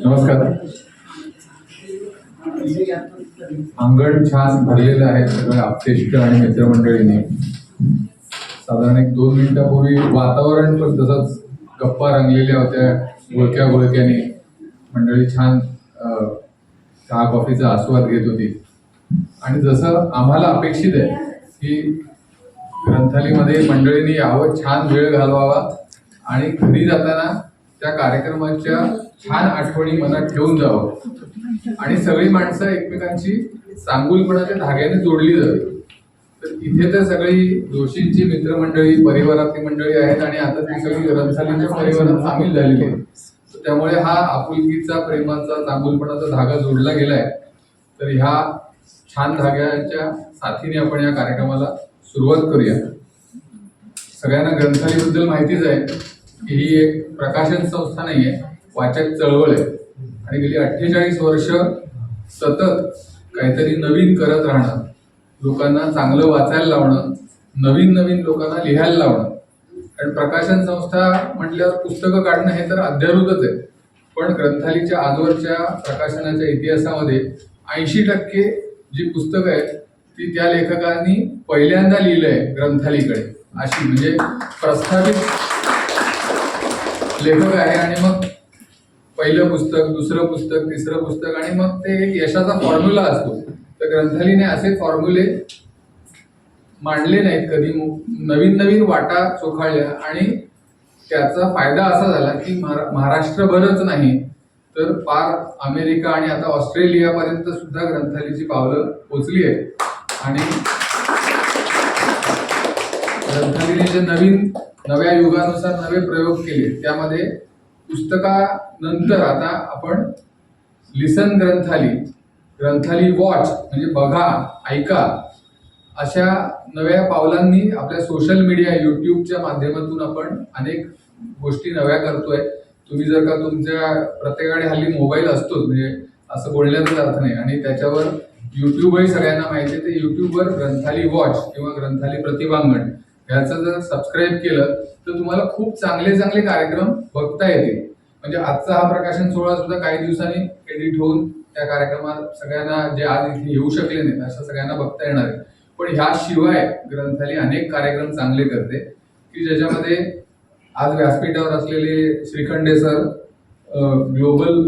नमस्कार. अंगण छान भरलेलं आहे सगळ्या आप्तेष्ट आणि मित्रमंडळींनी. साधारण 1-2 मिनिटापूर्वी वातावरण पण तसंच गप्पा रंगलेल्या होत्या, गोळक्याने मंडळी छान चहा कॉफीचा आस्वाद घेत होती. आणि जसं आम्हाला अपेक्षित आहे की ग्रंथालयामध्ये मंडळींनी यावं, छान वेळ घालवावा आणि घरी जाताना त्या कार्यक्रमाच्या छान आठवणी मनात ठेवून जावं आणि सगळी माणसं एकमेकांची चांगुलपणाच्या धाग्याने जोडली जावी. तर इथे तर सगळी जोशींची मित्रमंडळी, परिवारातली मंडळी आहेत आणि आता ती सगळी ग्रंथालयाच्या परिवारात सामील झालेली आहे. त्यामुळे हा आपुलकीचा, प्रेमाचा, चांगुलपणाचा धागा जोडला गेलाय. तर ह्या छान धाग्याच्या साथीने आपण या कार्यक्रमाला सुरुवात करूया. सगळ्यांना ग्रंथालयाबद्दल माहितीच आहे की ही एक प्रकाशन संस्था नाहीये, वाचक चळवळ आहे आणि गेली 48 वर्ष सतत काहीतरी नवीन करत राहणं, लोकांना चांगलं वाचायला लावणं, नवीन लोकांना लिहायला लावणं. कारण प्रकाशन संस्था म्हटल्यावर पुस्तकं काढणं हे तर अध्यारूतच आहे, पण ग्रंथालयाच्या आजवरच्या प्रकाशनाच्या इतिहासामध्ये 80% जी पुस्तकं आहेत ती त्या लेखकांनी पहिल्यांदा लिहिलंय ग्रंथालयाकडे, अशी म्हणजे प्रस्थापित लेखक आहे. आणि मग पहिलं पुस्तक, दुसरं पुस्तक, तिसरं पुस्तक आणि मग ते एक यशाचा फॉर्म्युला असतो. तर ग्रंथालयाने असे फॉर्म्युले मांडले नाहीत कधी, नवीन वाटा चोखाळल्या आणि त्याचा फायदा असा झाला की महाराष्ट्रभरच नाही तर पार अमेरिका आणि आता ऑस्ट्रेलियापर्यंत सुद्धा ग्रंथालयाची पावलं पोचली आहेत. आणि ग्रंथालयाने जे नव्या युगानुसार नवे प्रयोग केले, त्यामध्ये पुस्तकानंतर आता आपण लिसन ग्रंथालय वॉच म्हणजे बघा, ऐका, अशा नव्या पावलांनी आपल्या सोशल मीडिया, युट्यूबच्या माध्यमातून आपण अनेक गोष्टी नव्या करतोय. तुम्ही जर का तुमच्या प्रत्येकाकडे हल्ली मोबाईल असतोच, म्हणजे असं बोलण्याचाच अर्थ नाही, आणि त्याच्यावर युट्यूबही सगळ्यांना माहिती आहे. तर युट्यूबवर ग्रंथालय वॉच किंवा ग्रंथालय प्रतिभांगण ह्याचं जर सबस्क्राईब केलं तर तुम्हाला खूप चांगले कार्यक्रम बघता येतील. म्हणजे आजचा हा प्रकाशन सोहळा सुद्धा काही दिवसांनी एडिट होऊन त्या कार्यक्रमात सगळ्यांना, जे आज इथे येऊ शकले नाहीत अशा सगळ्यांना बघता येणार आहे. पण ह्याशिवाय ग्रंथालय अनेक कार्यक्रम चांगले करते की ज्याच्यामध्ये आज व्यासपीठावर असलेले श्रीखंडे सर ग्लोबल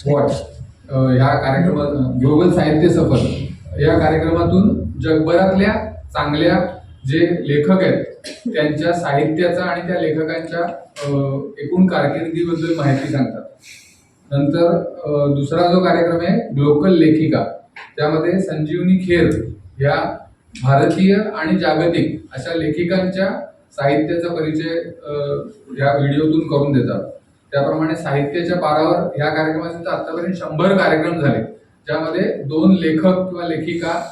वॉच ह्या कार्यक्रमात, ग्लोबल साहित्य सफर या कार्यक्रमातून जगभरातल्या चांगल्या जे लेखक आहेत त्यांच्या साहित्याचा आणि त्या लेखकांच्या एकूण कारकिर्दीबद्दल माहिती सांगतात. नंतर दुसरा जो कार्यक्रम आहे लोकल लेखिका, त्यामध्ये संजीवनी खेर या भारतीय आणि जागतिक अशा लेखिकांच्या साहित्याचा परिचय या व्हिडिओतून करून देतात. त्याप्रमाणे साहित्याच्या पारावर ह्या कार्यक्रमाचे आतापर्यंत 100 कार्यक्रम झाले, ज्यामध्ये 2 लेखक किंवा लेखिका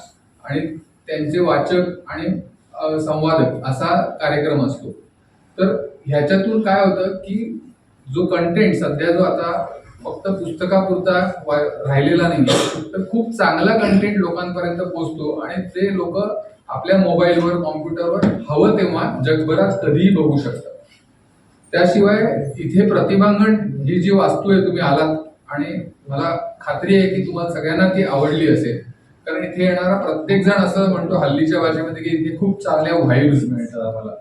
आणि त्यांचे वाचक आणि संवादक असा कार्यक्रम असतो. तर ह्याच्यातून काय होतं की जो कंटेंट सध्या जो आता फक्त पुस्तकापुरता राहिलेला नाही, तर खूप चांगला कंटेंट लोकांपर्यंत पोहोचतो आणि ते लोक आपल्या मोबाईलवर, कॉम्प्युटरवर हवं तेव्हा जगभरात कधीही बघू शकतात. त्याशिवाय इथे प्रतिभांगण ही जी वास्तू आहे, तुम्ही आलात आणि मला खात्री आहे की तुम्हाला सगळ्यांना ती आवडली असेल. कारण इथे येणारा प्रत्येक जण असं म्हणतो हल्लीच्या भाषेमध्ये की इथे खूप चांगल्या व्हाईब्स मिळतात आम्हाला.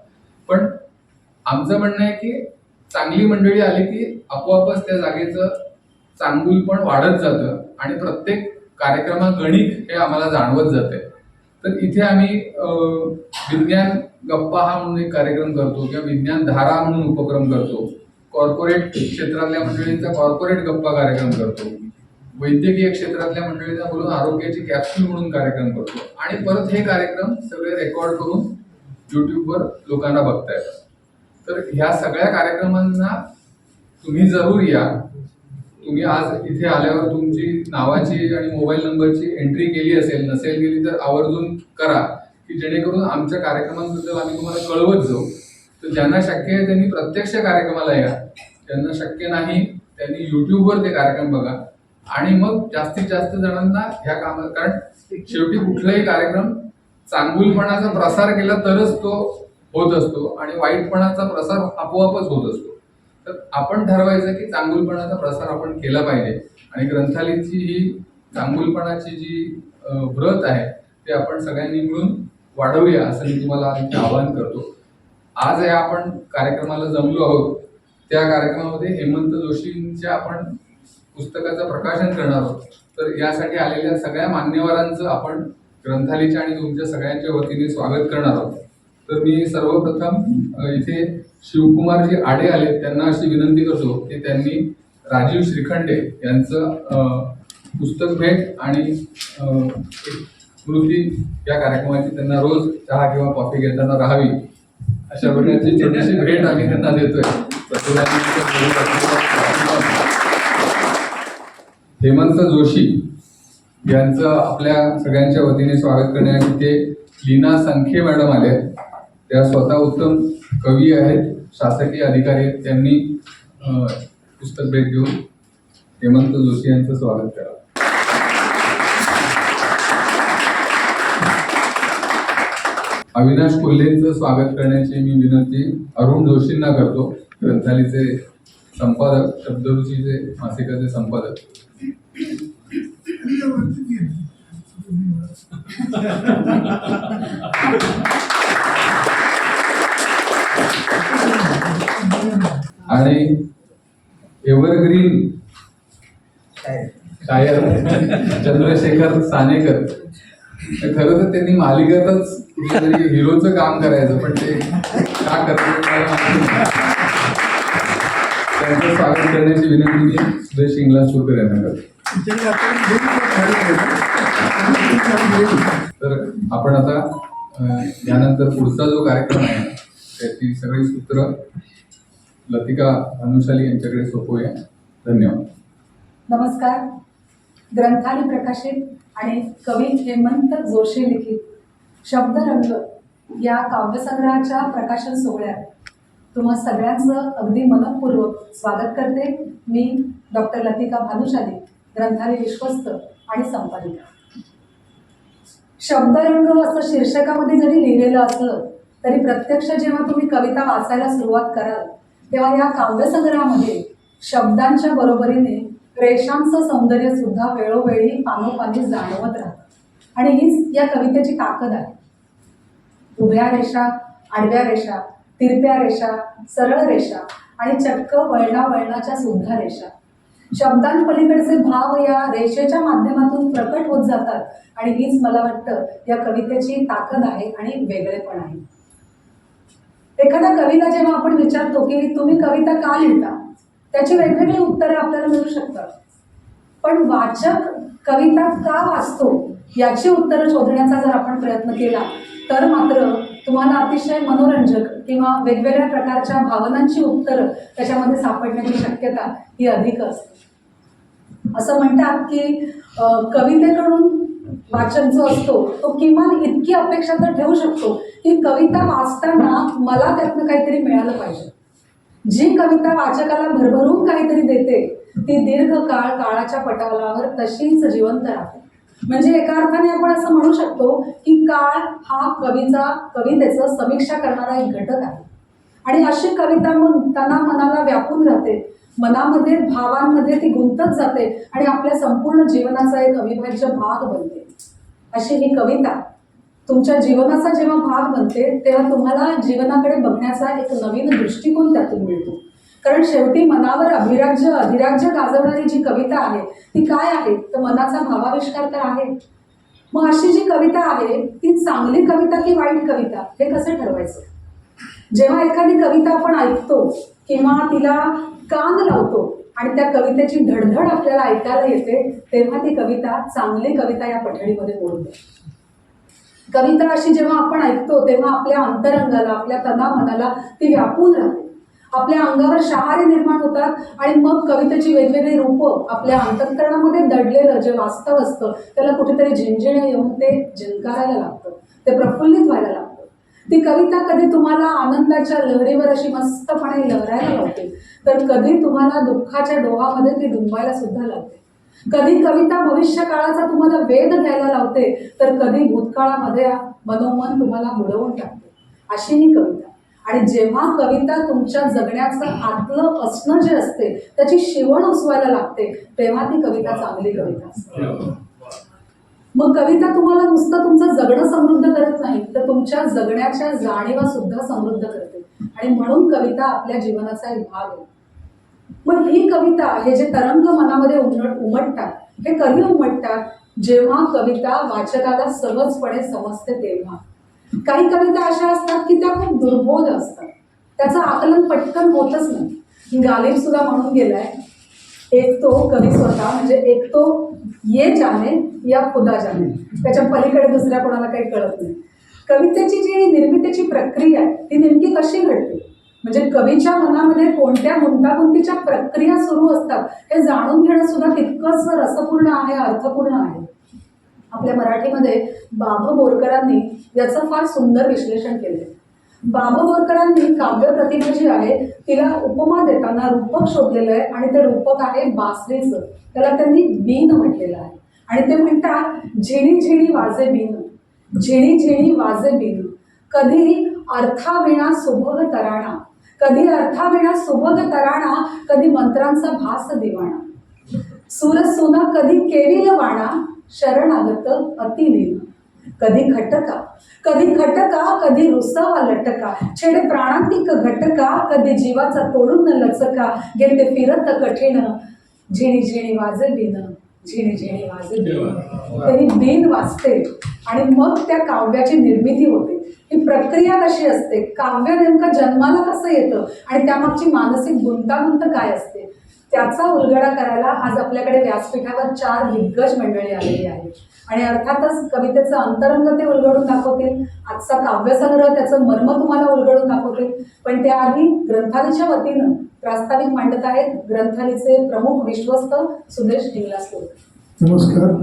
पण आमचं म्हणणं आहे की चांगली मंडळी आली की आपोआपच त्या जागेचं चांगुलपण वाढत जातं आणि प्रत्येक कार्यक्रमागणिक हे आम्हाला जाणवत जाते. तर इथे आम्ही विज्ञान गप्पा हा म्हणून एक कार्यक्रम करतो किंवा विज्ञान धारा म्हणून उपक्रम करतो. कॉर्पोरेट क्षेत्रातल्या मंडळींचा कॉर्पोरेट गप्पा कार्यक्रम करतो. वैद्यकीय क्षेत्रातल्या मंडळींना बोलून आरोग्याची कॅप्सूल म्हणून कार्यक्रम करतो. आणि परत हे कार्यक्रम सगळे रेकॉर्ड करून युट्यूबवर लोकांना बघता येतात. तर ह्या सगळ्या कार्यक्रमांना तुम्ही जरूर या. तुम्ही आज इथे आल्यावर तुमची नावाची आणि मोबाईल नंबरची एंट्री केली असेल, नसेल केली तर आवर्जून करा, की जेणेकरून आमच्या कार्यक्रमांबद्दल आम्ही तुम्हाला कळवत जाऊ. तर ज्यांना शक्य आहे त्यांनी प्रत्यक्ष कार्यक्रमाला या, ज्यांना शक्य नाही त्यांनी युट्यूबवर ते कार्यक्रम बघा आणि मग जास्तीत जास्त जणांना ह्या कामात, कारण शेवटी कुठलाही कार्यक्रम चांगुलपणाचा प्रसार केला तरच तो होत असतो आणि वाईटपणाचा प्रसार आपोआपच होत असतो. तर आपण ठरवायचं की चांगुलपणाचा प्रसार आपण केला पाहिजे आणि ग्रंथालयाची ही चांगुलपणाची जी व्रत आहे ते आपण सगळ्यांनी मिळून वाढवूया असं मी तुम्हाला आज आवाहन करतो. आज या आपण कार्यक्रमाला जमलो आहोत. त्या कार्यक्रमामध्ये हेमंत जोशींच्या आपण पुस्तकाचं प्रकाशन करणार आहोत. तर यासाठी आलेल्या सगळ्या मान्यवरांचं आपण ग्रंथालयाच्या आणि तुमच्या सगळ्यांच्या वतीने स्वागत करणार आहोत. तर मी सर्वप्रथम इथे शिवकुमारजी आडे आले, त्यांना अशी विनंती करतो की त्यांनी राजीव श्रीखंडे यांचं पुस्तक भेट आणि स्मृती या कार्यक्रमाची त्यांना रोज चहा किंवा कॉफी घेताना राहावी अशा प्रकारची छोटीशी भेट आम्ही त्यांना देतोय. हेमंत जोशी यांचं आपल्या सगळ्यांच्या वतीने स्वागत करण्यासाठी ते लीना संखे मॅडम आले. त्या स्वतः उत्तम कवी आहेत, शासकीय अधिकारी आहेत. त्यांनी पुस्तक भेट घेऊन हेमंत जोशी यांचं स्वागत करा. अविनाश कोल्हेंचं स्वागत करण्याची मी विनंती अरुण जोशींना करतो, ग्रंथालयाचे संपादक, शब्दरुचीचे मासिकाचे संपादक. आणि एव्हरग्रीन शायर चंद्रशेखर सानेकर. खरं तर त्यांनी मालिकेतच कुठेतरी हिरोचं काम करायचं, पण ते का करतात त्यांचं स्वागत करण्याची विनंती मी सुरेश इंगला सुरू यांना करतो. तर आपण आता यानंतर पुढचा जो कार्यक्रम आहे त्याची सगळी सूत्र लतिका अनुशाली यांच्याकडे सोपवूया. धन्यवाद. नमस्कार. ग्रंथालय प्रकाशित आणि कवी हेमंत जोशी लिखित शब्दरंग या काव्यसंग्रहाच्या प्रकाशन सोहळ्यात तुम्हा सगळ्यांचं अगदी मनपूर्वक स्वागत करते. मी डॉक्टर लतिका भानुशाली, ग्रंथालय विश्वस्त आणि संपादिका. शब्दरंग असं शीर्षकामध्ये जरी लिहिलेलं असलं तरी प्रत्यक्ष जेव्हा तुम्ही कविता वाचायला सुरुवात कराल तेव्हा या काव्यसंग्रहामध्ये शब्दांच्या बरोबरीने रेषांचं सौंदर्य सुद्धा वेळोवेळी पानोपानी जाणवत राहतं आणि हीच या कवितेची ताकद आहे. उभ्या रेषा, आडव्या रेषा, तिरप्या रेषा, सरळ रेषा आणि चक्क वळणावळणाच्या सुद्धा रेषा. शब्दांपलीकडचे भाव या रेषेच्या माध्यमातून प्रकट होत जातात आणि हीच मला वाटतं या कवितेची ताकद आहे आणि वेगळेपण आहे. एखाद्या कवीला जेव्हा आपण विचारतो की तुम्ही कविता का लिहिता, त्याची वेगवेगळी उत्तरं आपल्याला मिळू शकतात. पण वाचक कविता का वाचतो याची उत्तरं शोधण्याचा जर आपण प्रयत्न केला तर मात्र तुम्हाला अतिशय मनोरंजक किंवा वेगवेगळ्या प्रकारच्या भावनांची उत्तरं त्याच्यामध्ये सापडण्याची शक्यता ही अधिक असते. असं म्हणतात की कवितेकडून वाचक जो असतो तो किमान इतकी अपेक्षा तर ठेवू शकतो की कविता वाचताना मला त्यातनं काहीतरी मिळालं पाहिजे. जी कविता वाचकाला भरभरून काहीतरी देते ती दीर्घकाळ काळाच्या पटलावर तशीच जिवंत राहते. म्हणजे एका अर्थाने आपण असं म्हणू शकतो की काळ हा कवितेचं समीक्षा करणारा एक घटक आहे आणि अशी कविता मग मनाला व्यापून राहते, मनामध्ये भावांमध्ये ती गुंतत जाते आणि आपल्या संपूर्ण जीवनाचा एक अविभाज्य भाग बनते. अशी ही कविता तुमच्या जीवनाचा जेव्हा भाग बनते तेव्हा तुम्हाला जीवनाकडे बघण्याचा एक नवीन दृष्टिकोन त्यातून मिळतो. कारण शेवटी मनावर अधिराज्य गाजवणारी जी कविता आहे ती काय आहे तर मनाचा भावाविष्कार तर आहे. मग अशी जी कविता आहे ती चांगली कविता की वाईट कविता हे कसं ठरवायचं? जेव्हा एखादी कविता आपण ऐकतो किंवा तिला कान लावतो आणि त्या कवितेची धडधड आपल्याला ऐकायला येते तेव्हा ती कविता चांगली कविता या पठडीमध्ये मोडते. कविता अशी जेव्हा आपण ऐकतो तेव्हा आपल्या अंतरंगाला, आपल्या मनाला ती व्यापून राहते, आपल्या अंगावर शहारे निर्माण होतात आणि मग कवितेची वेगवेगळी रूपं आपल्या अंतःकरणामध्ये दडलेलं जे वास्तव असतं त्याला कुठेतरी झिंझिण्या येऊन ते झिंकारायला लागतं, ते प्रफुल्लित व्हायला लागतं. ती कविता कधी तुम्हाला आनंदाच्या लहरीवर अशी मस्तपणे लहरायला लावते तर कधी तुम्हाला दुःखाच्या डोहामध्ये ती डुंबायला सुद्धा लावते. कधी कविता भविष्य काळाचा तुम्हाला वेध घ्यायला लावते तर कधी भूतकाळामध्ये मनोमन तुम्हाला बुडवून टाकते. अशी ही कविता आणि जेव्हा कविता तुमच्या जगण्याचं आतलं असणं जे असते त्याची शिवण उसवायला लागते तेव्हा ती कविता चांगली कविता असते. मग कविता तुम्हाला नुसतं तुमचं जगणं समृद्ध करत नाही तर तुमच्या जगण्याच्या जाणीवा सुद्धा समृद्ध करते आणि म्हणून कविता आपल्या जीवनाचा एक भाग आहे. मग ही कविता हे जे तरंग मनामध्ये उमटतात हे कधी उमटतात जेव्हा कविता वाचकाला सहजपणे समजते तेव्हा. काही कविता अशा असतात की त्या खूप दुर्बोध असतात, त्याचं आकलन पटकन होतच नाही. गालिब सुद्धा म्हणून गेलाय, एक तो कवी स्वतः म्हणजे एक तो ये जाने या खुदा जाने, त्याच्या पलीकडे दुसऱ्या कोणाला काही कळत नाही. कवितेची जी निर्मितीची प्रक्रिया आहे ती नेमकी कशी घडते म्हणजे कवीच्या मनामध्ये कोणत्या गुंतागुंतीच्या प्रक्रिया सुरू असतात हे जाणून घेणं सुद्धा तितकंच रसपूर्ण आहे, अर्थपूर्ण आहे. आपल्या मराठीमध्ये बाभ बोरकरांनी याचं फार सुंदर विश्लेषण केले. बाभ बोरकरांनी काव्य प्रतिभा जी आहे तिला उपमा देताना रूपक शोधलेलं आहे आणि ते रूपक आहे बासरीचं. त्याला त्यांनी बीन म्हटलेलं आहे आणि ते म्हणतात झिणी झिणी वाजे बीन, झिणी झिणी वाजे बीन, कधी अर्थाविणा सुभग तराणा, कधी अर्थाविणा सुभग तराणा, कधी मंत्रांचा भास दिवाणा, सुर सुना कधी केविल वाणा, शरणागत अतिलीन, कधी खटका कधी रुसावा लटका, छेडे प्राणांतिक घटका, कधी जीवाचा तोडून लचका, घेते फिरत कठीण, झिणी झिणी वाजे बीन, झिणी झिणी वाजे बीन. तरी बीन वाजते आणि मग त्या काव्याची निर्मिती होते. ही प्रक्रिया कशी असते, काव्य नेमकं जन्माला कसं येतं आणि त्यामागची मानसिक गुंतागुंत काय असते त्याचा उलगडा करायला आज आपल्याकडे व्यासपीठावर 4 दिग्गज मंडळी आलेली आहेत आणि अर्थातच कवितेचं अंतरंग ते उलगडून दाखवतील. आजचा काव्यसंग्रह त्याचं मर्म तुम्हाला उलगडून दाखवतील. पण त्याआधी ग्रंथालीच्या वतीनं प्रास्ताविक मांडत आहेत ग्रंथालीचे प्रमुख विश्वस्त सुदेश निंगलासकर. नमस्कार.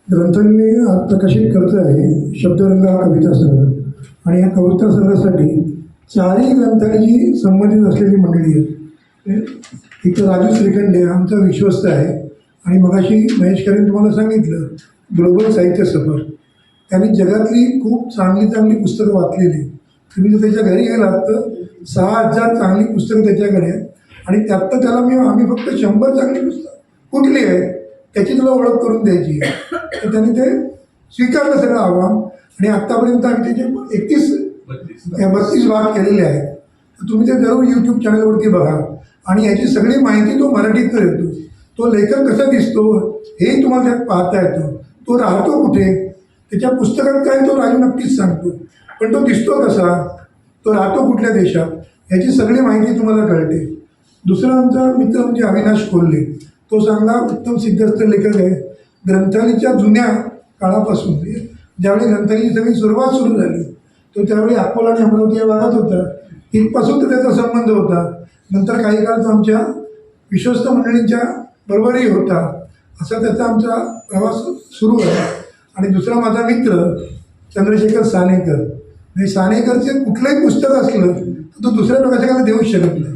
ग्रंथाली आज प्रकाशित करत आहे शब्दरंग हा कविता संग्रह आणि या कविता संग्रहासाठी 4ही ग्रंथालीची संबंधित असलेली मंडळी आहेत. एक तर राजू श्रीखंडे आमचा विश्वस्त आहे आणि मगाशी महेश करेन तुम्हाला सांगितलं ग्लोबल साहित्य सफर. त्यांनी जगातली खूप चांगली पुस्तकं वाचलेली. तुम्ही जर त्याच्या घरी गेलात तर 6000 चांगली पुस्तकं त्याच्याकडे आहेत आणि त्यात तर आम्ही फक्त 100 चांगली पुस्तकं कुठली आहेत त्याची तुला ओळख करून द्यायची आहे. तर त्यांनी ते स्वीकारलं सगळं आव्हान आणि आत्तापर्यंत आम्ही त्याचे 32 भाग केलेले आहेत. तर तुम्ही ते जरूर यूट्यूब चॅनलवरती बघा आणि याची सगळी माहिती तो मराठीतनं देतो. तो लेखक कसा दिसतो हेही तुम्हाला त्यात पाहता येतं. तो राहतो कुठे, त्याच्या पुस्तकात काय तो राजू नक्कीच सांगतो, पण तो दिसतो कसा, तो राहतो कुठल्या देशात, याची सगळी माहिती तुम्हाला कळते. दुसरा आमचा मित्र म्हणजे अविनाश कोल्हे. तो चांगला उत्तम सिद्धस्थ लेखक आहे. ग्रंथालीच्या जुन्या काळापासून ज्यावेळी ग्रंथालीची सगळी सुरुवात सुरू झाली तो त्यावेळी अकोला आणि अमरावती या भागात होता. तिथपासून तर त्याचा संबंध होता. नंतर काही काळ तो आमच्या विश्वस्त मंडळींच्या बरोबरही होता. असा त्याचा आमचा प्रवास सुरू आहे. आणि दुसरा माझा मित्र चंद्रशेखर सानेकर. म्हणजे सानेकरचे कुठलंही पुस्तक असलं तर तो दुसऱ्या प्रकाशकाला देऊच शकत नाही.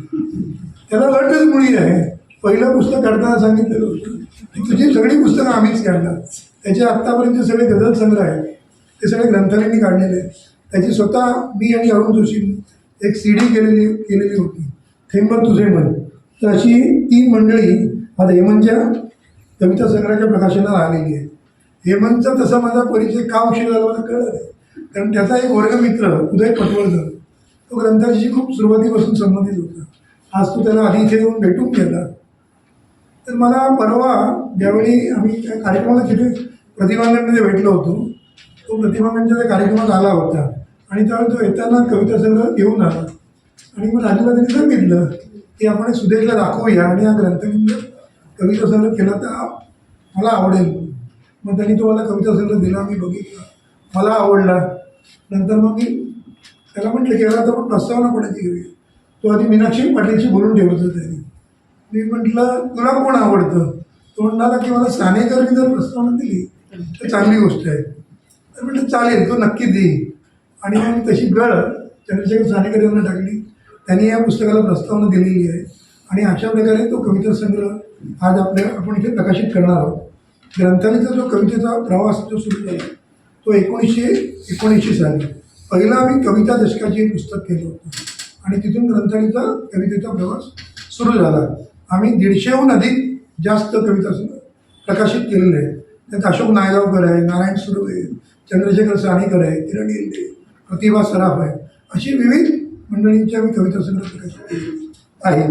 त्याला अटच मुळी आहे. पहिलं पुस्तक काढताना सांगितलेलं होतं की तुझी सगळी पुस्तकं आम्हीच काढणार. त्याचे आत्तापर्यंत सगळे गझल संग्रह आहेत ते सगळे ग्रंथालयांनी काढलेले आहेत. त्याची स्वतः मी आणि अरुण जोशींनी एक CD केलेली होती, थेंबर तुझे मन. तर अशी 3 मंडळी आता हेमंतच्या कविता संग्रहाच्या प्रकाशनाला आलेली आहे. हेमंतचा तसा माझा परिचय का उशीर झाला मला कळलं नाही, कारण त्याचा एक वर्गमित्र उदय पटवर्धन तो ग्रंथालीशी खूप सुरुवातीपासून संबंधित होता. आज तो त्याला आधी इथे येऊन भेटून गेला. तर मला परवा ज्यावेळी आम्ही त्या कार्यक्रमाला तिथे प्रतिभांगणमध्ये भेटलो होतो, तो प्रतिभांगणच्या त्या कार्यक्रमात आला होता आणि त्यावेळी तो येताना कविता संग्रह घेऊन आला आणि मग राजूला त्यांनी सांगितलं की आपण सुदेशला दाखवूया आणि हा ग्रंथालयात कविता संग्रह केला तर मला आवडेल. मग त्यांनी तो मला कविता संग्रह दिला, मी बघितला, मला आवडला. नंतर मग मी त्याला म्हटलं केला तर मग प्रस्तावना कोणाची घेऊया. तो आधी मीनाक्षी पाटीलशी बोलून ठेवत होता त्यांनी. मी म्हटलं तुला कोण आवडतं. तो म्हणाला की मला सानेकरनी जर प्रस्तावना दिली तर चांगली गोष्ट आहे. तर म्हटलं चालेल, तो नक्की देईल. आणि मग तशी गळ चंद्रशेखर सानेकर यांना टाकली. त्यांनी या पुस्तकाला प्रस्तावना दिलेली आहे आणि अशा प्रकारे तो कविता संग्रह आज आपण इथे प्रकाशित करणार आहोत. ग्रंथालीचा जो कवितेचा प्रवास जो सुरू झाला तो 1979 साली पहिलं आम्ही कविता दशकाची एक पुस्तक केलं होतं आणि तिथून ग्रंथालयाचा कवितेचा प्रवास सुरू झाला. आम्ही 150हून अधिक जास्त कविता प्रकाशित केलेल्या आहेत. त्यात अशोक नायगावकर आहे, नारायण सुर्वे, चंद्रशेखर सानेकर आहे, किरण येल्डे, प्रतिभा सराफ आहे, अशी विविध मंडळींची आम्ही कविता संग्रह प्रकाशित केले आहे.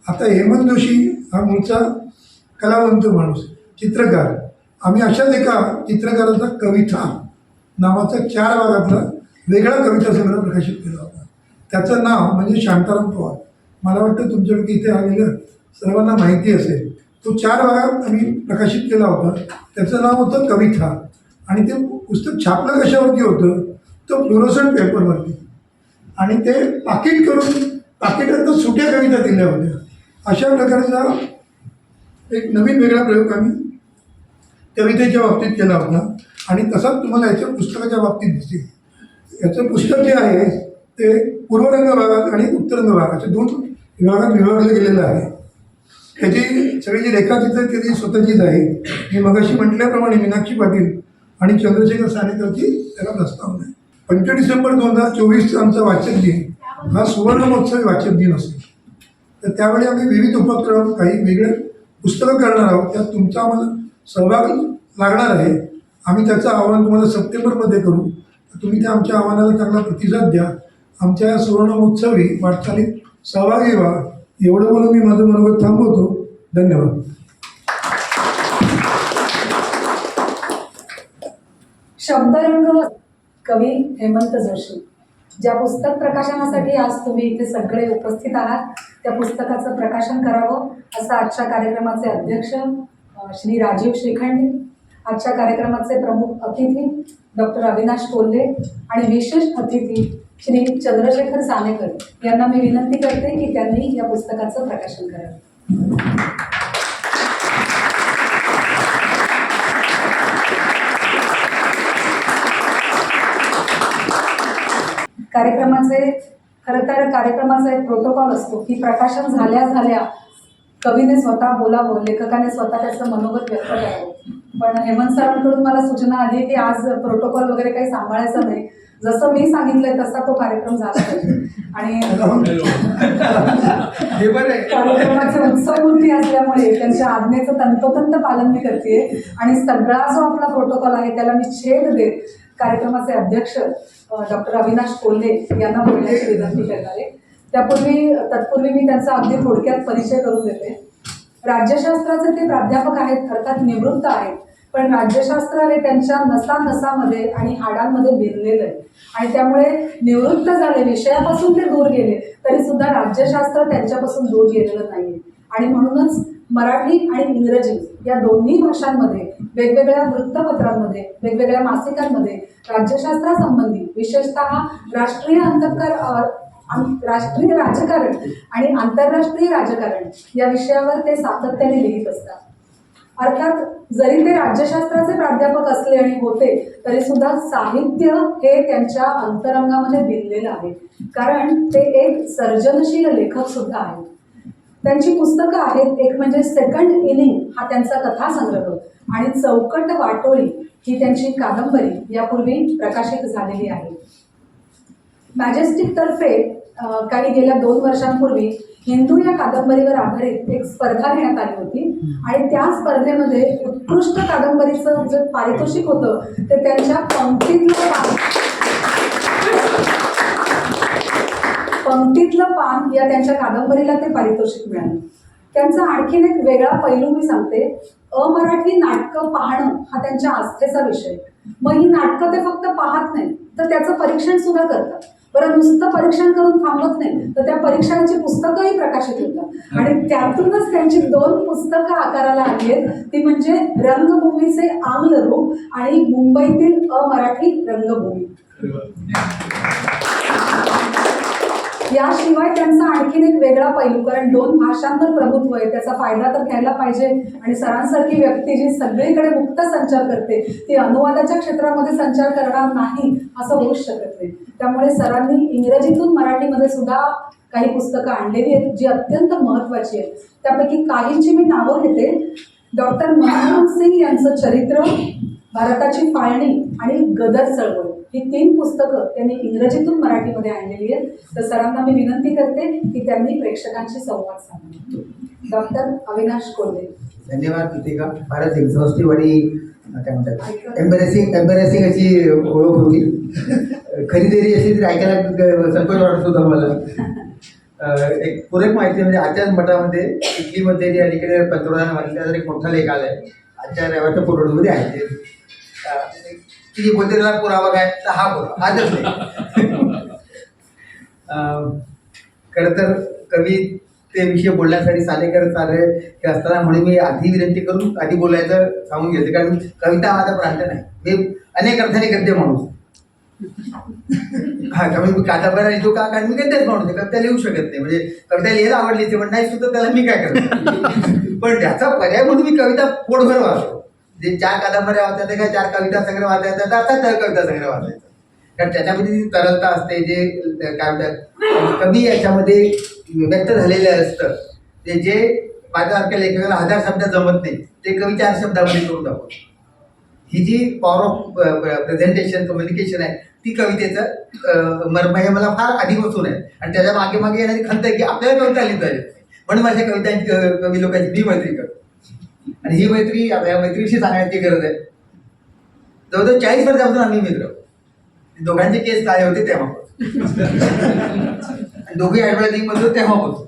आता हेमंत जोशी हा मूळचा कलावंत माणूस, चित्रकार. आम्ही अशाच एका चित्रकाराचा कविता नावाचा 4 भागातला वेगळा कविता संग्रह प्रकाशित केला होता. त्याचं नाव म्हणजे शांताराम पवार. मला वाटतं तुमच्यापैकी इथे आलेलं सर्वांना माहिती असेल. तो 4 भागात आम्ही प्रकाशित केला होता. त्याचं नाव होतं कविता आणि ते पुस्तक छापलं कशावरती होतं, तो फ्लोरोसंट पेपरवरती, आणि ते पाकिट करून पाकिटात सुट्या कविता दिल्या होत्या. अशा प्रकारचा एक नवीन वेगळा प्रयोग आम्ही कवितेच्या बाबतीत केला होता आणि तसाच तुम्हाला याच्या पुस्तकाच्या बाबतीत दिसेल. याचं पुस्तक जे आहे ते पूर्वरंग भागात आणि उत्तरंग भाग अशा 2 विभागात विभागलं गेलेलं आहे. त्याची सगळी जी रेखाचित्र त्याची स्वतःचीच आहे. मी मगाशी म्हटल्याप्रमाणे मीनाक्षी पाटील आणि चंद्रशेखर सानेकरची त्याला प्रस्तावना आहे. 25 डिसेंबर 2024चा आमचा वाचक दिन हा सुवर्ण महोत्सवी वाचक दिन असेल. तर त्यावेळी आम्ही विविध उपक्रम, काही वेगळे पुस्तकं करणार आहोत. त्यात तुमचा आम्हाला सहभाग लागणार आहे. आम्ही त्याचं आवाहन तुम्हाला सप्टेंबरमध्ये करू. तुम्ही त्या आमच्या आव्हानाला चांगला प्रतिसाद द्या. आमच्या या सुवर्ण महोत्सवी वाटचालीत सहभागी व्हा. एवढं बोलून मी माझं मनोगत थांबवतो. धन्यवाद. शब्दरंग कवी हेमंत जोशी, ज्या पुस्तक प्रकाशनासाठी आज तुम्ही इथे सगळे उपस्थित आहात, त्या पुस्तकाचं प्रकाशन करावं असं आजच्या कार्यक्रमाचे अध्यक्ष श्री राजीव श्रीखंडे, आजच्या कार्यक्रमाचे प्रमुख अतिथी डॉक्टर अविनाश कोल्हे आणि विशेष अतिथी श्री चंद्रशेखर सानेकर यांना मी विनंती करते की त्यांनी या पुस्तकाचं प्रकाशन करावं. खरं तर कार्यक्रमाचा एक प्रोटोकॉल असतो की प्रकाशन झाल्या कवीने स्वतः बोलावं, लेखकाने स्वतः त्याचं मनोगत व्यक्त करावं. पण हेमंत सरांकडून मला सूचना आली की आज प्रोटोकॉल वगैरे काही सांभाळायचं नाही, जसं मी सांगितलंय तसा तो कार्यक्रम झाला पाहिजे. आणि कार्यक्रमाचे उत्सवमूर्ती असल्यामुळे त्यांच्या आज्ञेचं तंतोतंत पालन मी करते आणि सगळा जो आपला प्रोटोकॉल आहे त्याला मी छेद देत कार्यक्रमाचे अध्यक्ष डॉक्टर अविनाश कोल्हे यांना बोलण्याची विनंती करणार आहे. तत्पूर्वी मी त्यांचा अगदी थोडक्यात परिचय करून देते. राज्यशास्त्राचे ते प्राध्यापक आहेत, अर्थात निवृत्त आहेत, पण राज्यशास्त्र हे त्यांच्या नसामध्ये आणि हाडांमध्ये भिनलेलं आहे आणि त्यामुळे निवृत्त झाले, विषयापासून ते दूर गेले तरी सुद्धा राज्यशास्त्र त्यांच्यापासून दूर गेलेलं नाहीये. आणि म्हणूनच मराठी आणि इंग्रजी या दोन्ही भाषांमध्ये वेगवेगळ्या वृत्तपत्रांमध्ये, वेगवेगळ्या मासिकांमध्ये राज्यशास्त्रासंबंधी विशेषतः राष्ट्रीय राजकारण आणि आंतरराष्ट्रीय राजकारण या विषयावर ते सातत्याने लिहित असतात. अर्थात जरी ते राज्यशास्त्राचे प्राध्यापक असले आणि होते तरी सुद्धा साहित्य हे त्यांच्या अंतरंगामध्ये भिनलेलं आहे, कारण ते एक सर्जनशील लेखक सुद्धा आहेत. त्यांची पुस्तकं आहेत, एक म्हणजे सेकंड इनिंग हा त्यांचा कथासंग्रह आणि चौकट वाटोळी ही त्यांची कादंबरी यापूर्वी प्रकाशित झालेली आहे. मॅजेस्टिक तर्फे काही गेल्या 2 वर्षांपूर्वी हिंदू या कादंबरीवर आधारित एक स्पर्धा घेण्यात आली होती आणि त्या स्पर्धेमध्ये उत्कृष्ट कादंबरीचं जे पारितोषिक होतं ते त्यांच्या पंक्तीतलं पान या त्यांच्या कादंबरीला ते पारितोषिक मिळालं. त्यांचा आणखीन एक वेगळा पैलू मी सांगते. अमराठी नाटकं पाहणं हा त्यांच्या आस्थेचा विषय. मग ही नाटकं ते फक्त पाहत नाही तर त्याचं परीक्षण सुद्धा करतात. बरं, नुसतं परीक्षण करून थांबत नाही तर त्या परीक्षणाची पुस्तकंही प्रकाशित होतात आणि त्यातूनच त्यांची 2 पुस्तकं आकाराला आली आहेत. ती म्हणजे रंगभूमीचे आंग्ल रूप आणि मुंबईतील अमराठी रंगभूमी. याशिवाय त्यांचा आणखीन एक वेगळा पैलू, कारण 2 भाषांवर प्रभुत्व आहे, त्याचा फायदा तर घ्यायला पाहिजे. आणि सरांसारखी व्यक्ती जी सगळीकडे मुक्त संचार करते ती अनुवादाच्या क्षेत्रामध्ये संचार करणार नाही असं होऊच शकत नाही. त्यामुळे सरांनी इंग्रजीतून मराठीमध्ये सुद्धा काही पुस्तकं आणलेली आहेत जी अत्यंत महत्त्वाची आहेत. त्यापैकी काहींची मी नावं घेते. डॉक्टर मनमोहन सिंग यांचं चरित्र, भारताची फाळणी आणि गदर चळवळ ही 3 पुस्तकं त्यांनी इंग्रजीतून मराठीमध्ये आणलेली आहेत. तर सरांना मी विनंती करते की त्यांनी प्रेक्षकांशी संवाद साधावा. डॉक्टर अविनाश कोल्हे. धन्यवाद कृतिका. फारच एक्झॉस्टिव्ह आणि काय म्हणतात एम्बॅरेसिंग अशी ओळख होती. खरीदेरी अशी तरी ऐकायला संकोच वाटत होता मला. एक पूरक माहिती म्हणजे आचार्य मठामध्ये इटलीमध्ये जे अलीकडे पंतप्रधान वाचल्याचा एक मोठा लेख आलाय आचार्याच्या पुरवठ्यामध्ये आहे ते की जे बोलते त्याला पुरावा काय तर हा पुरावा आजच नाही. खरं तर कवी ते विषय बोलण्यासाठी सालेकर चाले हे असताना म्हणून मी आधी विनंती करून आधी बोलायचं सांगून घेते कारण कविता माझा प्रांत नाही. मी अनेक अर्थाने गद्य माणूस हा कमी मी कादंबऱ्या लिहितो का कारण मी गद्यच माणूस आहे. कविता लिहू शकत नाही म्हणजे कविता लिहायला आवडली ते पण नाही सुद्धा त्याला मी काय करतो. पण त्याचा पर्याय म्हणून मी कविता पोटभर वाचतो. जे 4 कादंबऱ्या वाचायच्या काय 4 कविता संग्रह वाचायचा आता कविता संग्रह वाचायचा कारण त्याच्यामध्ये जी तरलता असते जे काय म्हणतात कवी याच्यामध्ये व्यक्त झालेलं असतं ते जे माझ्यासारख्या लेखकाला 1000 शब्दात जमत नाही ते कवी 4 शब्दामध्ये करून दाखवतो. ही जी पॉवर ऑफ प्रेझेंटेशन कम्युनिकेशन आहे ती कवितेचं मर्म हे मला फार आधीपासून आहे आणि त्याच्या मागे मागे येणारी खंत आहे की आपल्याला कविता लिहिता येत नाही म्हणून माझ्या कवितांची कवी लोकांची मी मैत्री करतो. आणि ही मैत्री आपल्या मैत्रीशी सांगण्याची गरज आहे. जवळजवळ 40 वर्षापासून आम्ही मित्र दोघांचे केस काय होते तेव्हापासून आणि दोघे ॲडव्हर्टायझिंग मध्ये तेव्हापासून.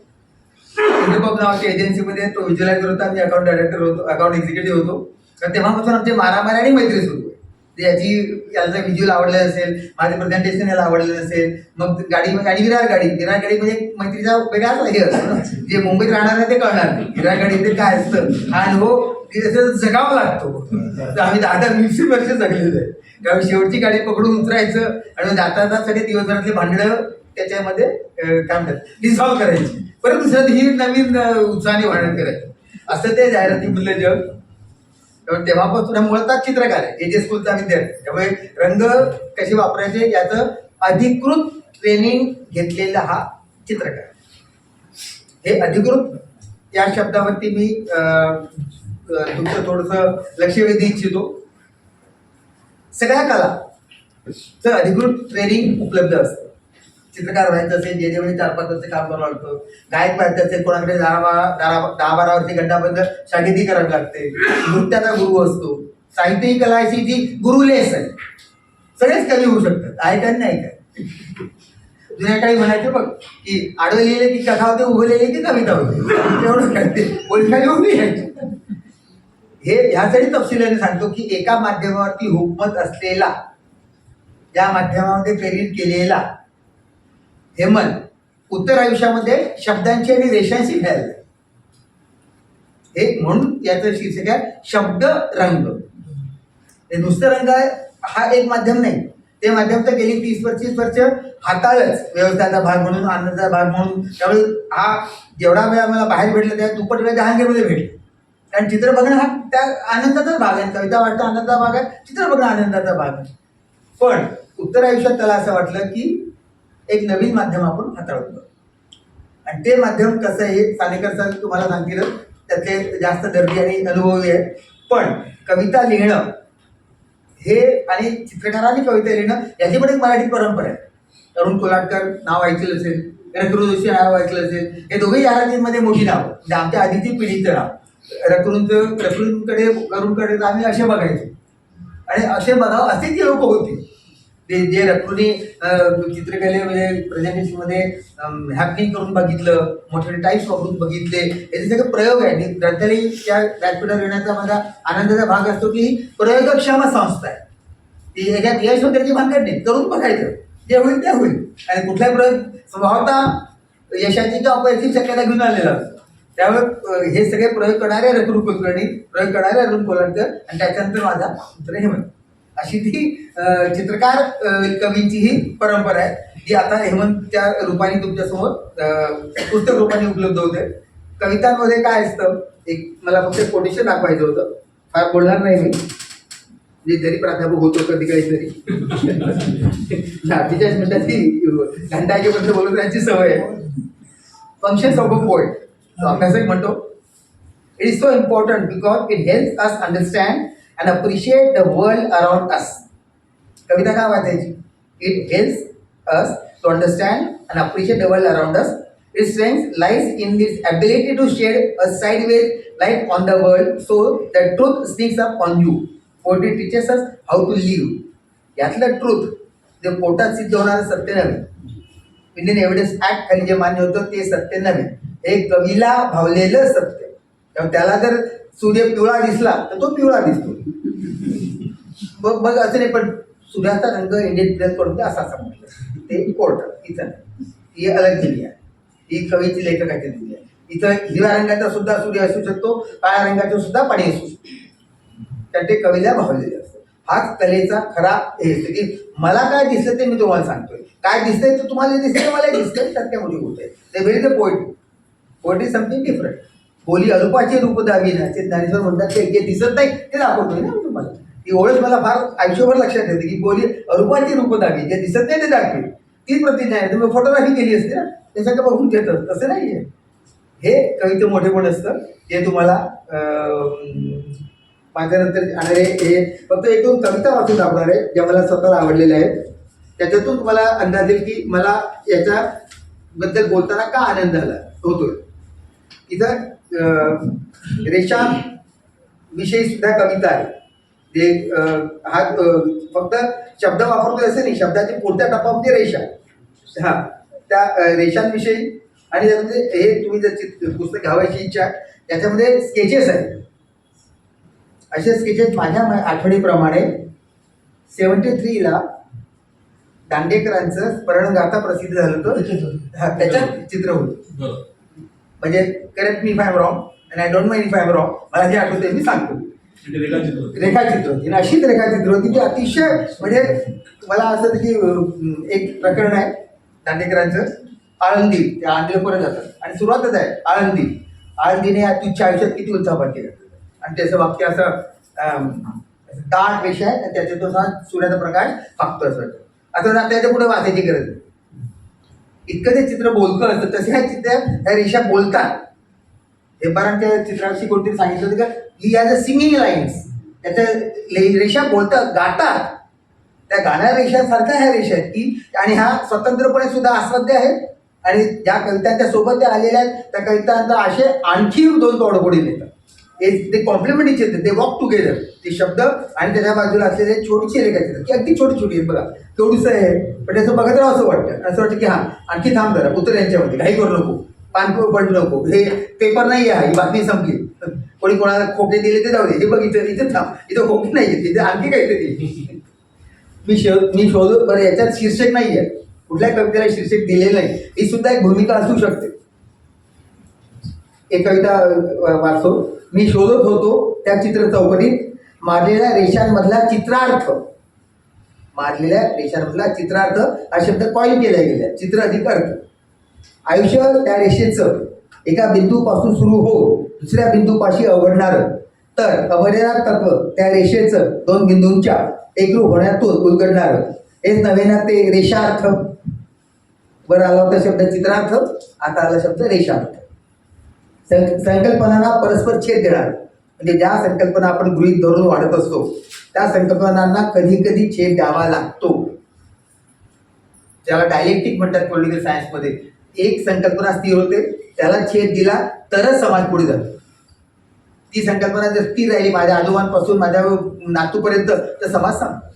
इंद्रबाब नावाच्या एजन्सीमध्ये तो व्हिज्युअलायझर होता मी अकाउंट डायरेक्टर होतो अकाउंट एक्झिक्युटिव्ह होतो. तर तेव्हापासून आमचे मारामारी आणि मैत्री सुरू आहे. याचा व्हिज्युअल आवडलं असेल माझे प्रेझेंटेशन याला आवडलं नसेल मग गाडी विरार गाडी म्हणजे मैत्रीचा वेगळाच हे असतो ना जे मुंबईत राहणार आहे ते कळणार नाही. विरार गाडीमध्ये काय असतं हा अनुभव जगावा लागतो. तर आम्ही 10-20 वर्ष जगलेलो आहे कारण शेवटची गाडी पकडून उतरायचं आणि जाता सगळे दिवसभरातले भांडणं त्याच्यामध्ये काय म्हणतात डिसॉल्व्ह करायची परत दुसऱ्या ही नवीन उत्साहाने भांडण करायचं असं ते जाहिरातीमधलं जग. तेव्हापासून मुळात चित्रकार आहे जे स्कूलचा विद्यार्थी त्यामुळे रंग कसे वापरायचे याचं अधिकृत ट्रेनिंग घेतलेला हा चित्रकार. हे अधिकृत या शब्दावरती मी तुमचं थोडंसं लक्ष वेधू इच्छितो. सगळ्या कलाचं अधिकृत ट्रेनिंग उपलब्ध असतं. चित्रकार व्हायचं असेल जेणेमध्ये 4-5 वर्ष काम करावं लागतं. गायक व्हायचं असेल कोणाकडे 10-12 वर्षी गड्डाबद्ध शागिर्दी करावी लागते. नृत्याचा गुरु असतो. साहित्य कला अशी जी गुरुलेस आहे सगळेच कवी होऊ शकतात गायकांनी नाही काय. जुन्या काळी म्हणायचे बघ की आडवे लिहिले की कथा होते उभे लिहिले की कविता होते एवढं काय बोलखाली उभी घ्यायची. हे ह्यासाठी तपशिलाने सांगतो की एका माध्यमावरती हुकमत असलेला या माध्यमामध्ये प्रेरित केलेला हे मन उत्तर आयुष्यामध्ये शब्दांची आणि रेषांशी खेळायला हे म्हणून याचं शीर्षक आहे शब्द रंग. नुसतं रंग हा एक माध्यम नाही ते माध्यम तर गेली 30-25 वर्ष हाताळच व्यवसायाचा भाग म्हणून आनंदाचा भाग म्हणून. त्यामुळे हा जेवढा वेळा मला बाहेर भेटला त्या दुप्पट वेळा जहांगीरमध्ये भेटले कारण चित्र बघणं हा त्या आनंदाचाच भाग आहे. कविता वाटतं आनंदाचा भाग आहे चित्र बघणं आनंदाचा भाग आहे. पण उत्तर आयुष्यात त्याला असं वाटलं की एक नवीन माध्यम आपण हाताळतो आणि ते माध्यम कसं आहे सालेकर सर तुम्हाला सांगतील त्यातले जास्त दर्दी आणि अनुभवी आहे. पण कविता लिहिणं हे आणि चित्रकारांनी कविता लिहिणं याची पण एक मराठी परंपरा आहे. अरुण कोल्हाटकर नाव ऐकलं असेल रघुरू जोशी नाव ऐकलं असेल हे दोघेही जाहिरातींमध्ये मोठी नाव म्हणजे आमच्या आधीची पिढीचं नाव. रघुरूंकडे करूंकडे आम्ही असे बघायचो आणि असे बघावं असेच जे लोक होते जे रघुरूंनी चित्रकलेमध्ये प्रेझेंटेशनमध्ये हॅपनिंग करून बघितलं मोठे टाईप्स वापरून बघितले याचे सगळे प्रयोग आहे. आणि ग्रंथालय त्या व्यासपीठावर येण्याचा माझा आनंदाचा भाग असतो की ही प्रयोगक्षम संस्था आहे. ती ह्याच्यात यश वगैरेची भानगड नाही करून बघायचं जे होईल ते होईल आणि कुठलाही प्रयोग स्वभावतः यशाची किंवा अपयशाची शक्यता घेऊन आलेला असतो. त्यामुळे हे सगळे प्रयोग करणारे रघुरू कुलकर्णी प्रयोग करणारे अरुण कोल्हाटकर आणि त्याच्यानंतर माझा मित्र हेमंत अशी ती चित्रकार कवींची ही परंपरा आहे जी आता हेमंतच्या रूपाने तुमच्यासमोर पुस्तक रूपाने उपलब्ध होते. कवितांमध्ये काय असतं एक मला फक्त कोटेशन दाखवायचं होतं फार बोलणार नाही मी म्हणजे जरी प्राध्यापक होतो कधी काहीतरी 45 मिनिटाची घंटाळेपर्यंत बोलत राहायची सवय आहे. फंक्शन्स ऑफ अ पोएट अभ्यासक म्हणतो it is so important because it helps us understand and appreciate the world around us. कविता का वाचायची? It helps us to understand and appreciate the world around us. Its strength lies in this ability to shed a sideways light on the world so the truth sneaks up on you. Poetry teaches us how to live. यातलं truth जे पोटात सिद्ध होणारं सत्य नव्हे, Indian evidence act खाली जे मान्य होतं ते सत्य नव्हे, हे कवीला भावलेलं सत्य. त्यामुळे त्याला जर सूर्य पिवळा दिसला तर तो पिवळा दिसतो. मग असं नाही, पण सूर्याचा रंग इंडियन प्रेस कडून असा म्हटलं ते कोर्ट इथं नाही. ही अलग दिली आहे, ही कवीची लेखकाची दिली आहे. इथं हिरव्या रंगाचा सुद्धा सूर्य असू शकतो, काळ्या रंगाचं सुद्धा पाणी असू शकतो. तर ते कवीला भावलेलं असतं. हाच कलेचा खरा हे असतं की मला काय दिसलं ते मी तुम्हाला सांगतोय, काय दिसतंय तर तुम्हाला दिसतंय, मला दिसतंय, त्यामुळे होतंय. ते very the poetry. Poetry something different. बोली अरूपाचे रूप दावी ना, ते ज्ञानेश्वर म्हणतात ते जे दिसत नाही ते दाखवतोय ना तुम्हाला. ती ओळख मला फार आयुष्यभर लक्षात येते की बोली अरूपाची रूप दावी, जे दिसत नाही ते दाखवेल. तीच प्रतिज्ञा आहे. तुम्ही फोटोग्राफी केली असते ना, त्याच्याकडे बघून घेतं, तसं नाही आहे. हे कविते मोठेपण असतं. हे तुम्हाला माझ्यानंतर येणारे हे फक्त एक दोन कविता वाचून दाखवणार आहे ज्या मला स्वतःला आवडलेल्या आहेत. त्याच्यातून तुम्हाला अंदाज येईल की मला याच्याबद्दल बोलताना का आनंद झाला होतोय. इथं रेषा विषयी सुद्धा कविता आहे. जे हा फक्त शब्द वापरतोय असं नाही, शब्दाच्या पुढच्या टप्प्यामध्ये रेषा, हा त्या रेषांविषयी. आणि त्यामध्ये हे तुम्ही जर पुस्तक घ्यावायची इच्छा, त्याच्यामध्ये स्केचेस आहेत. असे स्केचेस माझ्या आठवणीप्रमाणे 73ला दांडेकरांचं स्मरणगाथा प्रसिद्ध झालं होतं, त्याच्यात चित्र होतं. म्हणजे correct me if I am wrong and I don't mind if I am wrong, मला जे आठवतंय मी सांगतो. रेखाचित्र होती, अशीच रेखाचित्र होती. ती अतिशय म्हणजे मला असं होतं की एक प्रकरण आहे दांडेकरांचं, आळंदी. त्या आळंदीपर्यंत जातात आणि सुरुवातच आहे आळंदी. आळंदीने तुझ्या आयुष्यात किती उत्साह केला. आणि त्याचं वाक्य असं दाट रेषा आहे आणि त्याच्यातून सूर्याचा प्रकाश फाकतो असं वाटतं. आता त्याच्या पुढे वाचायची गरज नाही, इतकं ते चित्र बोलकं असतं. तसे ह्या चित्र ह्या रेषा बोलतात. हे त्या चित्राविषयी कोणतरी सांगितलं होतं का ही ॲज अ सिंगिंग लाईन्स. त्याच्या रेषा बोलतात, गातात. त्या गाण्या रेषांसारख्या ह्या रेषा आहेत की, आणि ह्या स्वतंत्रपणे सुद्धा आस्वाद्य आहेत. आणि ज्या कवितांच्या सोबत त्या आलेल्या आहेत त्या कवितांचा असे आणखी दोन तोडफोडी देतात. ते कॉम्प्लिमेंट इच येते, ते वॉक टुगेदर. ते शब्द आणि त्याच्या बाजूला असलेले छोटीशी रेखाचित्र की अगदी छोटी छोटी आहेत बघा, तेवढीच आहे. पण त्याचं बघत राहा असं वाटतं. असं वाटतं की हां आणखी थांब जरा, उतर यांच्यामध्ये, घाई करू नको, पानपू पडू नको, हे पेपर नाही आहे, ही बातमी संपली, कोणी कोणाला खोके दिले ते जाऊ दे, हे बघ इथं थांब, इथं खोके नाही आहेत, इथं आणखी काहीतरी. मी शोधू बरं, याच्यात शीर्षक नाही आहे, कुठल्या कवितेला शीर्षक दिलेलं नाही. ही सुद्धा एक भूमिका असू शकते. एक कविता वाचतो. मी शोधत होतो त्या चित्र चौकटीत मारलेल्या रेषांमधला चित्रार्थ. मारलेल्या रेषांमधला चित्रार्थ हा शब्द कॉइन केला गेला. चित्र अधिक अर्थ. आयुष्य त्या रेषेचं एका बिंदूपासून सुरू हो दुसऱ्या बिंदूपाशी अवघडणारं, तर अवघडणारं तत्व त्या रेषेचं दोन बिंदूंच्या एकरूप होण्यातून उलगडणारं. हेच नव्हे ना ते रेषार्थ. वर आला होता शब्द चित्रार्थ, आता आला शब्द रेषार्थ. संकल्पनांना परस्पर छेद देणार, म्हणजे ज्या संकल्पना आपण गृहीत धरून वाढत असतो त्या संकल्पनांना कधी कधी छेद द्यावा लागतो. ज्याला डायलेक्टिक म्हणतात पॉलिटिकल सायन्समध्ये. एक संकल्पना स्थिर होते, त्याला छेद दिला तरच समाज पुढे जातो. ती संकल्पना जर स्थिर राहिली माझ्या आजोबांपासून माझ्या नातूपर्यंत तर समाज सांगतो.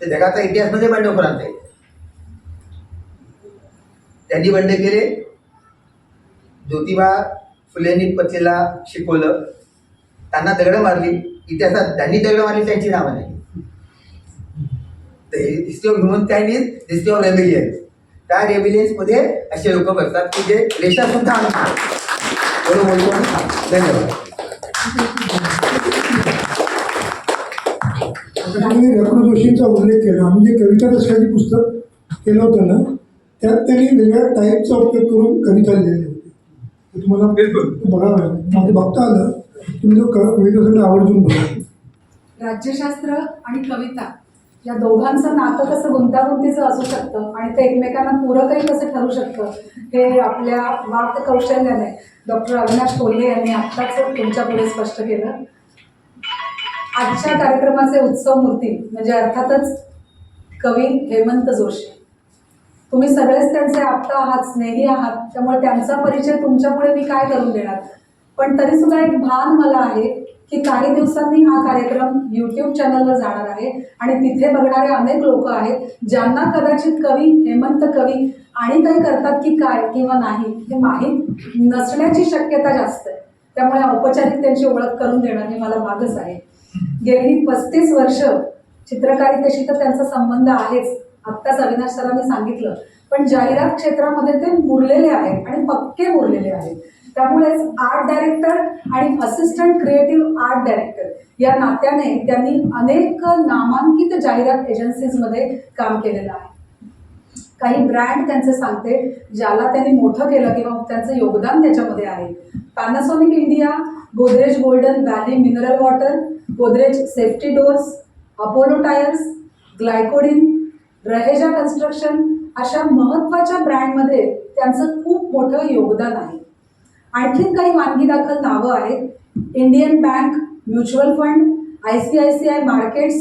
ते जगाचा इतिहासमध्ये बंडखोरांचा आहे. त्यांनी बंड केले. ज्योतिबा फुलेंनी पत्नीला शिकवलं, त्यांना दगडं मारली. इतिहासात ज्यांनी दगडं मारली त्यांची नावं नाही. History of humankind is history of rebellions. त्या रेबिलियन्समध्ये असे लोक बसतात की जे रेषा सुद्धा आणतात. धन्यवाद. डॉक्टर जोशींचा उल्लेख केला. आम्ही जे कविता रचण्याचे पुस्तक केलं होतं ना, त्यात त्यांनी वेगळ्या टाईपचा उपयोग करून कविता लिहिलेली होती. तुम्हाला बघावं म्हणजे बघता आलं, तुम्ही जो कविता सगळं आवर्जून बघा. राज्यशास्त्र आणि कविता या दोघांचं नातं कसं गुंतागुंतीचं असू शकतं आणि ते एकमेकांना पूरकही कसं ठरू शकतं हे आपल्या वाक्त कौशल्याने डॉक्टर अविनाश कोल्हे यांनी आत्ताच तुमच्या पुढे स्पष्ट केलं. आजच्या कार्यक्रमाचे उत्सव मूर्ती म्हणजे अर्थातच कवी हेमंत जोशी. तुम्ही सगळेच त्यांचे आप्त आहात, स्नेही आहात, त्यामुळे त्यांचा परिचय तुमच्यापुढे मी काय करून देणार. पण तरी सुद्धा एक भान मला आहे की काही दिवसांनी हा कार्यक्रम YouTube चॅनलवर जाणार आहे आणि तिथे बघणारे अनेक लोक आहेत ज्यांना कदाचित कवी हेमंत कवी आणि काही करतात की काय किंवा नाही हे माहीत नसण्याची शक्यता जास्त आहे. त्यामुळे औपचारिक त्यांची ओळख करून देणं हे मला भागच आहे. गेली 35 वर्ष चित्रकारितेशी तर त्यांचा संबंध आहेच, आत्ताच अविनाश सरांनी सांगितलं, पण जाहिरात क्षेत्रामध्ये ते मुरलेले आहेत आणि पक्के मुरलेले आहेत. त्यामुळेच आर्ट डायरेक्टर आणि असिस्टंट क्रिएटिव्ह आर्ट डायरेक्टर या नात्याने त्यांनी अनेक नामांकित जाहिरात एजन्सीजमध्ये काम केलेलं आहे. काही ब्रँड त्यांचे सांगते ज्याला त्यांनी मोठं केलं किंवा त्यांचं योगदान त्याच्यामध्ये आहे. Panasonic India, Godrej golden valley mineral water, Godrej safety doors, Apollo tyres, Glycodin, Raheja construction अशा महत्त्वाच्या ब्रँडमध्ये त्यांचं खूप मोठं योगदान आहे. आणखीन काही वानगी दाखल नावं आहेत. Indian bank, mutual fund, ICICI markets,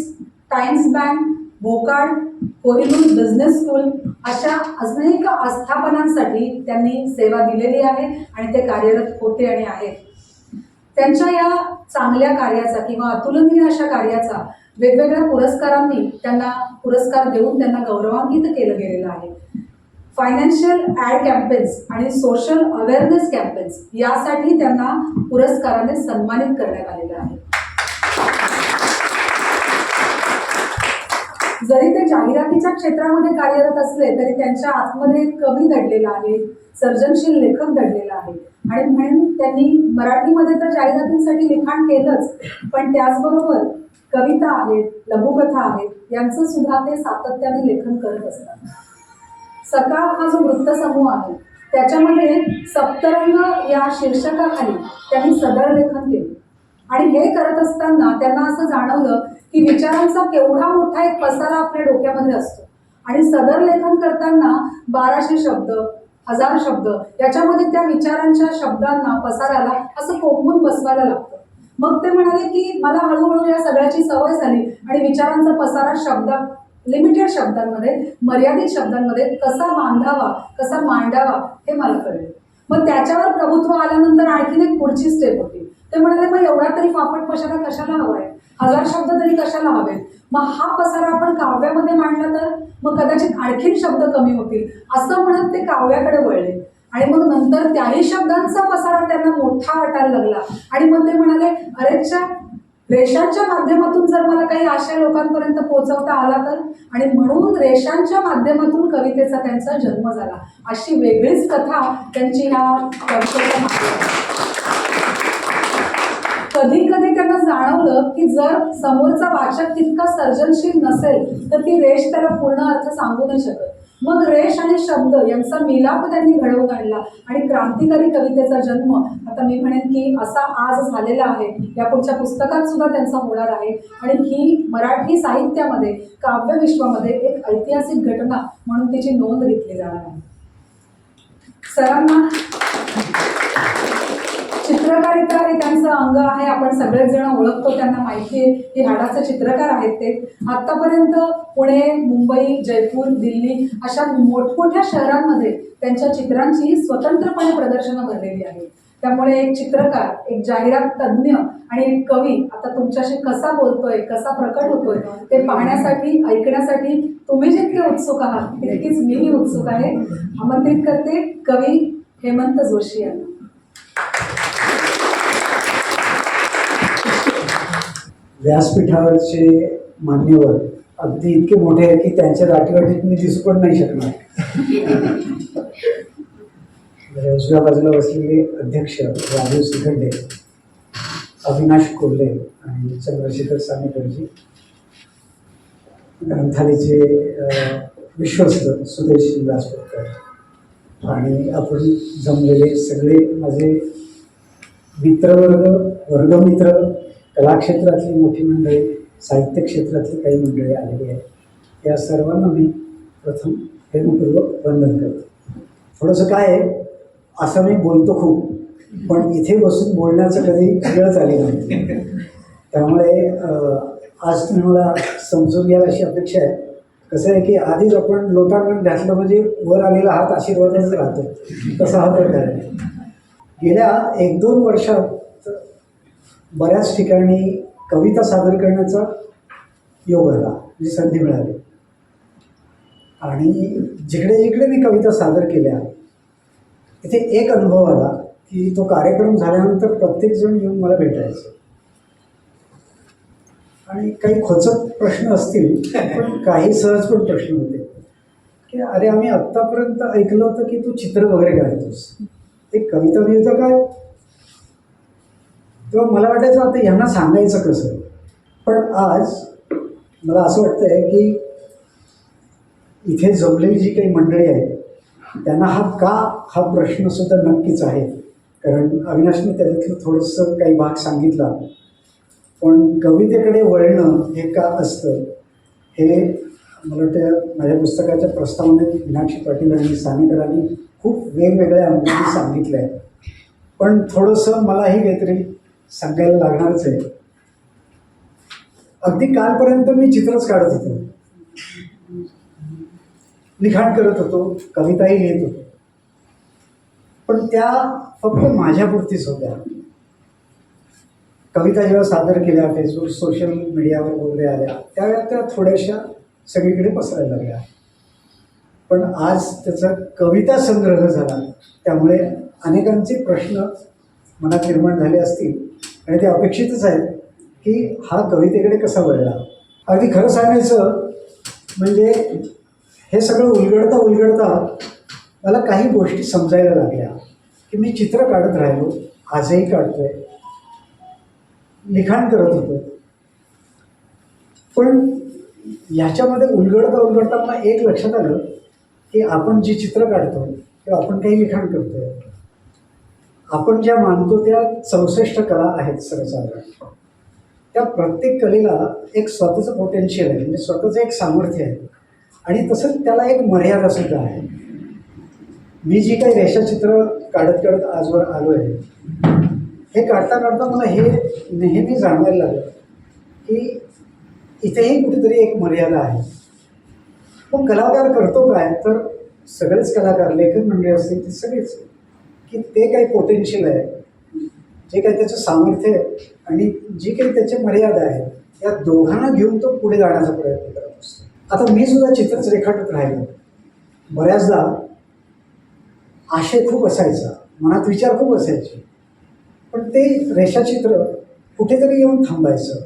Times bank, भोकाड, कोहिनूर बिझनेस स्कूल अशा अनेक आस्थापनांसाठी त्यांनी सेवा दिलेली आहे आणि ते कार्यरत होते आणि आहेत. त्यांच्या या चांगल्या कार्याचा किंवा अतुलनीय अशा कार्याचा वेगवेगळ्या पुरस्कारांनी त्यांना पुरस्कार देऊन त्यांना गौरवान्वित केलं गेलेलं आहे. फायनान्शियल ॲड कॅम्पेन्स आणि सोशल अवेअरनेस कॅम्पेन्स यासाठी त्यांना पुरस्काराने सन्मानित करण्यात आलेलं आहे. जरी ते जाहिरातीच्या क्षेत्रामध्ये कार्यरत असले तरी त्यांच्या आतमध्ये कवी दडलेला आहे, सर्जनशील लेखक दडलेला आहे आणि म्हणून त्यांनी मराठीमध्ये तर जाहिरातींसाठी लिखाण केलंच, पण त्याचबरोबर कविता आहेत, लघुकथा आहेत, यांचं सुद्धा ते सातत्याने लेखन करत असतात. सकाळ हा जो वृत्तसमूह आहे त्याच्यामध्ये सप्तरंग या शीर्षकाखाली त्यांनी सदर लेखन केलं आणि हे करत असताना त्यांना असं जाणवलं की विचारांचा केवढा मोठा एक पसारा आपल्या डोक्यामध्ये असतो आणि सदर लेखन करताना 1200 शब्द, 1000 शब्द याच्यामध्ये त्या विचारांच्या शब्दांना, पसाराला असं कोंबून बसवायला लागतं. मग ते म्हणाले की मला हळूहळू या सगळ्याची सवय झाली आणि विचारांचा पसारा लिमिटेड शब्दांमध्ये, मर्यादित शब्दांमध्ये कसा बांधावा, कसा मांडावा हे मला कळलं. मग त्याच्यावर प्रभुत्व आल्यानंतर आणखीन एक पुढची स्टेप होती. ते म्हणाले मग एवढा तरी फापट पसारा कशाला हवाय, 1000 शब्द तरी कशाला हवेत, मग हा पसारा आपण काव्यामध्ये मांडला तर मग कदाचित आणखीन शब्द कमी होतील, असं म्हणत ते काव्याकडे वळले. आणि मग नंतर त्याही शब्दांचा पसारा त्यांना मोठा वाटायला लागला आणि मग ते म्हणाले अरेच्या रेषांच्या माध्यमातून जर मला काही आशय लोकांपर्यंत पोहोचवता आला तर, आणि म्हणून रेषांच्या माध्यमातून कवितेचा त्यांचा जन्म झाला. अशी वेगळीच कथा त्यांची ह्या कवितेच्या मागे. कधी कधी त्यांना जाणवलं की जर समोरचा वाचक तितका सर्जनशील नसेल तर ती रेष त्याला पूर्ण अर्थ सांगू नाही शकत. मग रेष आणि शब्द यांचा मिलाप त्यांनी घडवून आणला आणि क्रांतिकारी कवितेचा जन्म आता मी म्हणेन की असा आज झालेला आहे. या पुढच्या पुस्तकात सुद्धा त्यांचा होणार आहे आणि ही मराठी साहित्यामध्ये, काव्यविश्वामध्ये एक ऐतिहासिक घटना म्हणून तिची नोंद घेतली जाणार आहे. सरांना चित्रकारिता हे त्यांचं अंग आहे. आपण सगळेच जण ओळखतो, त्यांना माहिती आहे की हाडाचे चित्रकार आहेत ते. आतापर्यंत पुणे, मुंबई, जयपूर, दिल्ली अशा मोठमोठ्या शहरांमध्ये त्यांच्या चित्रांची स्वतंत्रपणे प्रदर्शनं भरलेली आहेत. त्यामुळे एक चित्रकार, एक जाहिरात तज्ज्ञ आणि एक कवी आता तुमच्याशी कसा बोलतोय, कसा प्रकट होतोय ते पाहण्यासाठी, ऐकण्यासाठी तुम्ही जितके उत्सुक आहात तितकीच मीही उत्सुक आहे. आमंत्रित करते कवी हेमंत जोशी यांना. व्यासपीठावरचे मान्यवर अगदी इतके मोठे आहेत की त्यांच्या दाटीवाटीत मी दिसू पण नाही शकणार. उजव्या बाजूला बसलेले अध्यक्ष राजीव शिखंडे, अविनाश कोल्हे आणि चंद्रशेखर सानेकरजी, ग्रंथालयाचे विश्वस्त सुदेश व्यासपीठकर आणि आपण जमलेले सगळे माझे मित्रवर्ग, वर्गमित्र, कलाक्षेत्रातली मोठी मंडळी, साहित्य क्षेत्रातली काही मंडळी आलेली आहेत. या सर्वांना मी प्रथम प्रेमपूर्वक वंदन करतो. थोडंसं काय आहे, असं मी बोलतो खूप, पण इथे बसून बोलण्याचं कधी वेळच आली नव्हती. त्यामुळे आज तुम्ही मला समजून घ्याल अशी अपेक्षा आहे. कसं आहे की आधीच आपण लोटांगण घातलं म्हणजे वर आलेला हात आशीर्वादच राहतो, तसा हा प्रकार आहे. गेल्या 1-2 वर्षात बऱ्याच ठिकाणी कविता सादर करण्याचा योग आला, म्हणजे संधी मिळाली. आणि जिकडे जिकडे मी कविता सादर केल्या तिथे एक अनुभव आला की तो कार्यक्रम झाल्यानंतर प्रत्येकजण येऊन मला भेटायचं. आणि काही खोचक प्रश्न असतील पण काही सहज पण प्रश्न होते की अरे आम्ही आत्तापर्यंत ऐकलं होतं की तू चित्र वगैरे काढतोस, ते कविता बिविता काय? तेव्हा मला वाटायचं आता ह्यांना सांगायचं कसं. पण आज मला असं वाटतंय की इथे जमलेली जी काही मंडळी आहेत त्यांना हा प्रश्नसुद्धा नक्कीच आहे. कारण अविनाशने त्याच्यातलं थोडंसं काही भाग सांगितला. पण कवितेकडे वळणं हे का असतं हे मला वाटतं माझ्या पुस्तकाच्या प्रस्तावनेत मीनाक्षी पाटील आणि सानेकरांनी खूप वेगवेगळ्या अंगाने सांगितलं आहे. पण थोडंसं मलाही काहीतरी सांगायला लागणारच आहे. अगदी कालपर्यंत मी चित्रच काढत होतो, लिखाण करत होतो, कविताही लिहित होतो. पण त्या फक्त माझ्यापुरतीच होत्या. कविता जेव्हा सादर केल्या फेसबुक सोशल मीडियावर वगैरे आल्या त्यावेळेला त्या थोड्याशा सगळीकडे पसरायला लागल्या. पण आज त्याचा कविता संग्रह झाला त्यामुळे अनेकांचे प्रश्न मनात निर्माण झाले असतील आणि ते अपेक्षितच आहेत की हा कवितेकडे कसा वळला. अगदी खरं सांगायचं म्हणजे हे सगळं उलगडता मला काही गोष्टी समजायला लागल्या की मी चित्र काढत राहिलो, आजही काढतोय, लिखाण करत होतो. पण ह्याच्यामध्ये उलगडता मला एक लक्षात आलं की आपण जी चित्र काढतो किंवा आपण काही लिखाण करतोय, आपण ज्या मानतो त्या 64 कला आहेत सर्वसाधारण. त्या प्रत्येक कलेला एक स्वतःचं पोटेन्शियल आहे, म्हणजे स्वतःचं एक सामर्थ्य आहे. आणि तसंच त्याला एक मर्यादासुद्धा आहे. मी जी काही रेषाचित्र काढत आजवर आलो आहे, हे काढता मला हे नेहमी जाणवायला लागलं की इथेही कुठेतरी एक मर्यादा आहे. मग कलाकार करतो काय, तर सगळेच कलाकार, लेखक मंडळी असतील ते सगळेच, की ते काही पोटेन्शियल आहे, जे काही त्याचं सामर्थ्य आहे आणि जी काही त्याची मर्यादा आहे, या दोघांना घेऊन तो पुढे जाण्याचा प्रयत्न करत असतो. आता मी सुद्धा चित्रच रेखाटत राहिलो. बऱ्याचदा आशय खूप असायचा, मनात विचार खूप असायचे, पण ते रेषाचित्र कुठेतरी येऊन थांबायचं.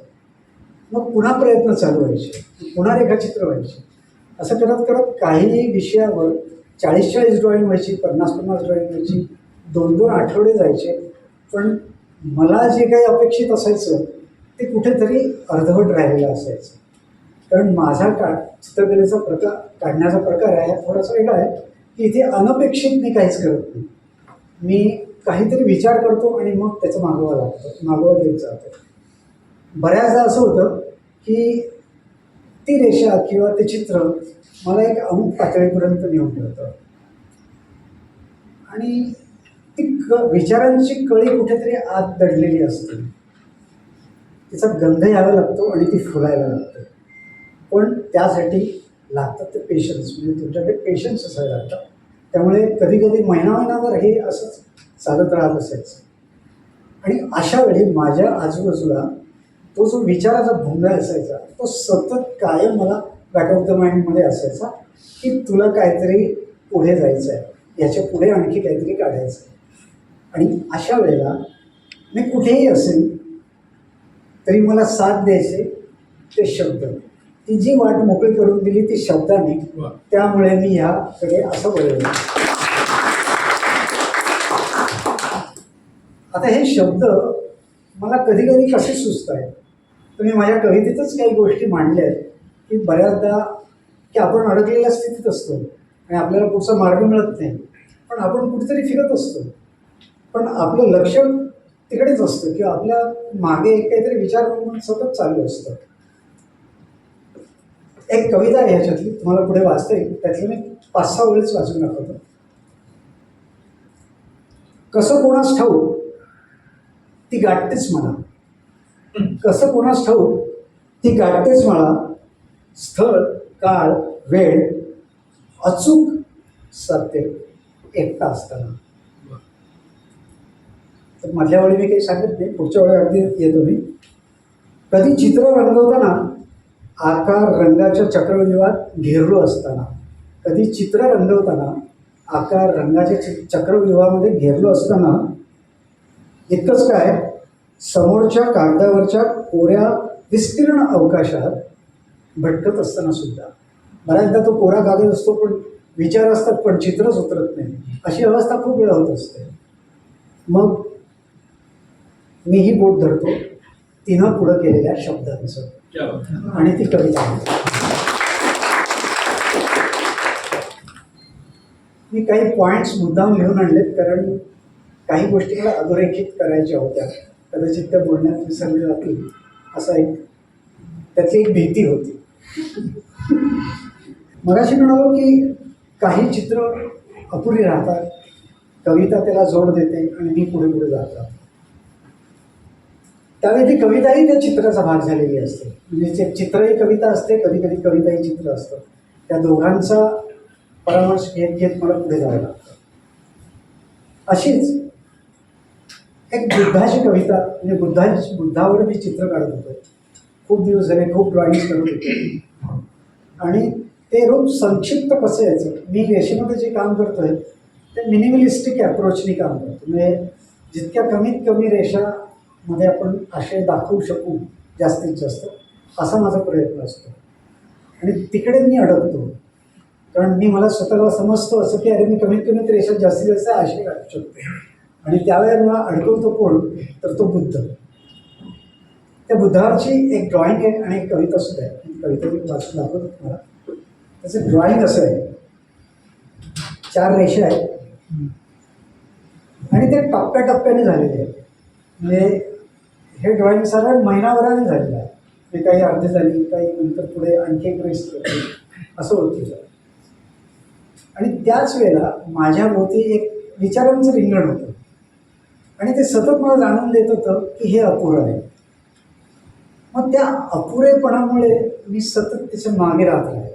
मग पुन्हा प्रयत्न चालू व्हायचे, पुन्हा रेखाचित्र व्हायचे. असं करत काही विषयावर 40-40 ड्रॉईंग व्हायची, 50-50 ड्रॉईंग व्हायची, 2-2 आठवडे जायचे. पण मला जे काही अपेक्षित असायचं ते कुठेतरी अर्धवट राहिलेलं असायचं. कारण माझा चित्रकलेचा प्रकार काढण्याचा प्रकार आहे थोडासा वेगळा आहे की इथे अनपेक्षित मी काहीच करत नाही. मी काहीतरी विचार करतो आणि मग त्याचा मागोवा घेत जातो. बऱ्याचदा असं होतं की ती रेषा किंवा ते चित्र मला एक अमुक पातळीपर्यंत नेऊन ठेवतं आणि ती विचारांची कळी कुठेतरी आत दडलेली असते. तिचा गंध यायला लागतो आणि ती फुलायला लागते. पण त्यासाठी लागतात ते पेशन्स, म्हणजे तुमच्याकडे पेशन्स असायला लागतात. त्यामुळे कधी महिनाभर हे असंच चालत राहत असायचं. आणि अशा वेळी माझ्या आजूबाजूला तो जो विचाराचा भोंगा असायचा तो सतत कायम मला बॅक ऑफ द माइंडमध्ये असायचा की तुला काहीतरी पुढे जायचं आहे, याच्या पुढे आणखी काहीतरी काढायचं आहे. आणि अशा वेळेला मी कुठेही असेल तरी मला साथ द्यायचे ते शब्द. ती जी वाट मोकळी करून दिली ती शब्दाने, त्यामुळे मी ह्याकडे असं वळलो. आता हे शब्द मला कधी कसे सुचत आहेत, तर मी माझ्या कवितेतच काही गोष्टी मांडल्या आहेत की बऱ्याचदा की आपण अडकलेल्या स्थितीत असतो आणि आपल्याला पुढचा मार्ग मिळत नाही, पण आपण कुठेतरी फिरत असतो, पण आपलं लक्ष तिकडेच असतं किंवा आपल्या मागे काहीतरी विचार करून सतत चालू असतं. एक कविता आहे ह्याच्यातली, तुम्हाला पुढे वाचता येईल, त्यातली मी 5-6 वेळेस वाचून दाखवतो. कसं कोणास ठाऊक ती गाठतेच मला, कसं कोणास ठाऊक ती गाठतेच मला स्थळ काळ वेळ अचूक साधते एकटा असताना. तर मधल्या वेळी मी काही सांगत नाही, पुढच्या वेळी अगदी येतो मी. कधी चित्र रंगवताना आकार रंगाच्या चक्रव्यूहात घेरलो असताना, कधी चित्र रंगवताना आकार रंगाच्या चक्रव्यूहामध्ये घेरलो असताना, इतकंच काय समोरच्या कागदावरच्या कोऱ्या विस्तीर्ण अवकाशात भटकत असताना सुद्धा. बऱ्याचदा तो कोरा कागद असतो पण विचार असतात पण चित्रच उतरत नाही, अशी अवस्था खूप वेळा होत असते. मग मीही बोट धरतो तिनं पुढं केलेल्या शब्दांचं आणि ती कविता आहे. मी काही पॉईंट्स मुद्दाम लिहून आणलेत कारण काही गोष्टी मला अधोरेखित करायच्या होत्या, कदाचित त्या बोलण्यात विसरल्या जातील असा एक त्याची एक भीती होती. मगाशी म्हणालो की काही चित्र अपुरी राहतात, कविता त्याला जोड देते आणि मी पुढे पुढे जात राहतो. त्यावेळी ती कविताही त्या चित्राचा भाग झालेली असते. म्हणजे चित्रही कविता असते, कधी कधी कविताही चित्र असतं. त्या दोघांचा परामर्श घेत घेत मला पुढे जावं लागतं. अशीच एक बुद्धाची कविता, म्हणजे बुद्धावर मी चित्र काढत होतो. खूप दिवस झाले, खूप ड्रॉइंग्स करत होते आणि ते रूप संक्षिप्त कसं यायचं. मी रेषेमध्ये जे काम करतोय ते मिनिमलिस्टिक अप्रोचनी काम करतो. म्हणजे जितक्या कमीत कमी रेषामध्ये आपण आशय दाखवू शकू जास्तीत जास्त, असा माझा प्रयत्न असतो. आणि तिकडे मी अडकतो कारण मला स्वतःला समजतो असं की अरे मी कमीत कमीत रेषा जास्तीत जास्त आशय काढू शकतो. आणि त्यावेळेला मला अडकवतो कोण, तर तो बुद्ध. त्या बुद्धावरची एक ड्रॉइंग आहे आणि एक कविता सुद्धा आहे. कविता मी वाचून दाखवतो तुम्हाला. त्याचं ड्रॉइंग असं आहे, 4 रेषा आहेत आणि ते टप्प्याटप्प्याने झालेले आहेत. म्हणजे हे ड्रॉइंग साधारण महिनाभराने झालेलं आहे. ते काही अर्धी झाली, काही नंतर पुढे आणखी एक रेस असं होतं. आणि त्याच वेळेला माझ्या भोवती एक विचारांचं रिंगण होतं आणि ते सतत मला जाणून देत होतं की हे अपुरं आहे. मग त्या अपुरेपणामुळे मी सतत त्याच्या मागे राहत राहिलो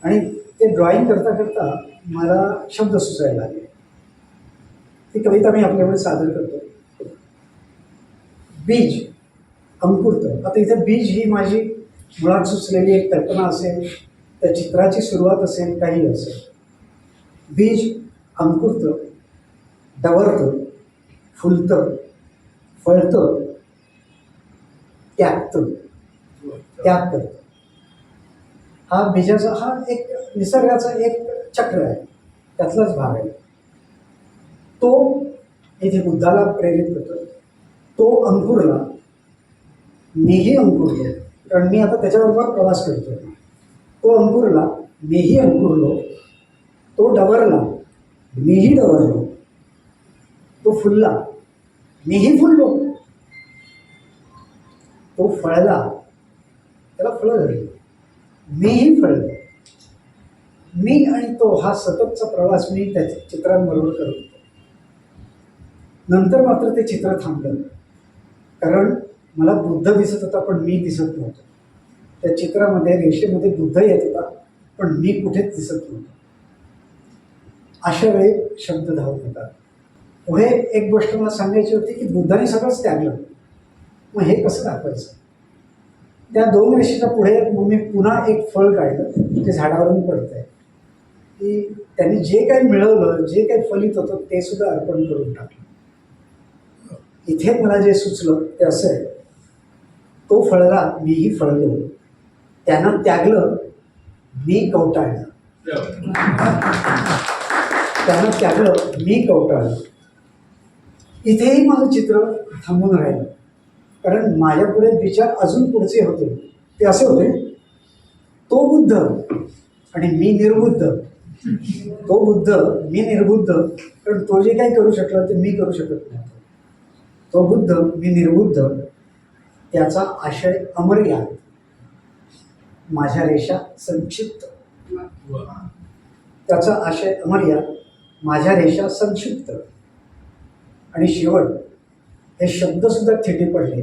आणि ते ड्रॉइंग करता करता मला शब्द सुचायला लागले. ती कविता मी आपल्याकडे सादर करतो. बीज अंकुरतं. आता इथे बीज ही माझी मुळात सुचलेली एक कल्पना असेल, त्या चित्राची सुरुवात असेल, काही असेल. बीज अंकुरतं, डवरतं, फुलतं, फळतं, त्याग करतं. हा बीजाचा हा एक निसर्गाचा एक चक्र आहे, त्यातलाच भाग आहे. तो इथे बुद्धाला प्रेरित करतो. तो अंकुरला, मीही अंकुरलो, कारण मी आता त्याच्याबरोबर प्रवास करतो. तो अंकुरला, मीही अंकुरलो. तो डवरला, मीही डवरलो. तो फुलला, मीही फुललो. तो फळला, त्याला फळं झाली, मीही फळलो. मी आणि तो हा सततचा प्रवास मी त्याच्या चित्रांबरोबर करत होतो. नंतर मात्र ते चित्र थांबलं कारण मला बुद्ध दिसत होता पण मी दिसत नव्हतो. त्या चित्रामध्ये रेषेमध्ये बुद्ध येत होता पण मी कुठेच दिसत नव्हतो. अशा वेळी शब्द धावत होतात. पुढे एक गोष्ट मला सांगायची होती की बुद्धाने सगळंच त्यागलं, मग हे कसं दाखवायचं. त्या 2 रेषेच्या पुढे मग मी पुन्हा एक फळ काढलं, ते झाडावरून पडत आहे की त्यांनी जे काही मिळवलं, जे काही फलित होतं ते सुद्धा अर्पण करून टाकलं. इथे मला जे सुचलं ते असं आहे, तो फळला, मीही फळलो. त्यानं त्यागलं, मी कवटाळलं. त्यानं त्यागलं, मी कवटाळलं. इथेही माझं चित्र थांबून राहिलं कारण माझ्यापुढे विचार अजून पुढचे होते. ते असे होते, तो बुद्ध आणि मी निर्बुद्ध. तो बुद्ध, मी निर्बुद्ध, कारण तो जे काही करू शकला ते मी करू शकत नाही. तो बुद्ध, मी निर्बुद्ध. त्याचा आशय अमर्याद, माझ्या रेषा संक्षिप्त. त्याचा आशय अमर्याद, माझ्या रेषा संक्षिप्त. आणि शेवट हे शब्दसुद्धा थिटे पडले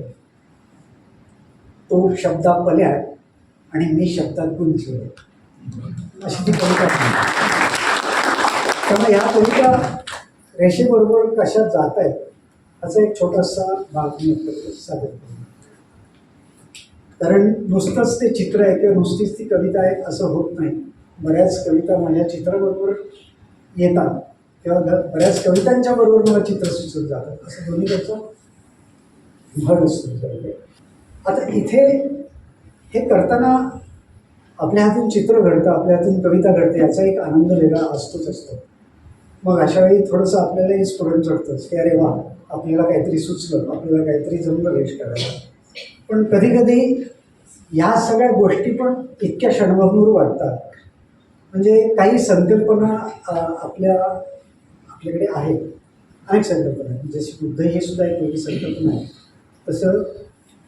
तो शब्दात पल्याळ आणि मी शब्दात गुंतलोय, अशी ती कविता आहे. त्यामुळे ह्या कविता रेषेबरोबर कशा जात आहेत याचा एक छोटासा भाग मी आपल्याकडे सादर करतो. कारण नुसतंच ते चित्र आहे किंवा नुसतीच ती कविता आहे असं होत नाही. बऱ्याच कविता माझ्या चित्राबरोबर येतात किंवा बऱ्याच कवितांच्या बरोबर मला चित्र सुचत जातात, असं दोन्ही त्याचं भर असतो. आता इथे हे करताना आपल्या हातून चित्र घडतं, आपल्या हातून कविता घडते, याचा एक आनंद वेगळा असतोच असतो. मग अशा वेळी थोडंसं आपल्यालाही स्फुरण चढतंच की अरे वा, आपल्याला काहीतरी सुचलं, आपल्याला काहीतरी जमलं रेष करायला. पण कधी कधी या सगळ्या गोष्टी पण इतक्या क्षणभंगूर वाटतात. म्हणजे काही संकल्पना आपल्याकडे आहेत, अनेक संकल्पना आहेत. जशी बुद्ध ही सुद्धा एक वेगळी संकल्पना आहे, तसं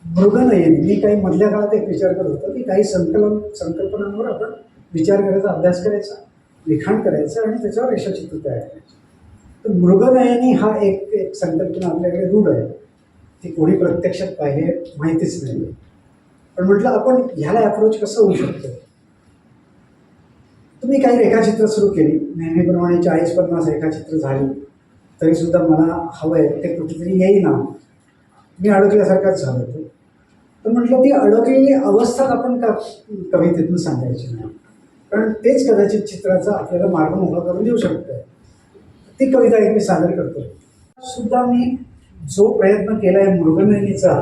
मृगनयनी मी काही मधल्या काळात एक विचार करत होतो की काही संकल्पनांवर आपण विचार करायचा, अभ्यास करायचा, लिखाण करायचं आणि त्याच्यावर रेषाचित्र तयार करायचं. तर मृगनयनी हा एक संकल्पना आपल्याकडे रूढ आहे. ती कोणी प्रत्यक्षात पाहिले माहितीच नाही. पण म्हटलं आपण ह्याला अप्रोच कसं होऊ शकतो. तुम्ही काही रेखाचित्र सुरू केली, नेहमीप्रमाणे 40-50 रेखाचित्र झाली तरीसुद्धा मला हवं आहे ते कुठेतरी येईना, मी अडकल्यासारखाच झालो होतो. तर म्हटलं ती अडकलेली अवस्था आपण का कवितेतून सांगायची नाही, कारण तेच कदाचित चित्राचा आपल्याला मार्ग मोकळा करून देऊ शकतं. ती कविता एक मी सादर करतो. सुद्धा मी जो प्रयत्न केला आहे मृगनयनीचा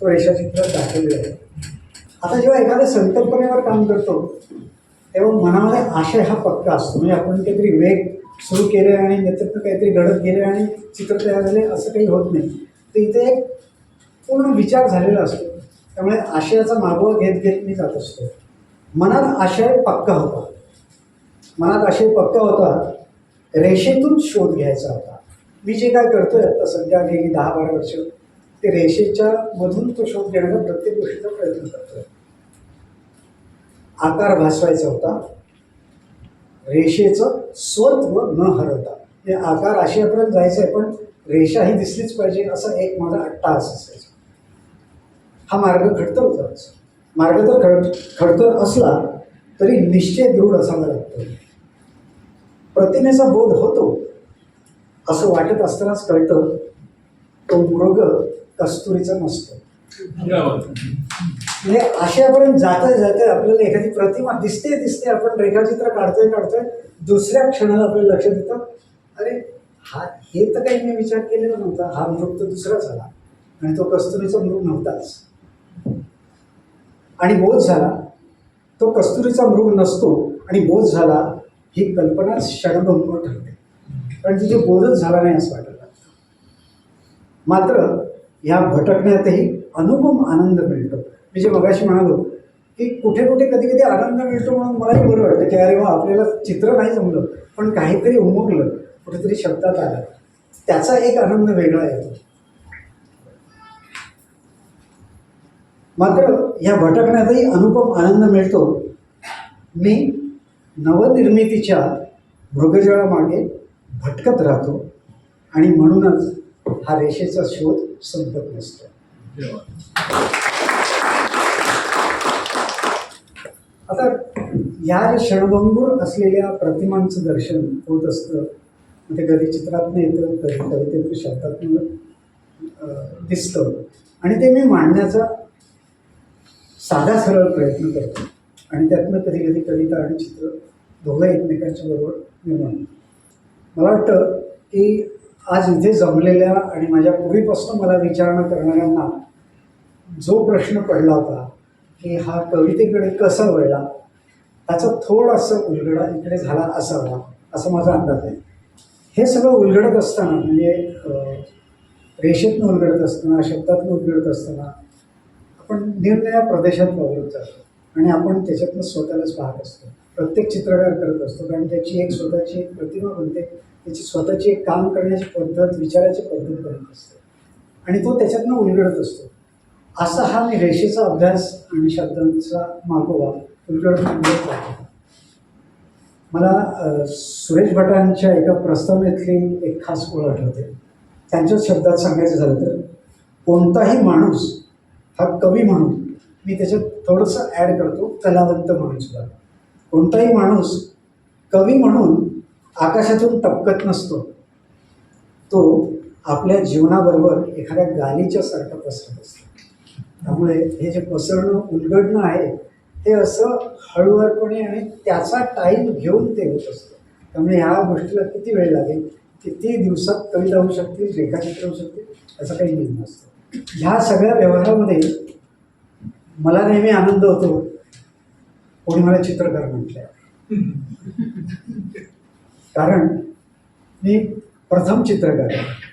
तो रेषाचित्रात दाखवलेला आहे. आता जेव्हा एखाद्या संकल्पनेवर काम करतो तेव्हा मनामध्ये आशय हा पक्का असतो. म्हणजे आपण काहीतरी वेग सुरू केले आणि त्याच्यातनं काहीतरी घडत गेले आणि चित्र तयार झाले असं काही होत नाही. तर इथे एक पूर्ण विचार झालेला असतो. त्यामुळे आशयाचा मागोवा घेत घेत मी जात असतो. मनात आशय पक्का होता, मनात आशय पक्का होता, रेषेतून शोध घ्यायचा होता. मी जे काय करतोय आता सध्या गेली 10-12 वर्ष ते रेषेच्या मधून तो शोध घेण्याचा प्रत्येक गोष्टीचा प्रयत्न करतोय. आकार भासवायचा होता, रेषेचं स्वत्व न हरवता. म्हणजे आकार आशयापर्यंत जायचं आहे पण रेषा ही दिसलीच पाहिजे असा एक माझा अट्टाहास असायचा. हा मार्ग खडतर होताच. मार्ग तर खडतर असला तरी निश्चय दृढ असावा लागतो. प्रतिमेचा बोध होतो असं वाटत असतानाच कळतं तो मृग कस्तुरीचा नसतो. म्हणजे आशयापर्यंत जाता जाता आपल्याला एखादी प्रतिमा दिसते, आपण रेखाचित्र काढतोय, दुसऱ्या क्षणाला आपल्याला लक्षात येतं अरे हे तर काही मी विचार केलेला नव्हता, हा मृग तर दुसरा झाला आणि तो कस्तुरीचा मृग नव्हताच. आणि बोध झाला तो कस्तुरीचा मृग नसतो आणि बोध झाला ही कल्पना क्षणभंगूर ठरते, कारण तिथे बोधच झाला नाही असं वाटायला लागतं. मात्र या भटकण्यातही अनुपम आनंद मिळतो. मी जे मगाशी म्हणालो की कुठे कुठे कधी कधी आनंद मिळतो म्हणून मलाही बरं वाटतं की अरे वा, आपल्याला चित्र नाही जमलं पण काहीतरी उमगलं, कुठेतरी शब्दात आलं, त्याचा एक आनंद वेगळा येतो. मात्र या भटकण्यातही अनुपम आनंद मिळतो. मी नवनिर्मितीच्या मृगजळामागे भटकत राहतो आणि म्हणूनच हा रेषेचा शोध संपत नसतो. आता या क्षणभंगूर असलेल्या प्रतिमांचं दर्शन होत असतं. ते कधी चित्रातनं येतं, कधी कवितेतून शब्दातून दिसतं आणि ते मी मांडण्याचा साधा सरळ प्रयत्न करतो आणि त्यातनं कधी कधी कविता आणि चित्र दोघं एकमेकांच्या बरोबर निर्माण. मला वाटतं की आज इथे जमलेल्या आणि माझ्या पूर्वीपासून मला विचारणा करणाऱ्यांना जो प्रश्न पडला होता की हा कवितेकडे कसा वळला, त्याचा थोडासा उलगडा इकडे झाला असावा असा माझा अंदाज आहे. हे सगळं उलगडत असताना म्हणजे रेषेतनं उलगडत असताना, शब्दातनं उलगडत असताना आपण निरनिराळ्या प्रदेशात वावरत जातो आणि आपण त्याच्यातनं स्वतःलाच पाहत असतो. प्रत्येक चित्रकार करत असतो कारण त्याची एक स्वतःची एक प्रतिमा बनते, त्याची स्वतःची एक काम करण्याची पद्धत, विचाराची पद्धत बनत असते आणि तो त्याच्यातनं उलगडत असतो. असा हा मी रेषेचा अभ्यास आणि शब्दांचा मागोवा उलगडत राहतो. मला सुरेश भटांच्या एका प्रस्तावनेतली एक खास ओळ आठवते. त्यांच्याच शब्दात सांगायचं झालं तर कोणताही माणूस हा कवी म्हणून मी त्याच्यात थोडंसं ॲड करतो कलावंत म्हणून सुद्धा. कोणताही माणूस कवी म्हणून आकाशातून टपकत नसतो, तो आपल्या जीवनाबरोबर एखाद्या गालीच्या सारखं पसरत असतो. त्यामुळे हे जे पसरणं उलगडणं आहे ते असं हळूवारपणे आणि त्याचा टाईम घेऊन ते होत असतं. त्यामुळे ह्या गोष्टीला किती वेळ लागेल, किती दिवसात कविता होऊ शकतील, रेखाचित्र होऊ शकतील, याचा काही नियम नसतो. ह्या सगळ्या व्यवहारामध्ये मला नेहमी आनंद होतो कोणी मला चित्रकार म्हटल्यावर. कारण मी प्रथम चित्रकार आहे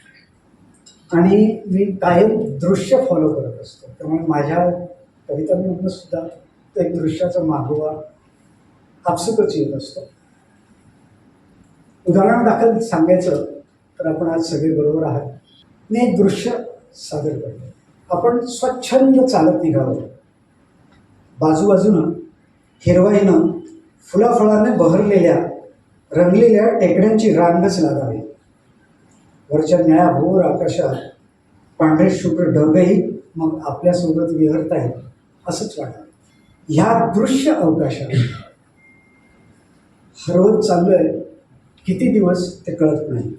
आणि मी कायम दृश्य फॉलो करत असतो. त्यामुळे माझ्या कवितांमधून सुद्धा तो एक दृश्याचा मागोवा आपसुकच येत असतो. उदाहरणादाखल सांगायचं तर आपण आज सगळे बरोबर आहात. मी एक दृश्य सादर करतो. आपण स्वच्छंद चालत निघावं. बाजूबाजूनं हिरवाईनं फुलाफळाने बहरलेल्या रंगलेल्या टेकड्यांची रांगच लागावी. वरच्या निळ्या भोर आकाशात पांढरे शुभ्र ढगही मग आपल्यासोबत विहरतायत असंच वाटावं. ह्या दृश्य अवकाशात हरवत चाललोय किती दिवस ते कळत नाही.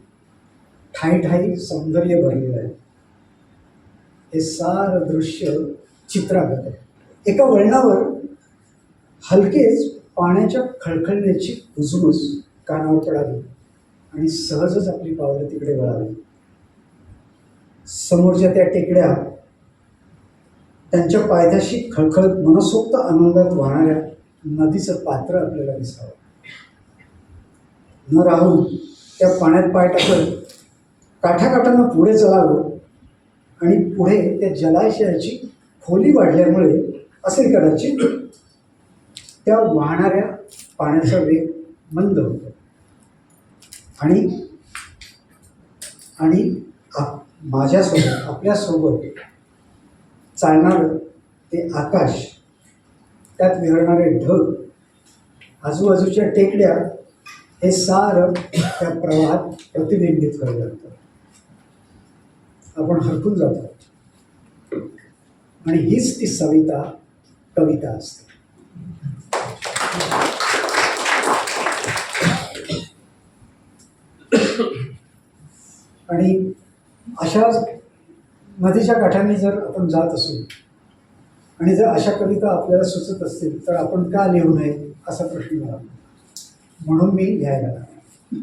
ठाई ठाई सौंदर्य भरलेलं आहे. हे सारं दृश्य चित्रागत आहे. एका वळणावर हलकेच पाण्याच्या खळखळण्याची कुजबूज कानावर पडावी आणि सहजच आपली पावलं तिकडे वळावी. समोरच्या त्या टेकड्या त्यांच्या पायथ्याशी खळखळत मनसोक्त आनंदात वाहणाऱ्या नदीचं पात्र आपल्याला दिसावं. न राहून त्या पाण्यात पाय टाकत काठाकाठानं पुढे चालावं आणि पुढे त्या जलाशयाची खोली वाढल्यामुळे असे कदाचित त्या वाहणाऱ्या पाण्याचा वेग मंद होतो आणि आणि माझ्यासोबत आपल्यासोबत चालणारं ते आकाश, त्यात विहरणारे ढग, आजूबाजूच्या टेकड्या, हे सारं त्या प्रवाहात प्रतिबिंबित करत जातं. आपण हरकून जातो आणि हीच ती कविता असते. आणि अशा नदीच्या काठांनी जर आपण जात असू आणि जर अशा कविता आपल्याला सुचत असतील तर आपण का लिहू नये असा प्रश्न मला. म्हणून मी लिहायला लागलो.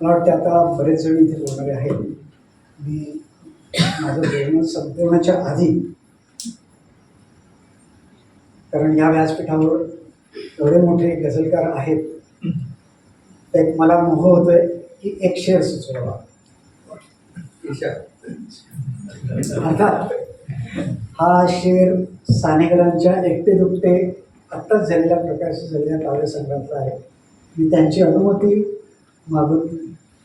मला वाटते आता बरेच जण इथे बोलणारे आहेत. मी माझं बोलणं संपवण्याच्या आधी, कारण या व्यासपीठावर एवढे मोठे गझलकार आहेत, तर मला मोह होतोय की एक शेर सुचवावा. अर्थात हा शेर सानेकरांच्या एकटे दुकटे आत्ताच झालेल्या प्रकाशित झालेल्या काव्यसंग्रहातला आहे. मी त्यांची अनुमती मागून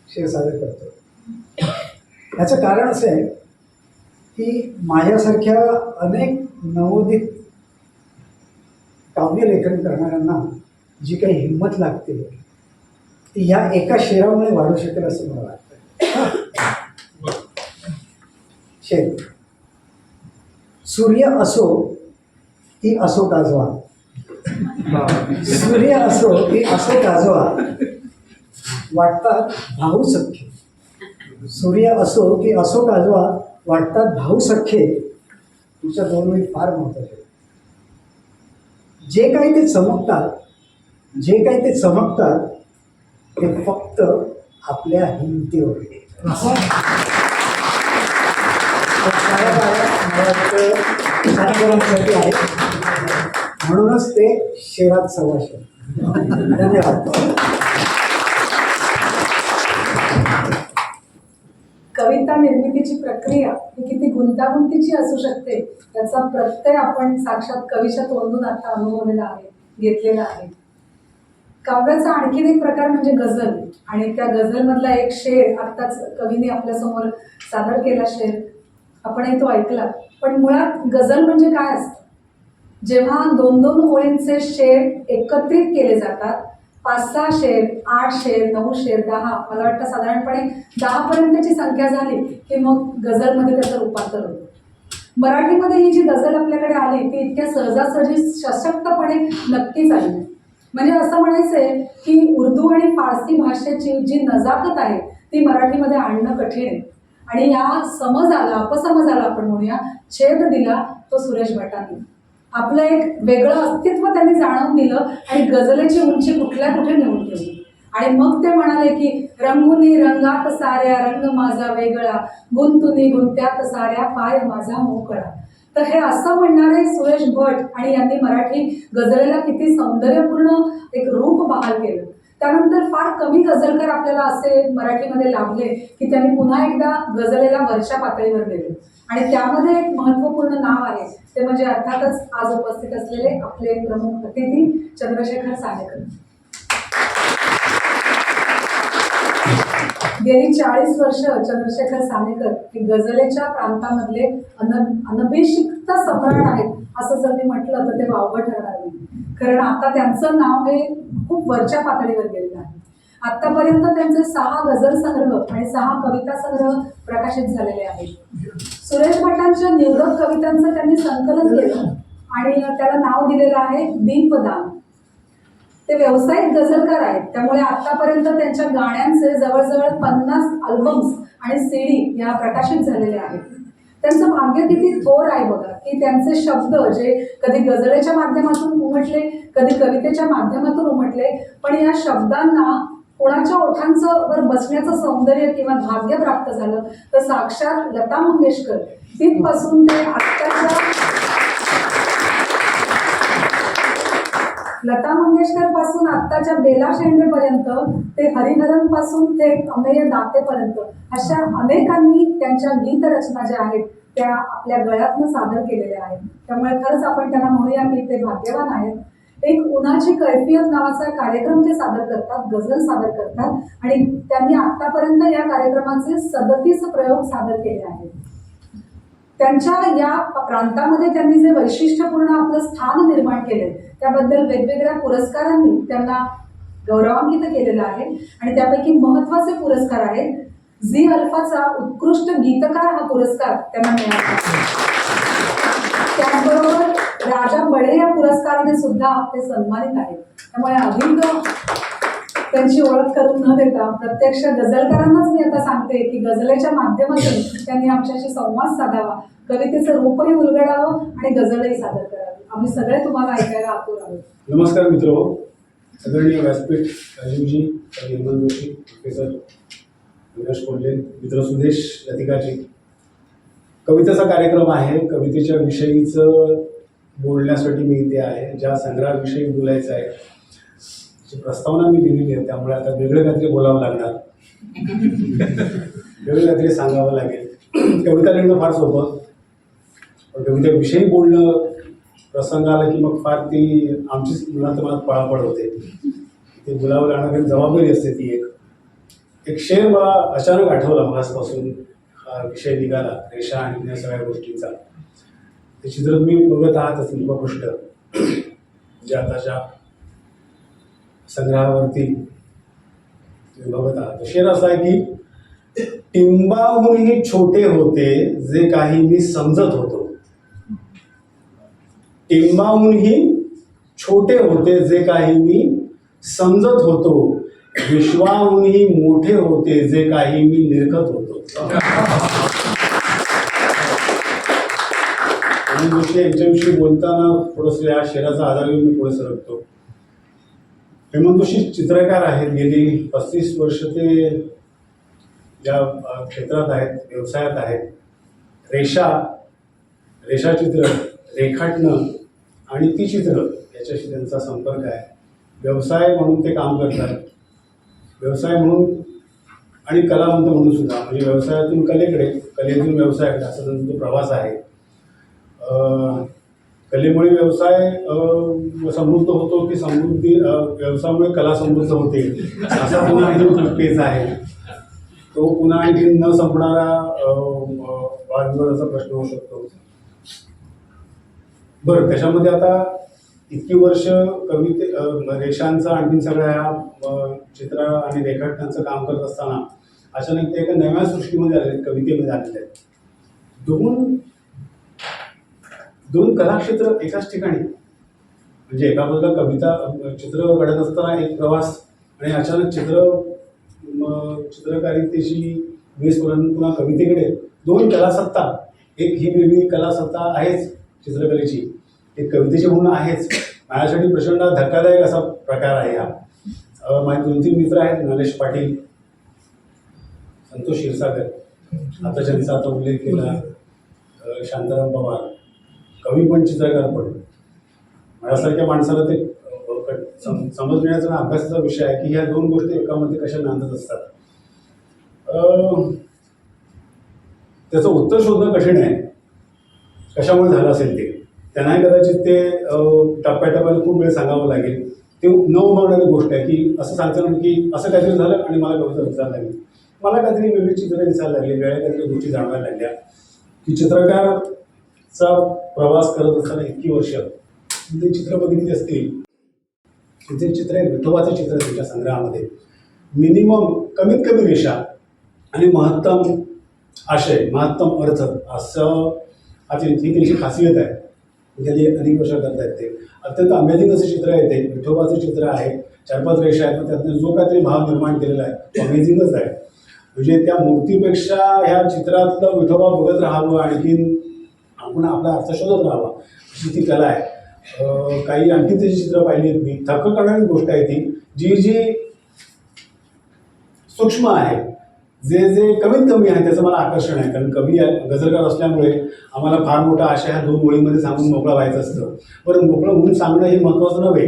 शेर सादर करतो. याचं कारण असं आहे की माझ्यासारख्या अनेक नवोदित काव्यलेखन करणाऱ्यांना जी काही हिंमत लागते ती ह्या एका शेरामुळे वाढू शकेल असं मला वाटतं. शेर. सूर्य असो की असो काजवा, सूर्य असो की असो काजवा, वाटतात भाऊ सख्खे. सूर्य असो की असो काजवा, वाटतात भाऊ सख्खे. तुमच्या दोन वेळी फार महत्त्वाचे. जे काही ते चमकतात ते फक्त आपल्या हिमतीवर. सानेकरांसाठी आहे, म्हणूनच ते शेरात सवाशे. धन्यवाद. कविता निर्मितीची प्रक्रिया ही किती गुंतागुंतीची असू शकते याचा प्रत्यय आपण साक्षात कवीच्या तोंडून आता अनुभवलेला आहे, घेतलेला आहे. काव्याचा आणखीन एक प्रकार म्हणजे गझल, आणि त्या गझलमधला एक शेर आत्ताच कवीने आपल्यासमोर सादर केला शेर, आपणही तो ऐकला. पण मुळात गझल म्हणजे काय असतं? जेव्हा 2-2 ओळींचे शेर एकत्रित केले जातात, 5-6 शेर, 8 शेर, 9 शेर, 10, मला वाटतं साधारणपणे 10 पर्यंतची संख्या झाली की मग गझलमध्ये त्याचं रूपांतर होतं. मराठीमध्ये ही जी गझल आपल्याकडे आली ती इतक्या सहजासहजी सशक्तपणे नक्कीच आली नाही. म्हणजे असं म्हणायचंय की उर्दू आणि फारसी भाषेची जी नजाकत आहे ती मराठीमध्ये आणणं कठीण आहे. आणि या समजाला अपसमजाला आपण म्हणूया छेद दिला तो सुरेश भटांनी. आपलं एक वेगळं अस्तित्व त्यांनी जाणवून दिलं आणि गझलेची उंची कुठल्या कुठे नेऊन ठेवली. आणि मग ते म्हणाले की रंगुनी रंगात साऱ्या रंग माझा वेगळा, गुंतुनी गुंत्यात साऱ्या पाय माझा मोकळा. तर हे असं म्हणणारे सुरेश भट आणि यांनी मराठी गझलेला किती सौंदर्यपूर्ण एक रूप बहाल केलं. त्यानंतर फार कमी गझलकार आपल्याला असे मराठीमध्ये लाभले की त्यांनी पुन्हा एकदा गझलेला वरच्या पातळीवर नेले. आणि त्यामध्ये एक महत्त्वपूर्ण नाव आहे ते म्हणजे अर्थातच आज उपस्थित असलेले आपले प्रमुख अतिथी चंद्रशेखर सानेकर. गेली 40 वर्ष चंद्रशेखर सानेकर हे गझलेच्या प्रांतामधले अनभिषिक्त सम्राट आहेत असं जर मी म्हटलं तर ते वावगं ठरणार नाही. कारण आता त्यांचं नाव हे खूप वरच्या पातळीवर गेलेलं आहे. आतापर्यंत त्यांचे 6 गझल संग्रह आणि 6 कविता संग्रह प्रकाशित झालेले आहेत. सुरेश भटांच्या निवडक कवितांचं त्यांनी संकलन केलं आणि त्याला नाव दिलेलं आहे दीपदान. ते व्यावसायिक गझलकार आहेत त्यामुळे आतापर्यंत त्यांच्या गाण्यांचे जवळजवळ 50 अल्बम्स आणि CD या प्रकाशित झालेले आहेत. त्यांचं भाग्य किती थोर आहे बघा की त्यांचे शब्द जे कधी गझलेच्या माध्यमातून उमटले कधी कवितेच्या माध्यमातून उमटले पण या शब्दांना कोणाच्या ओठांचं वर बसण्याचं सौंदर्य किंवा भाग्य प्राप्त झालं तर साक्षात लता मंगेशकर तिथपासून ते आत्ताच्या लता मंगेशकर पासून आत्ताच्या बेला शेंडेपर्यंत ते हरिहरन पासून ते अमेय दातेपर्यंत अशा अनेकांनी त्यांच्या गीत रचना ज्या आहेत त्या आपल्या गळ्यातनं सादर केलेल्या आहेत. त्यामुळे खरंच आपण त्यांना म्हणूया की ते भाग्यवान आहेत. एक उन्हाची कैफियत नावाचा कार्यक्रम ते सादर करतात, गझल सादर करतात आणि त्यांनी आतापर्यंत या कार्यक्रमाचे 37 प्रयोग सादर केले आहेत. त्यांच्या या प्रांतामध्ये त्यांनी जे वैशिष्ट्यपूर्ण आपलं स्थान निर्माण केले त्याबद्दल वेगवेगळ्या पुरस्कारांनी त्यांना गौरवान्वित केलेलं आहे. आणि त्यापैकी महत्त्वाचे पुरस्कार आहेत. झी अल्फाचा उत्कृष्ट गीतकार हा पुरस्कार त्यांना मिळाला. त्याचबरोबर राजा बडे या पुरस्काराने सुद्धा ते सन्मानित आहेत. त्यामुळे अधिक त्यांची ओळख करून न देता प्रत्यक्ष गझलकारांनाच मी आता सांगते की गझलेच्या माध्यमातून त्यांनी आमच्याशी संवाद साधावा, कवितेचं रूपही उलगडावं आणि गझलही सादर करावी. आम्ही सगळे तुम्हाला ऐकायला आतुर आहोत. नमस्कार मित्रो, आदरणीय व्यासपीठ राजीवजी, निर्मल जोशी, प्रोफेसर विनाश कोल्हे, मित्र सुदेश लतिकाजी. कवितेचा कार्यक्रम आहे. कवितेच्या विषयीचं बोलण्यासाठी मी इथे आहे. ज्या संग्रहाविषयी बोलायचं आहे त्याची प्रस्तावना मी दिलेली आहे. त्यामुळे आता वेगळं काहीतरी बोलावं लागणार, वेगळं काहीतरी सांगावं लागेल. कविता लिहिणं फार सोपं, पण कवितेविषयी बोलणं प्रसंग आला की मग फार ती आमचीच मनात पळापळ होते. ते बोलावं लागणारी जबाबदारी असते. ती एक शेर मला अचानक आठवला मगासपासून हा विषय निघाला रेषा आणि या सगळ्या गोष्टींचा. ते चित्र तुम्ही बघत आहातच मुखपृष्ठ जे आताच्या संग्रहावरती तुम्ही बघत आहात. शेर असा आहे की टिंबाहूनही छोटे होते जे काही मी समजत होतो. टिंबाहूनही छोटे होते जे काही मी समजत होतो. विश्वाहूनही मोठे होते जे काही मी निरखत होतो. आणि गोष्टी यांच्याविषयी बोलताना थोडंसं या शेराचा आधार घेऊन मी पुढे सरकतो. हेमंत जोशी चित्रकार आहेत. गेली 35 वर्ष ते या क्षेत्रात आहेत, व्यवसायात आहेत. रेषाचित्र रेखाटणं आणि ती चित्र याच्याशी त्यांचा संपर्क आहे. व्यवसाय म्हणून ते काम करतात. व्यवसाय म्हणून आणि कलावंत म्हणून सुद्धा, म्हणजे व्यवसायातून कलेकडे, कलेतून व्यवसायाकडे असा त्यांचा तो प्रवास आहे. कलेमुळे व्यवसाय समृद्ध होतो की व्यवसायामुळे कला समृद्ध होते असा पुन्हा आणखी पेच आहे. तो पुन्हा आणखी न संपणारा वादविवादाचा प्रश्न होऊ शकतो. बरं, त्याच्यामध्ये आता इतकी वर्ष रेषांचं आणखी सगळ्या चित्र आणि रेखाटनाचं काम करत असताना अचानक ते एका नव्या सृष्टीमध्ये आले, कवितेमध्ये आलेले आहेत. 2 दोन कलाक्षेत्र एकाच ठिकाणी, म्हणजे एका बाजूला कविता चित्र काढत असताना एक प्रवास आणि अचानक चित्रकारितेची वेस पुन्हा कवितेकडे दोन कलासत्ता. एक ही वेगळी कलासत्ता आहेच चित्रकलेची, एक कवितेची म्हणून आहेच. माझ्यासाठी प्रचंड धक्कादायक असा प्रकार आहे हा. माझे 2-3 मित्र आहेत, नरेश पाटील, संतोष क्षीरसागर, आता ज्यांचा आता उल्लेख केला शांताराम पवार, कवी पण चित्रकार पण. माझ्यासारख्या माणसाला ते समजण्याचा आणि अभ्यासाचा विषय आहे की ह्या दोन गोष्टी एकामध्ये कशा नांदत असतात. त्याचं उत्तर शोधणं कठीण आहे, कशामुळे झालं असेल ते. त्यांनाही कदाचित ते टप्प्याटप्प्याला खूप वेळ सांगावं लागेल. ते न उमगणारी गोष्ट आहे की असं सांगताना की असं काहीतरी झालं आणि मला कविता दिसायला लागली, मला काहीतरी वेगळी चित्र दिसायला लागली, वेगळ्या काहीतरी गोष्टी जाणवायला लागल्या. की चित्रकारचा प्रवास करत असताना इतकी वर्ष ते चित्र बघितली असतील. तिथे चित्र आहे, विठोबाचं चित्र त्यांच्या संग्रहामध्ये. मिनिमम कमीत कमी रेषा आणि महत्तम आशय, महत्तम अर्थ असं ही त्यांची खासियत आहे. म्हणजे अनेक वर्ष करतायत ते. अत्यंत अमेझिंग असं चित्र आहे ते. विठोबाचं चित्र आहे, 4-5 रेषा आहेत, पण त्यातनं जो काहीतरी भाव निर्माण केलेला आहे अमेझिंगच आहे. म्हणजे त्या मूर्तीपेक्षा ह्या चित्रातलं विठोबा बघत राहावं, आणखीन आपण आपला अर्थ शोधत राहावा, अशी ती कला आहे. काही आणखी त्याची चित्र पाहिली आहेत मी. थक्क करणारी गोष्ट आहे ती, जी सूक्ष्म आहे, जे कमीत कमी आहे त्याचं मला आकर्षण आहे. कारण कवी गजलकार असल्यामुळे आम्हाला फार मोठा आशय ह्या 2 ओळीमध्ये सांगून मोकळा व्हायचं असतं. बरं, मोकळं होऊन सांगणं हे महत्त्वाचं नव्हे.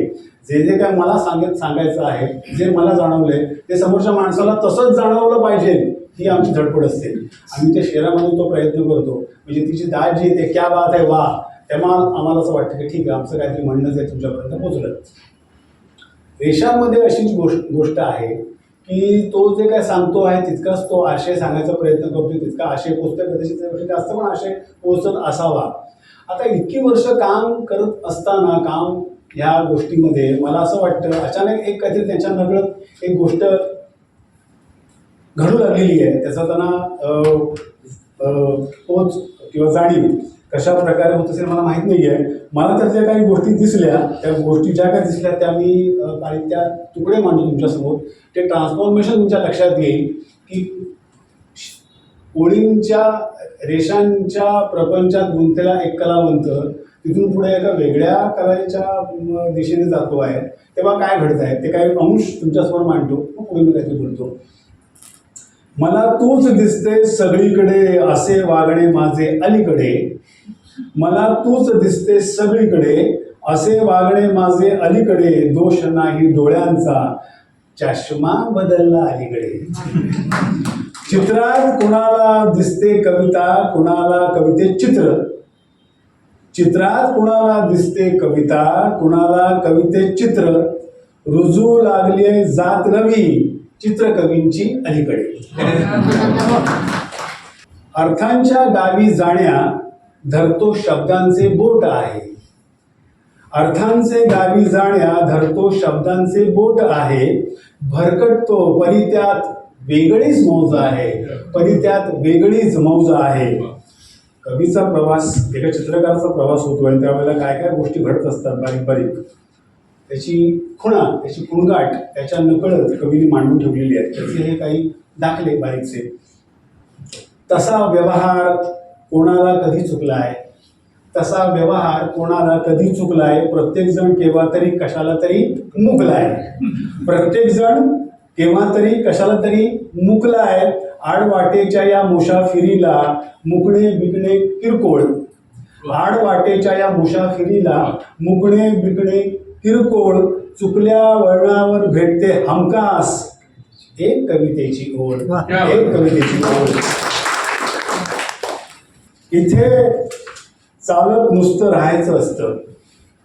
जे काय मला सांगायचं आहे, जे मला जाणवलंय ते समोरच्या माणसाला तसंच जाणवलं पाहिजे, ही आमची धडपड असते. आम्ही त्या शहरामध्ये तो प्रयत्न करतो. म्हणजे तिची दाट जी येते, क्या बात आहे, वा, तेव्हा आम्हाला असं वाटतं की ठीक आहे, आमचं काहीतरी म्हणणंच आहे तुमच्यापर्यंत पोचलं. रेषांमध्ये अशीच गोष्ट आहे की तो जे काय सांगतो आहे तितकाच तो आशय सांगायचा प्रयत्न करतो, तितका आशय पोचतोय. कदाचित त्यापेक्षा जास्त पण आशय पोचत असावा. आता इतकी वर्ष काम करत असताना काम ह्या गोष्टीमध्ये मला असं वाटतं अचानक एक काहीतरी त्यांच्या नकळत एक गोष्ट घडू लागलेली आहे. त्याचा त्यांना पोच किंवा जाणीव कशा प्रकारे होत असेल मला माहीत नाही आहे. मला त्यातल्या काही गोष्टी दिसल्या, त्या गोष्टी ज्या काही दिसल्या त्या मी काही त्या तुकडे मांडतो तुमच्यासमोर. ते ट्रान्सफॉर्मेशन तुमच्या लक्षात येईल की ओळींच्या रेषांच्या प्रपंचात गुंतलेला एक कलावंत तिथून पुढे एका वेगळ्या कलेच्या दिशेने जातो आहे, तेव्हा काय घडत आहे ते काही अंश तुमच्यासमोर मांडतो. पुढे मी काहीतरी बोलतो. मला तूच दिसते सगळीकडे असे वागणे माझे अलीकडे, मला तूच दिसते सगळीकडे असे वागणे माझे अलीकडे, दोष नाही डोळ्यांचा चष्मा बदलला अलीकडे. चित्रात कुणाला दिसते कविता, कुणाला कवितेत चित्र. चित्रात कुणाला दिसते कविता, कुणाला कवितेत चित्र. रुजू लागले जात नवी चित्रकवींची अलीकडे. अर्थांच्या गावी जाण्या धरतो शब्दांचे बोट आहे, अर्थांचे गावी जाण्या धरतो शब्दांचे बोट आहे. भरकटतो परी त्यात वेगळीच मौज आहे, परी त्यात वेगळीच मौज आहे. कवीचा प्रवास, एका चित्रकाराचा प्रवास होतो आणि त्यावेळेला काय काय गोष्टी घडत असतात बारीक बारीक, त्याची खुणा, त्याची खुणगाट त्याच्या नकळत कवीने मांडून ठेवलेली आहे. त्याचे हे काही दाखले बारीकचे. तसा व्यवहार कोणाला कधी चुकलाय, तसा व्यवहार कोणाला कधी चुकलाय. प्रत्येकजण केव्हा तरी कशाला तरी मुकलाय, प्रत्येकजण केव्हा तरी कशाला तरी मुकलाय. आडवाटेच्या या मुसाफिरीला मुकणे बिकणे किरकोळ, आडवाटेच्या या मुसाफिरीला मुकणे बिकणे किरकोळ. चुकल्या वळणावर भेटते हमखास एक कवितेची ओढ, एक कवितेची ओढ. इथे चालत नुसतं राहायचं असतं,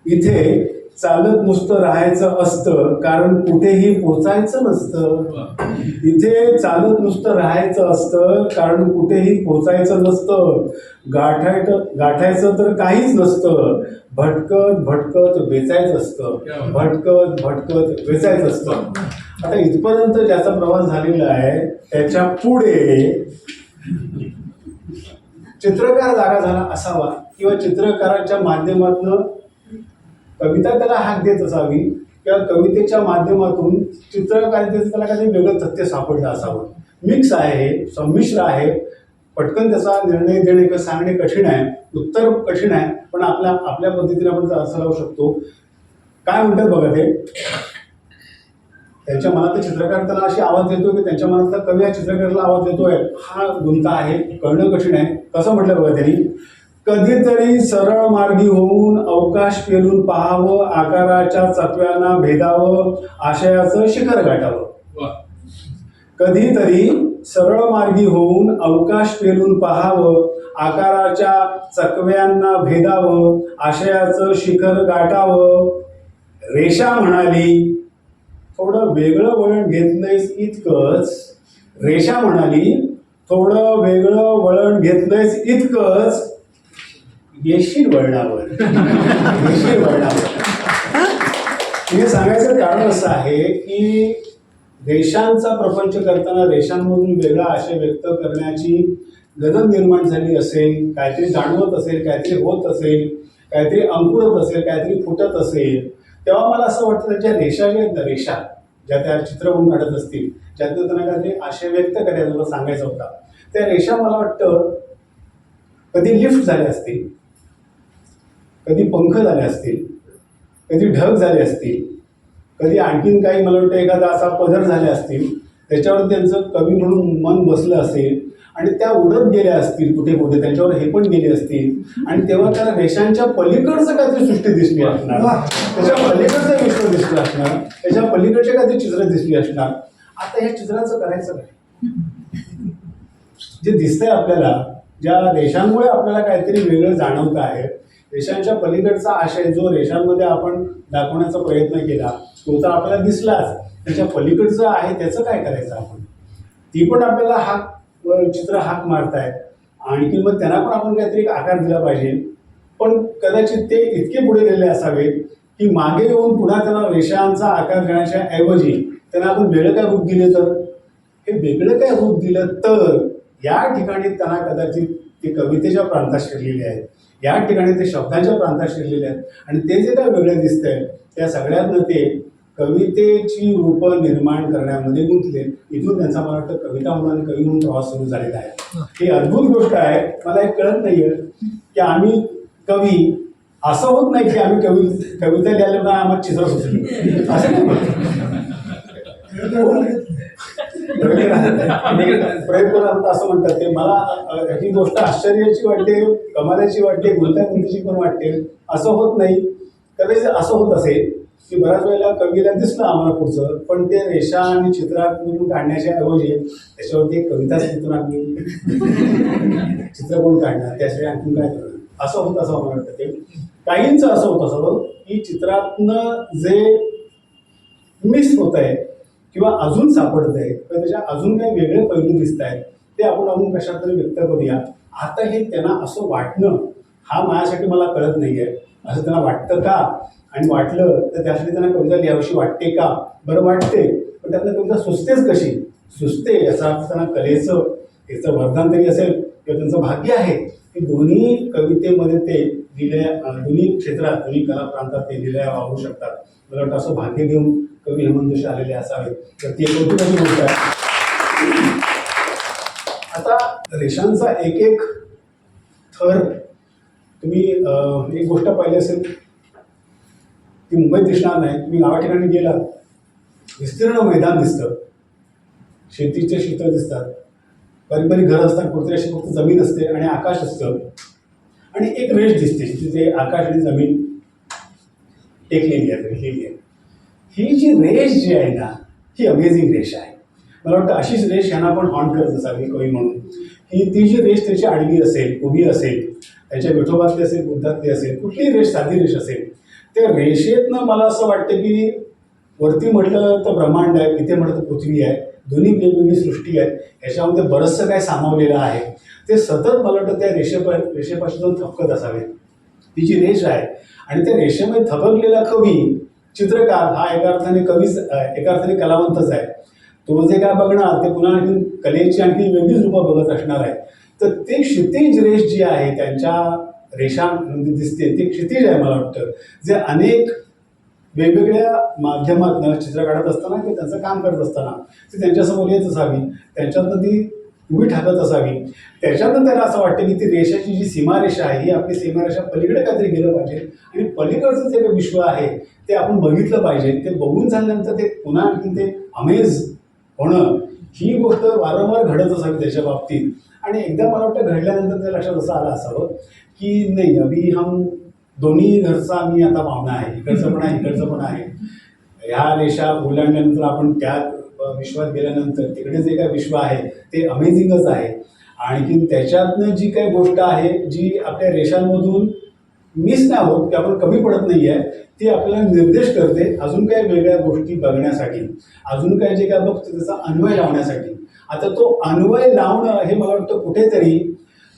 इथे चालत नुसतं राहायचं असतं, कारण कुठेही पोचायचं नसतं. इथे चालत नुसतं राहायचं असतं, कारण कुठेही पोचायचं नसतं. गाठायचं तर काहीच नसतं, भटकत भटकत वेचायचं असतं, भटकत भटकत वेचायचं असतं. आता इथपर्यंत ज्याचा प्रवास झालेला आहे त्याच्या पुढे चित्रकार जागा झाला असावा किंवा चित्रकाराच्या माध्यमातून कविता त्याला हाक देत असावी किंवा कवितेच्या माध्यमातून चित्रकारितेचं त्याला काही वेगळं तथ्य सापडलं असावं. मिक्स आहे, संमिश्र आहे. पटकन त्याचा निर्णय देणे किंवा सांगणे कठीण आहे, उत्तर कठीण आहे, पण आपल्या पद्धतीने आपण त्याचा अर्थ लावू शकतो. काय म्हणतात बघा ते, त्यांच्या मनात चित्रकार त्याला अशी आवाज देतो की त्यांच्या मनातला कवी या चित्रकाराला आवाज देतोय. हा गुंता आहे, कळणं कठीण आहे. कसं म्हटलं बघा त्यांनी, कधीतरी सरळ मार्गी होऊन अवकाश पेलून पाहावं, आकाराच्या चकव्यांना भेदावं, आशयाचं शिखर गाठावं. कधीतरी सरळ मार्गी होऊन अवकाश पेलून पाहावं, आकाराच्या चकव्यांना भेदावं, आशयाचं शिखर गाठावं. रेषा म्हणाली, थोडं वेगळं वळण घेतलंयस इतकंच. रेषा म्हणाली, थोडं वेगळं वळण घेतलंयस इतकंच. येशील वळणावर, येशील वळणावर. हे सांगायचं कारण असं आहे की रेषांचा प्रपंच करताना रेषांमधून वेगळा आशय व्यक्त करण्याची गरज निर्माण झाली असेल, काहीतरी जाणवत असेल, काहीतरी होत असेल, काहीतरी अंकुरत असेल, काहीतरी फुटत असेल, तेव्हा मला असं वाटतं त्यांच्या रेषा ज्या आहेत ना, रेषा ज्या त्या चित्र म्हणून काढत असतील, ज्यातून त्यांना काहीतरी आशय व्यक्त करायचा होता, सांगायचा होता, त्या रेषा मला वाटतं कधी लिफ्ट झाल्या असतील, कधी पंख झाले असतील, कधी ढग झाले असतील, कधी आणखीन काही मला वाटतं एखादा असा पदर झाले असतील, त्याच्यावर त्यांचं कवी म्हणून मन बसलं असेल आणि त्या उडत गेल्या असतील कुठे कुठे, त्यांच्यावर हे पण गेले असतील आणि तेव्हा त्याला रेषांच्या पलीकडचं काहीतरी सृष्टी दिसली असणार, त्याच्या पलीकडचं विश्व दिसलं असणार, त्याच्या पलीकडचे काहीतरी चित्र दिसली असणार. आता ह्या चित्राचं करायचं काय? जे दिसतंय आपल्याला, ज्या रेषांमुळे आपल्याला काहीतरी वेगळं जाणवतं आहे, रेषांच्या पलीकडचा आशय जो रेषांमध्ये आपण दाखवण्याचा प्रयत्न केला तो तर आपल्याला दिसलाच, त्याच्या पलीकडचं आहे त्याचं काय करायचं आपण? ती पण आपल्याला चित्र हाक मारतायत, आणखी मग त्यांना पण आपण काहीतरी आकार दिला पाहिजे. पण कदाचित ते इतके पुढे गेलेले असावेत की मागे येऊन पुन्हा त्यांना रेषांचा आकार देण्याच्या ऐवजी त्यांना आपण वेगळं काय रूप दिले तर, हे वेगळं काय रूप दिलं तर या ठिकाणी त्यांना कदाचित ते कवितेच्या प्रांतात शिरलेले आहेत, या ठिकाणी ते शब्दांच्या प्रांतात शिरलेले आहेत आणि ते जे काय वेगळं दिसतंय त्या सगळ्यातनं ते कवितेची रूपं निर्माण करण्यामध्ये गुंतले. इथून त्यांचा मला वाटतं कविता म्हणून आणि कवी म्हणून प्रवास सुरू झालेला आहे. ही अद्भुत गोष्ट आहे. मला एक कळत नाहीये की आम्ही कवी, असं होत नाही की आम्ही कविता लिहायला ना आम्हाला चित्र सुचली असं प्रयत्न असं म्हणतात ते. मला ही गोष्ट आश्चर्याची वाटते, कमालाची वाटते, गुंतागुंतीची पण वाटते. असं होत नाही. कदाचित असं होत असेल की बऱ्याच वेळेला कवीला दिसलं आम्हाला पुढचं, पण ते रेषा आणि चित्रातून काढण्याच्या ऐवजी त्याच्यावरती एक कविताच लिहितो आम्ही, चित्र कोण काढणार, त्यासाठी आणखीन काय करणार, असं होत असं मला वाटतं. ते काहींचं असं होत असावं की चित्रातनं जे मिस होत आहे किंवा अजून सापडत आहे किंवा त्याच्या अजून काही वेगळे पैलू दिसत आहेत ते आपण कशात तरी व्यक्त करूया. आता हे त्यांना असं वाटणं हा माझ्यासाठी मला कळत नाही आहे. असं त्यांना वाटतं का, आणि वाटलं तर त्यासाठी त्यांना कविता लिहावीशी वाटते का? बरं वाटते, पण त्यातनं कविता सुचतेच कशी? सुचते याचा अर्थ त्यांना कलेचं याचं वरदान तरी असेल किंवा त्यांचं भाग्य आहे की दोन्ही कवितेमध्ये ते दोन्ही क्षेत्रात, दोन्ही कला प्रांतात ते लिहिल्या वावरू शकतात. मला वाटतं असं भाग्य घेऊन कवी हेमंत जोशी आलेले असावे, तर ती कौतुकाची गोष्ट आहे. आता रेषांचा एक एक थर तुम्ही एक गोष्ट पाहिली असेल ती मुंबईत दिसणार नाही. तुम्ही गावा ठिकाणी गेलात, विस्तीर्ण मैदान दिसतं, शेतीचे क्षेत्र दिसतात, बारीक बारीक घर असतात, कुठतरी अशी फक्त जमीन असते आणि आकाश असतं आणि एक रेष दिसते तिथे आकाश आणि जमीन टेकलेली आहे. ही जी रेष जी आहे ना, ही अमेझिंग रेष आहे. मला वाटतं अशीच रेष यांना पण हॉन्ट करत असावी कवी म्हणून. ती जी रेष त्याची आडवी असेल, उभी असेल, त्याच्या विठोबातली असेल, बुद्धातली असेल, कुठलीही रेष साधी रेष असेल, त्या रेषेतनं मला असं वाटतं की वरती म्हटलं तर ब्रह्मांड आहे, इथे म्हटलं तर पृथ्वी आहे, दोन्ही वेगवेगळी सृष्टी आहे, ह्याच्यामध्ये बरंचसं काय सामावलेलं आहे. ते सतत मला वाटतं त्या रेषेपाशी जाऊन थपकत असावे. ती जी रेष आहे आणि त्या रेषेमध्ये थपकलेला कवी, चित्रकार हा एका अर्थाने कवीच, एका अर्थाने कलावंतच आहे. तो जे काय बघणार ते पुन्हा आणखी कलेची आणखी वेगळीच रूपं बघत असणार आहे. तर ते क्षितिज रेष जी आहे त्यांच्या रेषांमध्ये दिसते ते क्षितिज आहे मला वाटतं, जे अनेक वेगवेगळ्या माध्यमातनं चित्र काढत असताना किंवा त्यांचं काम करत असताना ती त्यांच्यासमोर येत असावी, त्यांच्यातनं ती उभी ठाकत असावी. त्याच्यातनं त्याला असं वाटतं की ती रेषाची जी सीमारेषा आहे ही आपली सीमारेषा पलीकडे काहीतरी गेलं पाहिजे आणि पलीकडचं जे काही विश्व आहे ते आपण बघितलं पाहिजे. ते बघून झाल्यानंतर ते पुन्हा आणखी ते अमेज होणं ही गोष्ट वारंवार घडत असावी त्याच्या बाबतीत. आणि एकदा मला वाटतं घडल्यानंतर त्या लक्षात असं आलं असावं की नाही, अभी हम दोन्ही घरचा मी आता पाहुणा आहे, इकडचं पण आहे इकडचं पण आहे. ह्या रेषा ओलांडल्यानंतर आपण त्या विश्वात गेल्यानंतर तिकडे जे काय विश्व आहे ते अमेझिंगच आहे. आणखी त्याच्यातनं जी काही गोष्ट आहे जी आपल्या रेषांमधून मिस नाही होत की आपण कमी पडत नाही आहे, ती आपल्याला निर्देश करते अजून काही वेगळ्या गोष्टी बघण्यासाठी, अजून काय जे काय बघतो त्याचा अन्वय लावण्यासाठी. आता तो अन्वय लावणं हे मला वाटतं कुठेतरी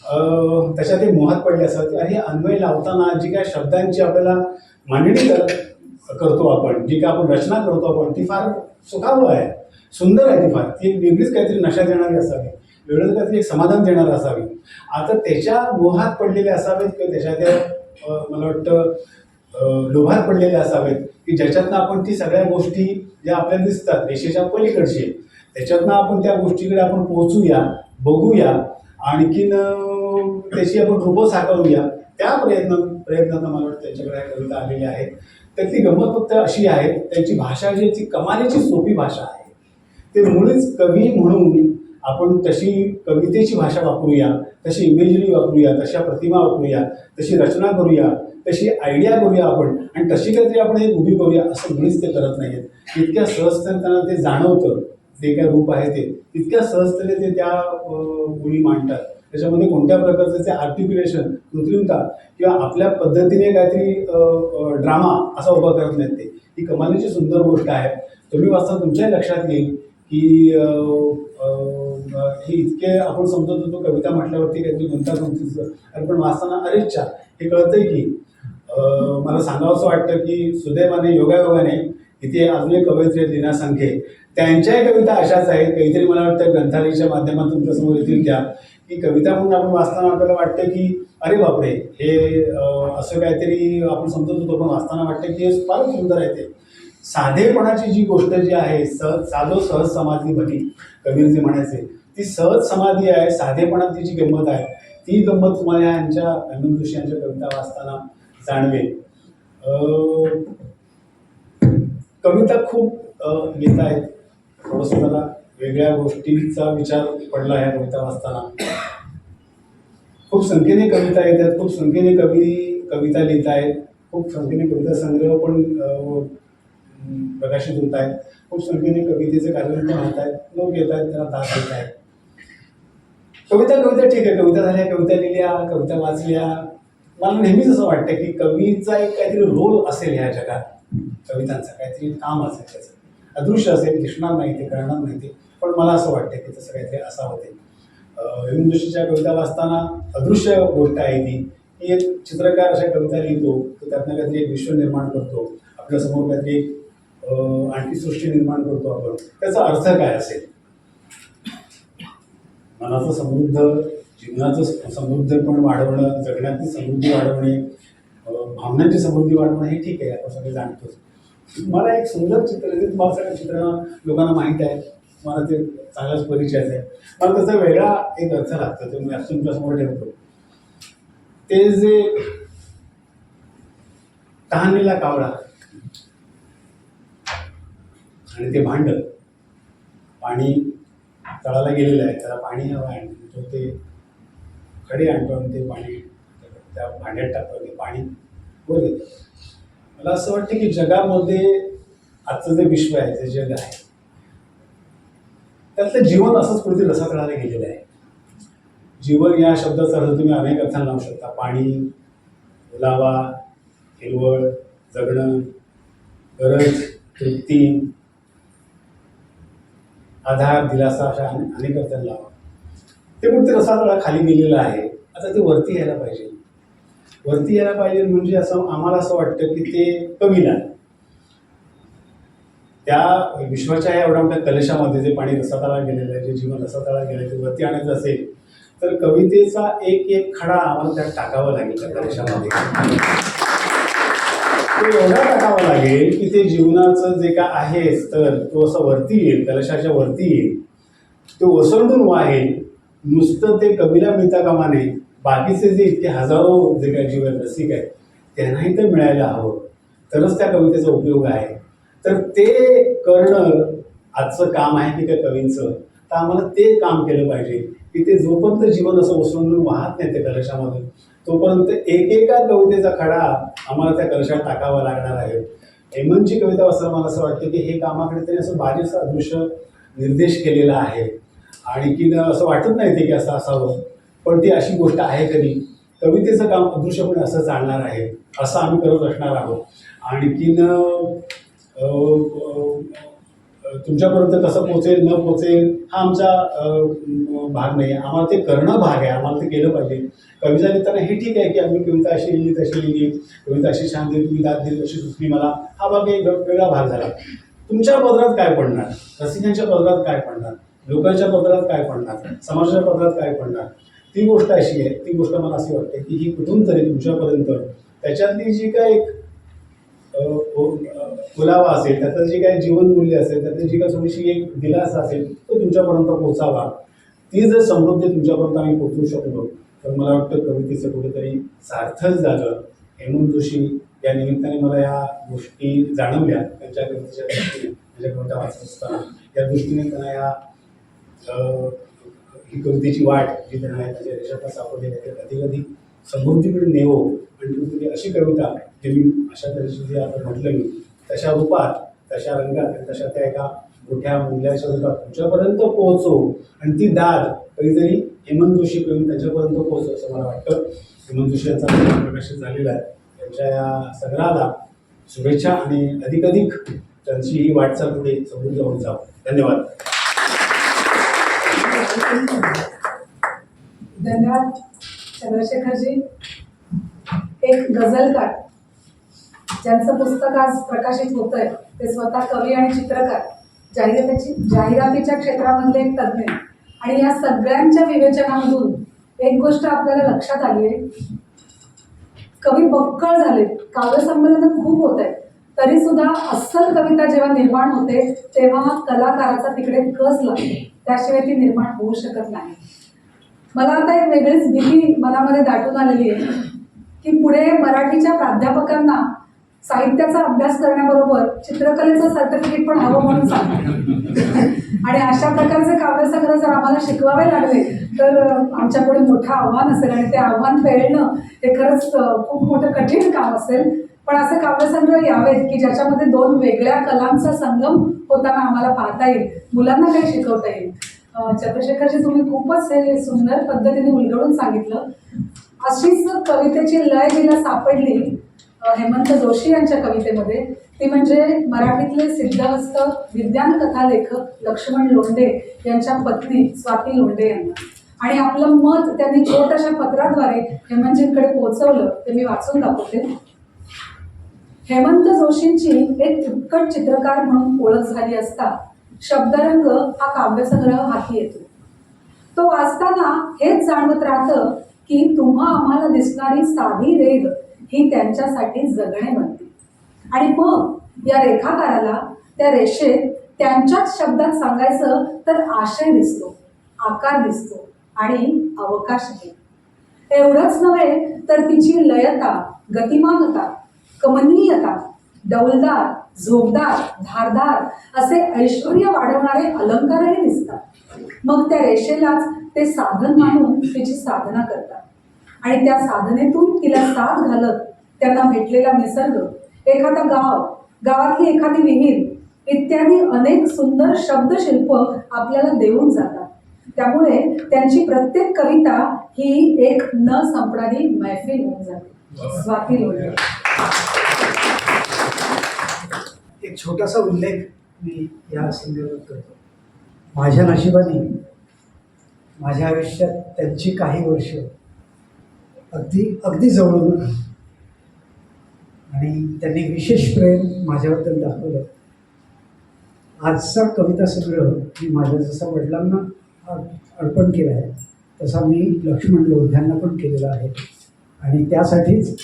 त्याच्यात ते मोहात पडले असतात. आणि अन्वय लावताना जी काय शब्दांची आपल्याला मांडणी करतो आपण, जी काय आपण रचना करतो आपण, ती फार सुखावह आहे, सुंदर आहे. ती फार ती एक वेगळीच काहीतरी नशा देणारी असावी, वेगळंच काहीतरी एक समाधान देणारं असावी. आता त्याच्या मोहात पडलेले असावेत किंवा त्याच्या त्या मला वाटतं लोभात पडलेले असावेत की ज्याच्यातनं आपण ती सगळ्या गोष्टी ज्या आपल्याला दिसतात रेषेच्या पलीकडचे त्याच्यातनं आपण त्या गोष्टीकडे आपण पोहोचूया, बघूया, आणखीन त्याची आपण रूपं साकारूया. त्या प्रयत्नांना मला वाटतं त्यांच्याकडे कविता आलेल्या आहेत. त्यातली गंमत फक्त अशी आहे, त्यांची भाषा जी ती कमालीची सोपी भाषा आहे. ते मुळीच कवी म्हणून आपण तशी कवितेची भाषा वापरूया, तशी इमेजरी वापरूया, तशा प्रतिमा वापरूया, तशी रचना करूया, तशी आयडिया करूया आपण आणि तशी काहीतरी आपण एक उभी करूया असं मुळीच ते करत नाही आहेत. इतक्या सहजतेने त्यांना ते जाणवतं, जे काय रूप आहे ते इतक्या सहजतेने ते त्या मुली मांडतात. त्याच्यामध्ये कोणत्या प्रकारचं ते आर्टिक्युलेशन, कृत्रिमता किंवा आपल्या पद्धतीने काहीतरी ड्रामा असा उभा करत नाहीत. ते ही कमालीची सुंदर गोष्ट आहे. तुम्ही वाचता तुमच्याही लक्षात येईल की हे इतके आपण समजत होतो कविता म्हटल्यावरती काहीतरी गुंतागुंतीचं, आणि पण वाचताना अरेच्छा हे कळतंय की मला सांगावंसं वाटतं की सुदैवाने योगायोगाने इथे अजून एक कवयित्री लीना संखे, त्यांच्याही कविता अशाच आहेत. काहीतरी मला वाटतं ग्रंथालयाच्या माध्यमातून तुमच्यासमोर येतील त्या की कविता म्हणून आपण वाचताना आपल्याला वाटतं की अरे बापरे हे असं काहीतरी आपण समजत होतो, पण वाचताना वाटतं की हे फार सुंदर आहे. ते साधेपणाची जी गोष्ट जी आहे, सहज समाधी भली कबीरजी म्हणायचे, ती सहज समाधी आहे. साधेपणाची जी गंमत आहे ती गंमत तुम्हाला यांच्या हेमंत जोशी यांच्या कविता वाचताना जाणवेल. कविता खूप येत आहेत, थोडंसं मला वेगळ्या गोष्टींचा विचार पडला ह्या कविता वाचताना. खूप संख्येने कविता येतात, खूप संख्येने कविता लिहित आहेत, खूप संख्येने कविता संग्रह पण प्रकाशित होत आहेत, खूप संख्येने कवितेचे कार्यक्रम पण होत आहेत, लोक येत आहेत, त्यांना दाद देत आहेत. कविता ठीक आहे, कविता झाल्या, कविता लिहिल्या, कविता वाचल्या. मला नेहमीच असं वाटतं की कवीचा एक काहीतरी रोल असेल ह्या जगात, कवितांचं काहीतरी काम असेल, त्याचं अदृश्य असेल, दिसणार नाही ते, कळणार नाही ते, पण मला असं वाटतं की तसं काहीतरी असावं. ते हेमंत जोशीच्या कविता वाचताना अदृश्य गोष्ट आहे ती की एक चित्रकार अशा कविता लिहितो, तो त्यातनं काहीतरी एक विश्व निर्माण करतो, आपल्यासमोर काहीतरी एक आणखी सृष्टी निर्माण करतो आपण. त्याचा अर्थ काय असेल? मनाचं समृद्ध, जीवनाचं समृद्धपण वाढवणं, जगण्याची समृद्धी वाढवणे, भावनांची समृद्धी वाढवणं हे ठीक आहे, आपण सगळे जाणतोच. मला एक सुंदर चित्र, जे तुम्हाला सगळ्या चित्रांना लोकांना माहीत आहे, मला ते चांगलाच परिचयाच आहे, मला त्याचा वेगळा एक अर्थ लागतो, ते मी तुमच्यासमोर ठेवतो. ते जे तहानलेला कावळा आणि ते भांड, पाणी तळाला गेलेलं आहे, त्याला पाणी हवं आहे, तो ते खडे आणतो आणि ते पाणी त्या भांड्यात टाकतो, ते पाणी वर येतं. मला असं वाटतं की जगामध्ये आजचं जे विश्व आहे, जे जग आहे, त्यातलं जीवन असंच कुठेतरी रसातळाला गेलेलं आहे. जीवन या शब्दाचा अर्थ तुम्ही अनेक अर्थांना लावू शकता. पाणी, ओलावा, हिरवळ, जगणं, गरज, तृप्ती, आधार, दिलासा, अशा अनेक अर्थांना लावा. ते कुठे रसातळा खाली गेलेलं आहे. आता ते वरती यायला पाहिजे. वरती यायला पाहिजे म्हणजे असं आम्हाला असं वाटतं की ते कवीला त्या विश्वाच्या एवढ्या मोठ्या कलशामध्ये जे पाणी रसातळा गेलेलं आहे, जे जीवन रसातळा गेलं आहे, ते वरती आणायचं असेल तर कवितेचा एक एक खडा आम्हाला त्यात टाकावा लागेल त्या कलशामध्ये. तो एवढा टाकावा लागेल की ते जीवनाचं जे काय आहे स्तर तो असं वरती येईल, कलशाच्या वरती येईल, तो ओसंडून वाहेल. नुसतं ते कवीला मिळता कामा नये, बाकीचे जे इतके हजारो जे काही जीवन रसिक आहेत त्यांनाही ते मिळायला हवं, तरच त्या कवितेचा उपयोग आहे. तर ते करणं आजचं काम आहे की त्या कवींचं. तर आम्हाला ते काम केलं पाहिजे की ते जोपर्यंत जीवन असं ओसंडून वाहत नाही ते कलशामधून, तोपर्यंत एकेका कवितेचा खडा आम्हाला त्या कलशात टाकावा लागणार आहे. हेमंतची कविता वाचताना मला असं वाटतं की हे कामाकडे त्यांनी असं बारीकसा अदृश्य निर्देश केलेला आहे. आणि की असं वाटत नाही ते की असं असावं, पण ती अशी गोष्ट आहे कधी कवितेचं काम अदृश्यपणे असं चालणार आहे, असं आम्ही करत असणार आहोत. आणखीन तुमच्यापर्यंत कसं पोचेल न पोचेल हा आमचा भाग नाही, आम्हाला ते करणं भाग आहे, आम्हाला ते केलं पाहिजे. कविता लिहिताना हे ठीक आहे की आम्ही कविता अशी लिहिली तशी लिहिली, कविता अशी छान दिली, तुम्ही दाद दिली तशी सुचली मला, हा भाग एक वेगळा भाग झाला. तुमच्या पदरात काय पडणार, रसिकांच्या पदरात काय पडणार, लोकांच्या पदरात काय पडणार, समाजाच्या पदरात काय पडणार, ती गोष्ट अशी आहे. ती गोष्ट मला अशी वाटते की ही कुठून तरी तुमच्यापर्यंत त्याच्यातली जी काय एक फुलावा असेल, त्याचं जे काही जीवनमूल्य असेल, त्यातली जी काही थोडीशी एक दिलासा असेल तो तुमच्यापर्यंत पोचावा. ती जर समृद्धी तुमच्यापर्यंत आम्ही पोचवू शकलो तर मला वाटतं कवितेचं कुठेतरी सार्थक झालं. हेमंत जोशी या निमित्ताने मला या गोष्टी जाणवल्या, त्यांच्या कवितेच्या दृष्टीने, त्यांच्या कविता वाचत असताना या दृष्टीने त्यांना या ही कवितेची वाट जी त्यांना त्याच्या देशात सापडलेली आहे कधी कधी समृद्धीकडे नेवो. आणि कुठेतरी अशी कविता जी मी अशा तऱ्हेची जी आपण म्हटलं मी तशा रूपात, तशा रंगात आणि तशा त्या एका मोठ्या मूल्याच्या रूपात तुमच्यापर्यंत पोहोचो आणि ती दाद कधीतरी हेमंत जोशीपर्यंत त्याच्यापर्यंत पोहोचो असं मला वाटतं. हेमंत जोशी यांचा प्रकाशित झालेला आहे, त्यांच्या या संग्रहाला शुभेच्छा आणि अधिकाधिक त्यांची ही वाटचाल पुढे समृद्ध होऊन जावं. धन्यवाद. धन्यवाद चंद्रशेखरजी. एक गझलकार ज्यांचं पुस्तक आज प्रकाशित होत आहे ते स्वतः कवी आणि चित्रकार, जाहिरातीच्या क्षेत्रामधले एक तज्ज्ञ. आणि या सगळ्यांच्या विवेचनामधून एक गोष्ट आपल्याला लक्षात आली आहे, कवी बक्कळ झाले, काव्यसंमेलन खूप होत आहे, तरी सुद्धा अस्सल कविता जेव्हा निर्माण होते तेव्हा कलाकाराचा तिकडे कस लागतो, त्याशिवाय ती निर्माण होऊ शकत नाही. मला आता एक वेगळीच भीती मनामध्ये दाटून आलेली आहे की पुढे मराठीच्या प्राध्यापकांना साहित्याचा अभ्यास करण्याबरोबर चित्रकलेचं सर्टिफिकेट पण हवं म्हणून सांगतात. आणि अशा प्रकारचे काव्यसंग्रह जर आम्हाला शिकवावे लागले तर आमच्यापुढे मोठं आव्हान असेल आणि ते आव्हान पेलणं हे खरंच खूप मोठं कठीण काम असेल. पण असे काव्यसंग्रह यावेत की ज्याच्यामध्ये दोन वेगळ्या कलांचा संगम होताना आम्हाला पाहता येईल, मुलांना काही शिकवता येईल. चंद्रशेखरजी, तुम्ही खूपच हे सुंदर पद्धतीने उलगडून सांगितलं. अशीच कवितेची लय जिला सापडली हेमंत जोशी यांच्या कवितेमध्ये, ती म्हणजे मराठीतले सिद्धहस्त विज्ञान कथा लेखक लक्ष्मण लोंढे यांच्या पत्नी स्वाती लोंढे यांना. आणि आपलं मत त्यांनी छोट्याशा पत्राद्वारे हेमंतजींकडे पोहोचवलं, ते मी वाचून दाखवते. हेमंत जोशींची एक उत्कट चित्रकार म्हणून ओळख झाली असता शब्दरंग हा काव्यसंग्रह हाती येतो. तो वाचताना हेच जाणवत राहतं की तुम्हा आम्हाला दिसणारी साधी रेघ ही त्यांच्यासाठी जगणे बनते. आणि मग या रेखाकाराला त्या रेषेत त्यांच्याच शब्दात सांगायचं तर आशय दिसतो, आकार दिसतो आणि अवकाशही. एवढंच नव्हे तर तिची लयता, गतिमानता, कमनीयता, डौलदार, झोपदार, धारदार असे ऐश्वर्य वाढवणारे अलंकारही दिसतात. मग त्या रेषेलाच ते साधन मानून तिची साधना करतात. आणि त्या साधनेतून तिला साथ घालत त्यांना भेटलेला निसर्ग, एखादा गाव, गावातली एखादी विहीर इत्यादी अनेक सुंदर शब्दशिल्प आपल्याला देऊन जातात. त्यामुळे त्यांची प्रत्येक कविता ही एक न संपणारी मैफिल होऊन जाते. स्वाती लोंढे. एक छोटासा उल्लेख मी या संदर्भात करतो. माझ्या नशिबाने माझ्या आयुष्यात त्यांची काही वर्ष अगदी जवळून आली आणि त्यांनी विशेष प्रेम माझ्याबद्दल दाखवलं. आजचा कविता संग्रह मी माझ्या जसा वडिलांना अर्पण केला आहे तसा मी लक्ष्मण लोढ्यांना पण केलेला आहे. आणि त्यासाठीच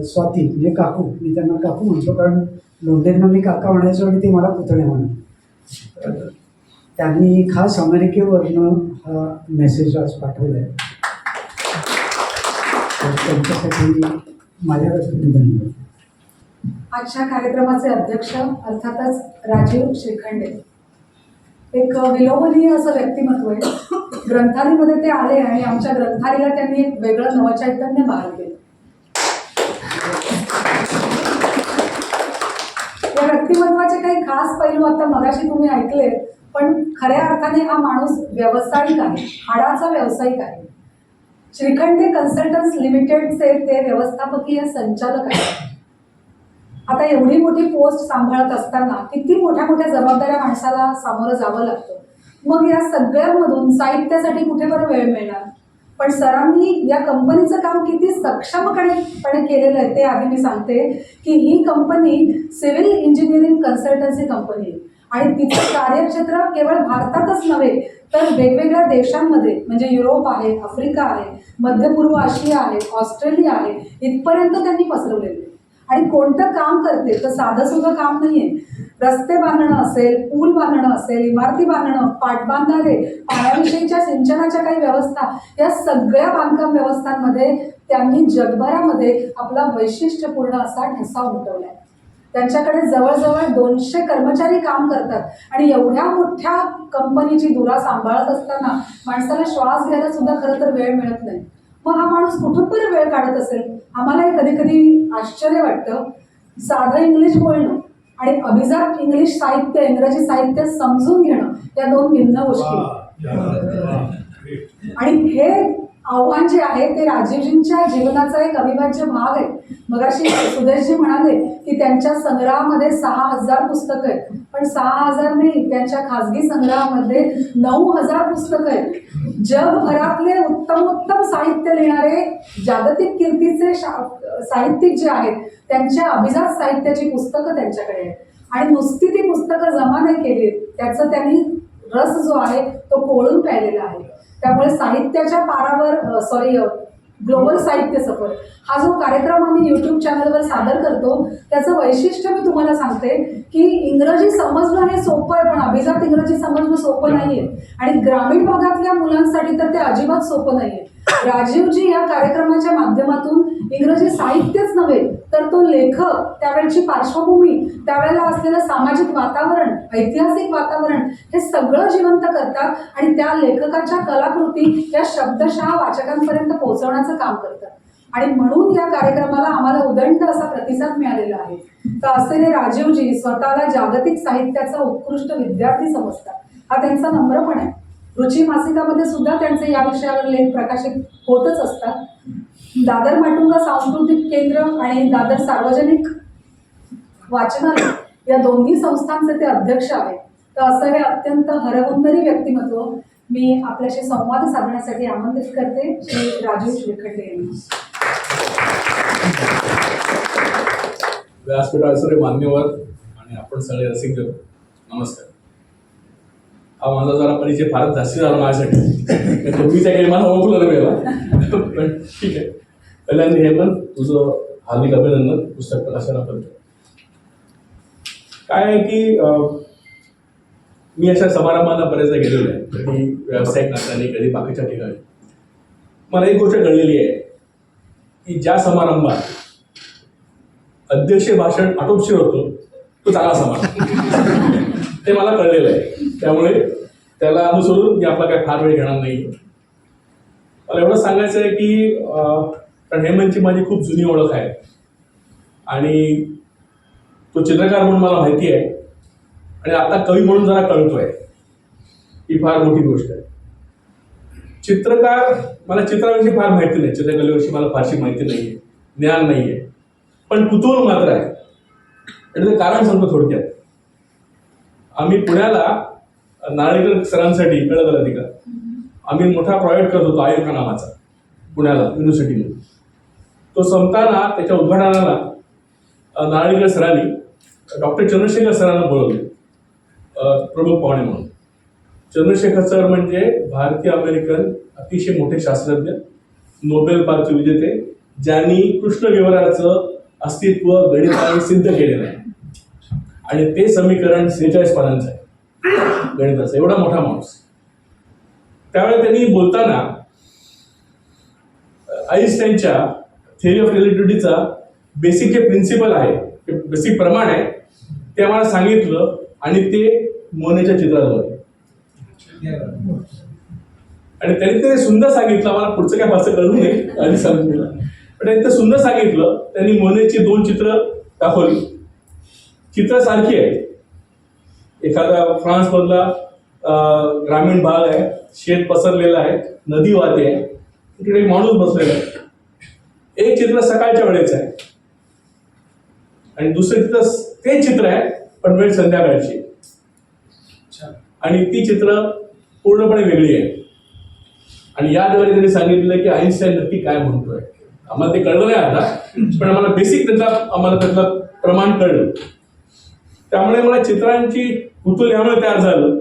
स्वाती म्हणजे काकू, मी त्यांना काकू म्हणतो कारण लोंढेंना मी काका म्हणायचो आणि ते मला पुतणे म्हणत. त्यांनी खास अमेरिकेवरनं हा मेसेज आज पाठवला आहे. तर त्यांच्यासाठी माझ्याकडे धन्यवाद. आजच्या कार्यक्रमाचे अध्यक्ष अर्थातच राजीव श्रीखंडे. एक विलोभनीय असं व्यक्तिमत्व आहे. ग्रंथालयामध्ये ते आले आणि आमच्या ग्रंथालयाला त्यांनी एक वेगळं नवचैतन्य बहाल केलं. या व्यक्तिमत्वाचे काही खास पैलू आता मगाशी तुम्ही ऐकले, पण खऱ्या अर्थाने हा माणूस व्यावसायिक आहे, हाडाचा व्यावसायिक आहे. श्रीखंडे कन्सल्टन्स लिमिटेडचे ते व्यवस्थापकीय संचालक आहेत. आता एवढी मोठी पोस्ट सांभाळत असताना किती मोठ्या मोठ्या जबाबदाऱ्या माणसाला सामोरं जावं लागतं. मग या सगळ्यांमधून साहित्यासाठी कुठे बरं वेळ मिळणार. पण सरांनी या कंपनीचं काम किती सक्षमपणे केलेलं आहे ते आधी मी सांगते की ही company civil engineering consultancy company आहे आणि तिचं कार्यक्षेत्र केवळ भारतातच नव्हे तर वेगवेगळ्या देशांमध्ये म्हणजे युरोप आहे, आफ्रिका आहे, मध्य पूर्व आशिया आहे, ऑस्ट्रेलिया आहे, इथपर्यंत त्यांनी पसरवलेले आहे. आणि कोणतं काम करते तर साधं सुद्धा काम नाहीये. रस्ते बांधणं असेल, पूल बांधणं असेल, इमारती बांधणं, पाटबंधारे, पाण्याविषयीच्या सिंचनाच्या काही व्यवस्था, या सगळ्या बांधकाम व्यवस्थांमध्ये त्यांनी जगभरामध्ये आपला वैशिष्ट्यपूर्ण असा ठसा उमटवलाय. त्यांच्याकडे जवळजवळ 200 कर्मचारी काम करतात आणि एवढ्या मोठ्या कंपनीची धुरा सांभाळत असताना माणसाला श्वास घ्यायला सुद्धा खरं तर वेळ मिळत नाही. मग हा माणूस कुठून पण वेळ काढत असेल. आम्हालाही कधी कधी आश्चर्य वाटतं. साधं इंग्लिश बोलणं आणि अभिजात इंग्लिश साहित्य, इंग्रजी साहित्य समजून घेणं या दोन भिन्न गोष्टी. आणि हे आव्हान जे आहे ते राजीवजींच्या जीवनाचा एक अविभाज्य भाग आहे. मगाशी सुदेशजी म्हणाले की त्यांच्या संग्रहामध्ये 6000 पुस्तकं आहेत, पण 6000 नाही, त्यांच्या खाजगी संग्रहामध्ये 9000 पुस्तकं आहेत. जगभरातले उत्तम साहित्य लिहिणारे जागतिक कीर्तीचे साहित्यिक जे आहेत त्यांच्या अभिजात साहित्याची पुस्तकं त्यांच्याकडे आहेत. आणि नुसती ती पुस्तकं जमा नाही केली, त्याचं त्यांनी रस जो आहे तो कोळून प्यायलेला आहे. त्यामुळे साहित्याच्या पारावर ग्लोबल साहित्य सफर हा जो कार्यक्रम आम्ही यूट्यूब चॅनलवर सादर करतो त्याचं वैशिष्ट्य मी तुम्हाला सांगते की इंग्रजी समजणं हे सोपं आहे, पण अभिजात इंग्रजी समजणं सोपं नाहीये. आणि ग्रामीण भागातल्या मुलांसाठी तर ते अजिबात सोपं नाहीये. राजीवजी या कार्यक्रमाच्या माध्यमातून इंग्रजी साहित्यच नव्हे तर तो लेखक, त्यावेळची पार्श्वभूमी, त्यावेळेला असलेलं सामाजिक वातावरण, ऐतिहासिक वातावरण हे सगळं जिवंत करतात आणि त्या लेखकाच्या कलाकृती या शब्दशः वाचकांपर्यंत पोहोचवण्याचं काम करतात. आणि म्हणून या कार्यक्रमाला आम्हाला उदंड असा प्रतिसाद मिळालेला आहे. तर असे हे राजीवजी स्वतःला जागतिक साहित्याचा उत्कृष्ट विद्यार्थी समजतात. हा त्यांचा नम्रपणा आहे. रुची मासिकामध्ये सुद्धा त्यांचे या विषयावर लेख प्रकाशित होतच असतात. दादर माटुंगा सांस्कृतिक केंद्र आणि दादर सार्वजनिक वाचनालय या दोन्ही संस्थांचे ते अध्यक्ष आहेत. तर असं हे अत्यंत हरहुन्नरी व्यक्तिमत्व मी आपल्याशी संवाद साधण्यासाठी आमंत्रित करते श्री राजीव श्रीखंडे यांनी. व्यासपीठावर मान्यवर आणि आपण सगळे रसिक नमस्कार. हा माझा जरा परिचय फारच जास्ती झाला माझ्यासाठी. पूर्वीच्या काही मला ओळखलं गेला, पण ठीक आहे. पहिल्यांदा हे पण तुझं हार्दिक अभिनंदन पुस्तक प्रकाशनाबद्दल. काय आहे की मी अशा समारंभांना बरेचदा गेलेलो आहे, कधी व्यावसायिक नात्याने, कधी बाकीच्या ठिकाणी. मला एक गोष्ट कळलेली आहे की ज्या समारंभात अध्यक्ष भाषण आटोपशीर होतो तो चांगला समारंभ, ते मला कळलेलं आहे. त्यामुळे त्याला अनुसरून मी आपला काय फार वेळ घेणार नाही. मला एवढं सांगायचं आहे की कारण हेमंतची माझी खूप जुनी ओळख आहे आणि तो चित्रकार म्हणून मला माहिती आहे आणि आता कवी म्हणून जरा कळतोय. ही फार मोठी गोष्ट आहे. चित्रकार, मला चित्राविषयी फार माहिती नाही, चित्रकलेविषयी मला फारशी माहिती नाही आहे, ज्ञान नाही आहे, पण कुतूहल मात्र आहे. आणि ते कारण सांगतो थोडक्यात. आम्ही पुण्याला नाळेकर सरांसाठी, कळलं का, आम्ही मोठा प्रोजेक्ट करत होतो आयुर्का नावाचा पुण्याला युनिव्हर्सिटीमध्ये. तो संपताना त्याच्या उद्घाटनाला नाळेकर सरांनी डॉक्टर चंद्रशेखर सरांना बोलवले प्रमुख पाहुणे म्हणून. चंद्रशेखर सर म्हणजे भारतीय अमेरिकन अतिशय मोठे शास्त्रज्ञ, नोबेल पारितोषिक विजेते, ज्यांनी कृष्णविवराचं अस्तित्व गणिताने सिद्ध केलेलं आहे. आणि ते समीकरण 46 पानांचं आहे गणिताचं, एवढा मोठा माणूस. त्यावेळेस त्यांनी बोलताना आईन्स्टाईनच्या थिअरी ऑफ रिलेटिव्हिटीचा बेसिक जे प्रिन्सिपल आहे, बेसिक प्रमाण आहे, ते आम्हाला सांगितलं आणि ते मोनेच्या चित्राद्वारे. आणि त्यांनी ते सुंदर सांगितलं. मला पुढचं काय फारसं कळू नये आधी सांगून दिलं, पण त्यांनी ते सुंदर सांगितलं. त्यांनी मोनेची 2 चित्र दाखवली. चित्र सारखी आहे. एखादा फ्रान्स मधला ग्रामीण भाग आहे, शेत पसरलेला आहे, नदी वाहते आहे, तिकडे एक माणूस बसलेला आहे. एक चित्र सकाळच्या वेळेचं आहे आणि दुसरं चित्र ते चित्र आहे पण वेळ संध्याकाळची, आणि ती चित्र पूर्णपणे वेगळी आहे. आणि याद्वारे त्यांनी सांगितलं की आईन्स्टाईन नक्की काय म्हणतोय. आम्हाला ते कळलं नाही आता, पण आम्हाला बेसिक त्यातलं प्रमाण कळलं. त्यामुळे मला चित्रांची कुतूहल यामुळे तयार झालं.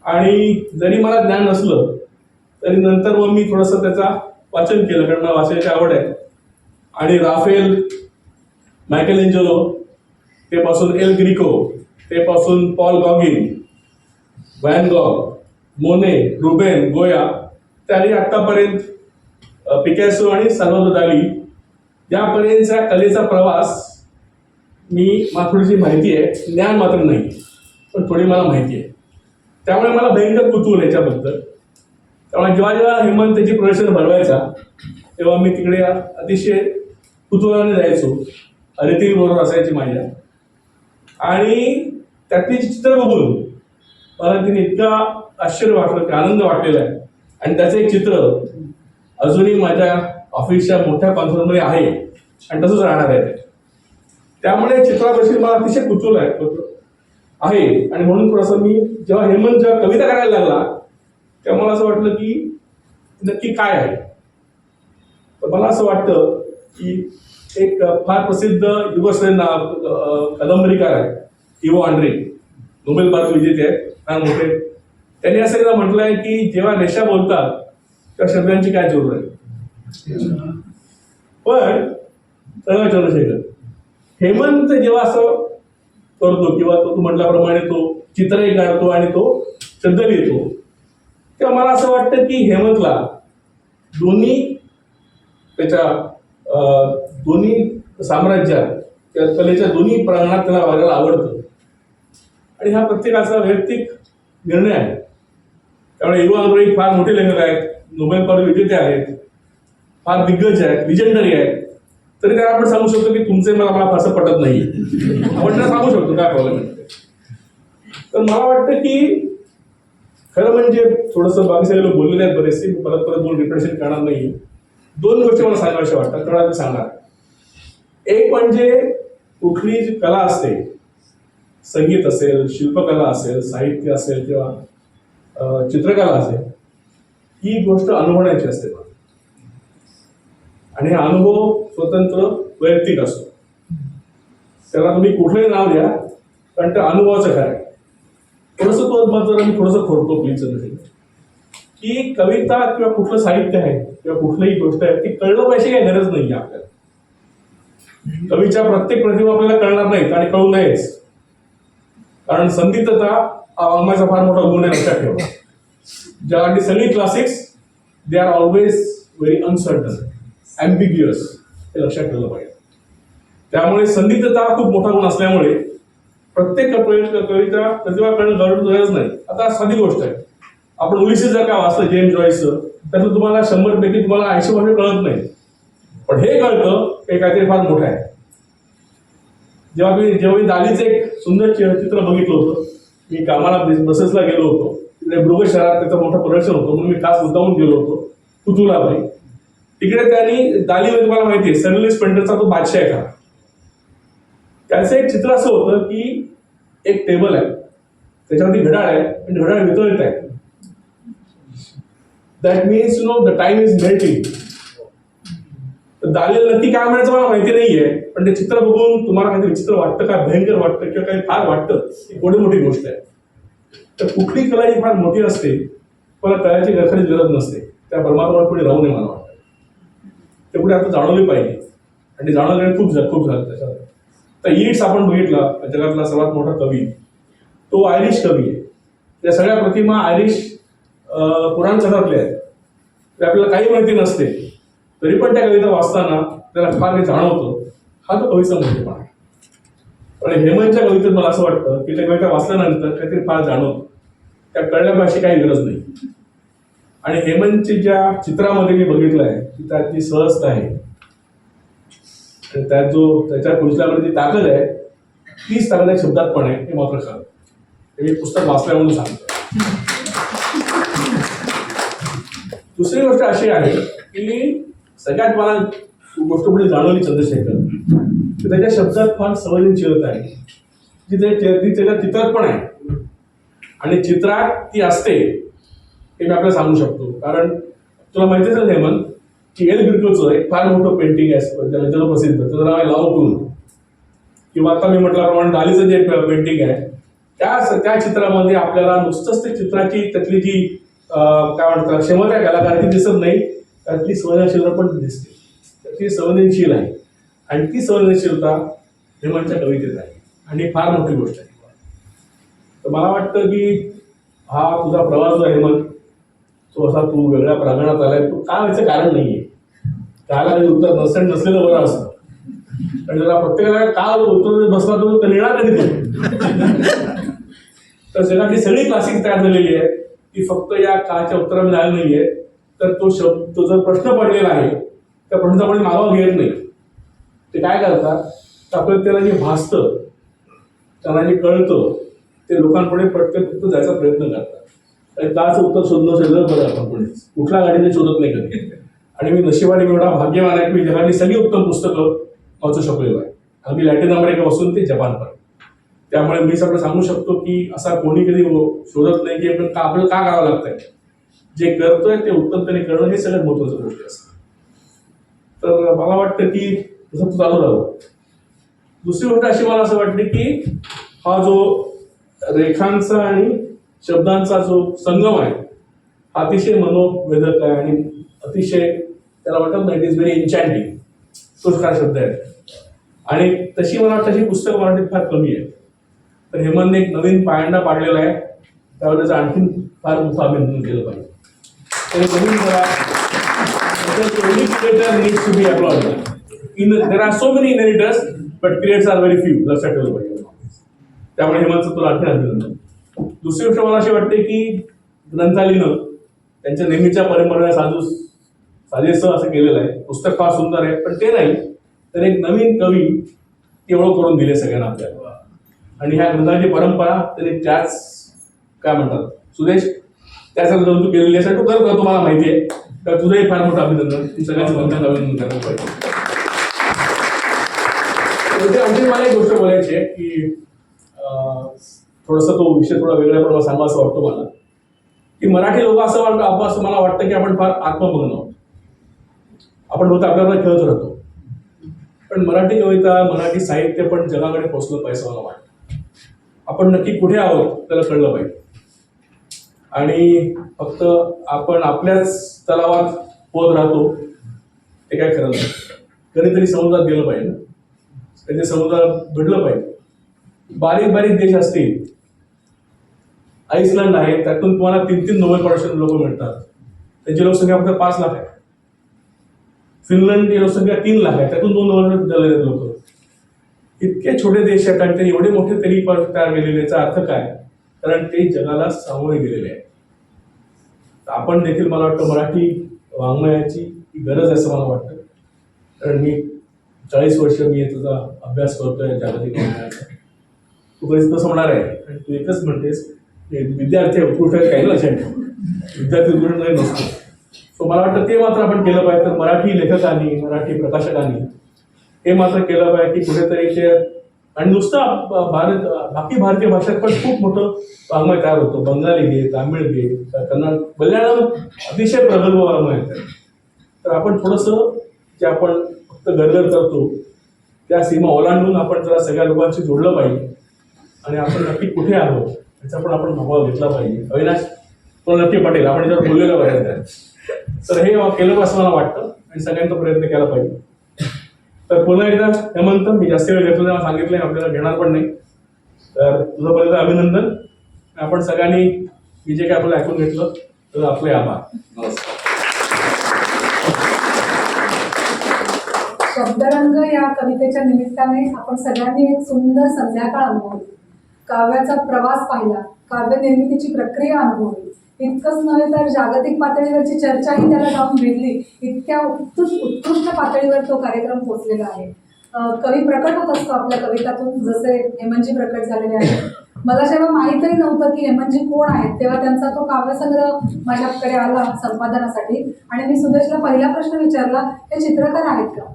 आणि जरी मला ज्ञान नसलं तरी नंतर मग मी थोडंसं त्याचा वाचन केलं, कारण मला वाचण्याची आवड आहे. आणि राफेल, मायकेल एंजेलो, ते पासून एल ग्रिको, ते पासून पॉल गॉगिन, व्हॅन गॉग, मोने, रुबेन, गोया, त्याने आतापर्यंत पिकॅसो आणि साल्वादोर दाली यापर्यंतच्या कलेचा प्रवास मला थोडीशी माहिती आहे. ज्ञान मात्र नाही, पण थोडी मला माहिती आहे. त्यामुळे मला भयंकर कुतूहल याच्याबद्दल. त्यामुळे जेव्हा जेव्हा हेमंत त्याची प्रदर्शन भरवायचा तेव्हा मी तिकडे अतिशय कुतूहलाने जायचो. अरेतील बरोबर असायची माझ्या, आणि त्यातली चित्र बघून मला तिने इतका आश्चर्य वाटलं की आनंद वाटलेला आहे. आणि त्याचं एक चित्र अजूनही माझ्या ऑफिसच्या मोठ्या कॉन्फरन्समध्ये आहे आणि तसंच राहणार आहे. त्यामुळे चित्राविषयी मला अतिशय कुतूहल आहे. आणि म्हणून थोडंसं मी जेव्हा हेमंत जेव्हा कविता करायला लागला तेव्हा मला असं वाटलं की नक्की काय आहे. तर मला असं वाटतं की एक फार प्रसिद्ध युगोस्लाव्हियन कादंबरीकार आहे इवो आंड्रे, नोबेल पारितोषिक विजेते आहेत, फार मोठे. त्यांनी असं एकदा म्हटलं आहे की जेव्हा रेषा बोलतात तेव्हा शब्दांची काय जरूर आहे. पण चंद्रशेखर हेमंत जेव्हा असं करतो किंवा तो तू म्हटल्याप्रमाणे तो चित्रही काढतो आणि तो शब्द लिहितो, तेव्हा मला असं वाटतं की हेमंतला दोन्ही त्याच्या दोन्ही साम्राज्यात त्या कलेच्या दोन्ही प्रांगणात त्याला वागायला आवडतं. आणि हा प्रत्येकाचा वैयक्तिक निर्णय आहे. त्यामुळे इवो आंद्रे फार मोठे लेखक आहेत, नोबेल पारितोषिक विजेते आहेत, फार दिग्गज आहेत, लिजंडरी आहेत. तरी त्याला आपण सांगू शकतो की तुमचे मला फारसं पटत नाही. आपण त्याला सांगू शकतो काय प्रॉब्लेम आहे. तर मला वाटतं की खरं म्हणजे थोडंसं बाकी सगळे लोक बोललेले आहेत बरेचसे, परत बोलून रिप्रेझेंट करणार नाही. 2 गोष्टी मला सांगायच्या वाटतात, तेवढा मी सांगणार. एक म्हणजे कुठली जी कला असते, संगीत असेल, शिल्पकला असेल, साहित्य असेल किंवा चित्रकला असेल, ही गोष्ट अनुभवण्याची असते. आणि हा अनुभव स्वतंत्र वैयक्तिक असतो. त्याला तुम्ही कुठलंही नाव द्या, कारण त्या अनुभवाचं खरं आहे. थोडंसं तो मत जरा मी थोडंसं खोडतो प्लीज, की कविता किंवा कुठलं साहित्य आहे किंवा कुठलीही गोष्ट आहे ती कळलं पाहिजे काही गरज नाही आपल्याला. कवीच्या प्रत्येक प्रतिभा आपल्याला कळणार नाहीत आणि कळू नयेच, कारण संदिग्धता माझा फार मोठा गुण आहे, लक्षात ठेवा. ज्यासाठी सगळी classics they are always very uncertain, ambiguous, हे लक्षात ठेवलं पाहिजे. त्यामुळे संदिग्धता खूप मोठा गुण असल्यामुळे प्रत्येक कविता प्रतिभा कळणं गरज नाही. आता साधी गोष्ट आहे, आपण उलिसिस जर का वाचलं जेम्स जॉयसचं, त्यातलं तुम्हाला 100 पैकी तुम्हाला 80% कळत नाही, पण हे कळतं हे काहीतरी फार मोठं आहे. जेव्हा मी दालीचं एक सुंदर चित्र बघितलं होतं, मी कामाला ब्रसेल्सला गेलो होतो, तिकडे ब्रुगे शहरात त्याचं मोठं प्रदर्शन होतं, म्हणून मी खास मुद्दाहून गेलो होतो कुतूहलाभाई. तिकडे त्यांनी दालीमध्ये तुम्हाला माहिती आहे सर्लिस पेंटरचा तो बादशाह आहे का, त्याचं एक चित्र असं होतं की एक टेबल आहे, त्याच्यावरती घड्याळ आहे आणि घड्याळ वितळत आहे. That means the time is melting. तर दालीला नक्की काय म्हणायचं मला माहिती नाहीये, पण ते चित्र बघून तुम्हाला काहीतरी विचित्र वाटतं, काय भयंकर वाटतं किंवा काही फार वाटतं, ही मोठी गोष्ट आहे. तर कुठली कला ही फार मोठी असते, पण कलाची खरीच गरज नसते. त्या परमात्मा पुढे राहू नये मला वाटतं. ते पुढे आता जाणवली पाहिजे आणि जाणवल्याने खूप झालं त्याच्यात. तर ईट्स आपण बघितला, जगातला सर्वात मोठा कवी, तो आयरिश कवी आहे. त्या सगळ्या प्रतिमा आयरिश पुराण कथातल्या आहेत. ते आपल्याला काही माहिती नसते, तरी पण त्या कविता वाचताना त्याला फार काही जाणवतं. हा तो कवीचा मोठेपणा आहे. आणि हेमंतच्या कवितेत मला असं वाटतं की त्या कविता वाचल्यानंतर काहीतरी फार जाणवतं. त्या कळण्यापाशी काही गरज नाही. आणि हेमंतची ज्या चित्रामध्ये मी बघितलं आहे की त्यातली सहजता आहे आणि त्यात त्याच्या पुरुषामध्ये जी ताकद आहे, तीच ताकद एक शब्दात पण आहे, हे मात्र खरं. हे मी पुस्तक वाचल्या म्हणून सांगतो. दुसरी गोष्ट अशी आहे की सगळ्यात मला गोष्ट पुढे जाणवली चंद्रशेखर, की त्याच्या शब्दात फार संवेदनशीलता आहे, जी त्याच्या चित्रात पण आहे. आणि चित्रात ती असते हे मी आपल्याला सांगू शकतो. कारण तुला माहितीच आहे हेमंत की एल ग्रिकोचं एक फार मोठं पेंटिंग आहे, त्याला जगप्रसिद्ध, त्याचं नाव आहे लावटून. किंवा आता मी म्हटल्याप्रमाणे दालीचं जे पेंटिंग आहे, त्या चित्रामध्ये आपल्याला नुसतंच ते चित्राची त्यातली जी काय म्हणतात क्षमता आहे कलाकाराची दिसत नाही, त्यातली संवेदनशीलता पण दिसते. ती संवेदनशील आहे आणि ती संवेदनशीलता हेमंतच्या कवितेत आहे आणि फार मोठी गोष्ट आहे. तर मला वाटतं की हा तुझा प्रवास जो आहे हेमंत, तो असा तू वेगळ्या प्रांगणात आलाय, तो का याचं कारण नाहीये. त्याला काही उत्तर नसलेलं बरं असतं. आणि त्याला प्रत्येकाला का उत्तर बसला तो लिहिणार कधी तो. तर जगातली सगळी क्लासिक तयार झालेली आहे, ती फक्त या काळच्या उत्तरामध्ये आली नाहीये. तर तो जर प्रश्न पडलेला आहे त्या प्रश्नाचा कोणी मागोवा घेत नाही. ते काय करतात तर आपल्याला त्याला जे भासतं, त्यांना जे कळतं, ते लोकांपुढे फक्त जायचा प्रयत्न करतात. आणि काचं उत्तर शोधणं बरं आपण कोणीच कुठल्या गाडीने शोधत नाही कधी. आणि मी नशिबाने एवढा भाग्यवान आहे की मी जगातली सगळी उत्तम पुस्तकं वाचू शकलेलो आहे, अगदी लॅटिन अमेरिकेपासून ते जपानपर्यंत. त्यामुळे मी सगळं सांगू शकतो की असा कोणी कधी शोधत नाही की आपल्याला का करावं लागतंय. जे करतोय ते उत्तमपणे करणं हे सगळ्यात महत्त्वाचं गोष्ट असतं. तर मला वाटतं की तसं तू चालू राहावं. दुसरी गोष्ट अशी मला असं वाटते की हा जो रेखांचा आणि शब्दांचा जो संगम आहे, अतिशय मनोवेधक आहे आणि अतिशय त्याला वाटत नाही, इट इज व्हेरी एन्चॅन्टिंग. तोच काय शब्द आहे. आणि तशी मला वाटतं ही पुस्तकं मराठीत फार कमी आहेत. तर हेमंतने एक नवीन पायंडा पाडलेला आहे, त्यावर त्याचं आणखीन फार मोठं अभिनंदन केलं पाहिजे. तर नवीन करा. Every creator needs to be applauded. There are so many narrators, but creators are very few. लक्षात ठेवलं पाहिजे. त्यामुळे हेमंतचं तुला आणखी अभिनंदन. दुसरी गोष्ट मला अशी वाटते की ग्रंथालीनं त्यांच्या नेहमीच्या परंपरेला साजेसं असं केलेलं आहे. पुस्तक फार सुंदर आहे, पण ते नाही तर एक नवीन कवी ओळख करून दिले सगळ्यांना आपल्याला. आणि ह्या ग्रंथाची परंपरा त्यांनी त्याच काय म्हणतात सुदेश त्यासाठी तू केलेली आहे. तू करत तुम्हाला माहिती आहे, तर तुझंही फार मोठं अभिनंदन. तू सगळ्यांचं ग्रंथाचं अभिनंदन करायला पाहिजे. आणखी मला एक गोष्ट बोलायची आहे की थोडासा तो विषय थोडा वेगळ्या प्रमाणात सांगा असं वाटतं मला, की मराठी लोक असं मला वाटतं की आपण फार आत्ममग्न आहोत. आपण फक्त आपल्याला खेळत राहतो. पण मराठी कविता, मराठी साहित्य पण जगाकडे पोहोचलं पाहिजे मला वाटतं. आपण नक्की कुठे आहोत त्याला कळलं पाहिजे. आणि फक्त आपण आपल्याच तलावात पोहत राहतो ते काय खरं नाही. कधीतरी समुद्रात गेलं पाहिजे ना, कधी समुद्रात भिडलं पाहिजे. बारीक बारीक देश असतील, आईसलँड आहे, त्यातून तुम्हाला 3-3 नोबेल पारितोषिक लोक मिळतात, त्यांची लोकसंख्या फक्त 5 लाख आहे. फिनलंडची लोकसंख्या 3 लाख आहे, त्यातून 2 नोबेल झालेले लोक. इतके छोटे देश आहेत आणि ते एवढे मोठे तरी तयार केलेले. याचा अर्थ काय, कारण ते जगाला सामोरे गेलेले आहेत. आपण देखील मला वाटतं मराठी वाङ्मयाची गरज आहे असं मला वाटतं. कारण मी 40 वर्ष मी तुझा अभ्यास करतोय जागतिक वाङ्मयाचा. तू कधीच तसं होणार आहे आणि तू एकच म्हणतेस विद्यार्थी उत्कृष्ट काही लक्षात ठेव, विद्यार्थी उत्कृष्ट नाही नसतो. सो मला वाटतं ते मात्र आपण केलं पाहिजे. तर मराठी लेखकांनी, मराठी प्रकाशकांनी हे मात्र केलं पाहिजे की कुठेतरी ते. आणि नुसतं बाकी भारतीय भाषेत पण खूप मोठं वाङ्मय तयार होतं. बंगाली घे, तामिळ घे, कन्नड, मल्याळम अतिशय प्रगल्भ वाङ्मय आहेत. तर आपण थोडंसं जे आपण फक्त गरगर करतो त्या सीमा ओलांडून आपण जरा सगळ्या लोकांशी जोडलं पाहिजे आणि आपण नक्की कुठे आहोत त्याचा पण आपण अभाव घेतला पाहिजे. अविनाश तो नक्की पटेल, आपण त्याच्यावर बोललेलं पाहिजे. तर हे केलं असं मला वाटतं आणि सगळ्यांचा प्रयत्न केला पाहिजे. तर पुन्हा एकदा हेमंत, मी जास्त वेळ घेतलं तेव्हा सांगितलंय आपल्याला घेणार पण नाही, तर तुझं पहिलं अभिनंदन. आपण सगळ्यांनी मी जे काय आपल्याला ऐकून घेतलं तर आपले आभार. नमस्कार. शब्दरंग या कवितेच्या निमित्ताने आपण सगळ्यांनी एक सुंदर संध्याकाळ अनुभवली, काव्याचा प्रवास पाहिला, काव्य निर्मितीची प्रक्रिया अनुभवली. इतकंच नव्हे तर जागतिक पातळीवरची चर्चाही त्याला जाऊन भिडली. इतक्या उत्कृष्ट पातळीवर तो कार्यक्रम पोहोचलेला आहे. कवी प्रकट होत असतो आपल्या कवितातून, जसे हेमंतजी प्रकट झालेले आहेत. मला जेव्हा माहीतही नव्हतं की हेमंतजी कोण आहेत, तेव्हा त्यांचा तो काव्यसंग्रह माझ्याकडे आला संपादनासाठी आणि मी सुदेशला पहिला प्रश्न विचारला, हे चित्रकार आहेत का?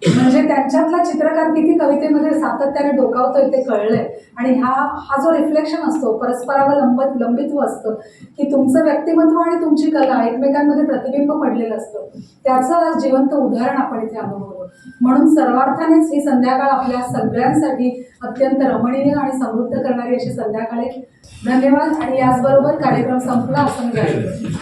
म्हणजे त्यांच्यातला चित्रकार किती कवितेमध्ये सातत्याने डोकावतोय ते कळलंय. आणि हा जो रिफ्लेक्शन असतो, परस्परावर लंबित्व असतं की तुमचं व्यक्तिमत्व आणि तुमची कला एकमेकांमध्ये प्रतिबिंब पडलेलं असतं, त्याचं आज जिवंत उदाहरण आपण इथे अनुभवलं. म्हणून सर्वार्थानेच ही संध्याकाळ आपल्या सगळ्यांसाठी अत्यंत रमणीय आणि समृद्ध करणारी अशी संध्याकाळ आहे. धन्यवाद. आणि याचबरोबर कार्यक्रम संपला असं मी जाहीर करते.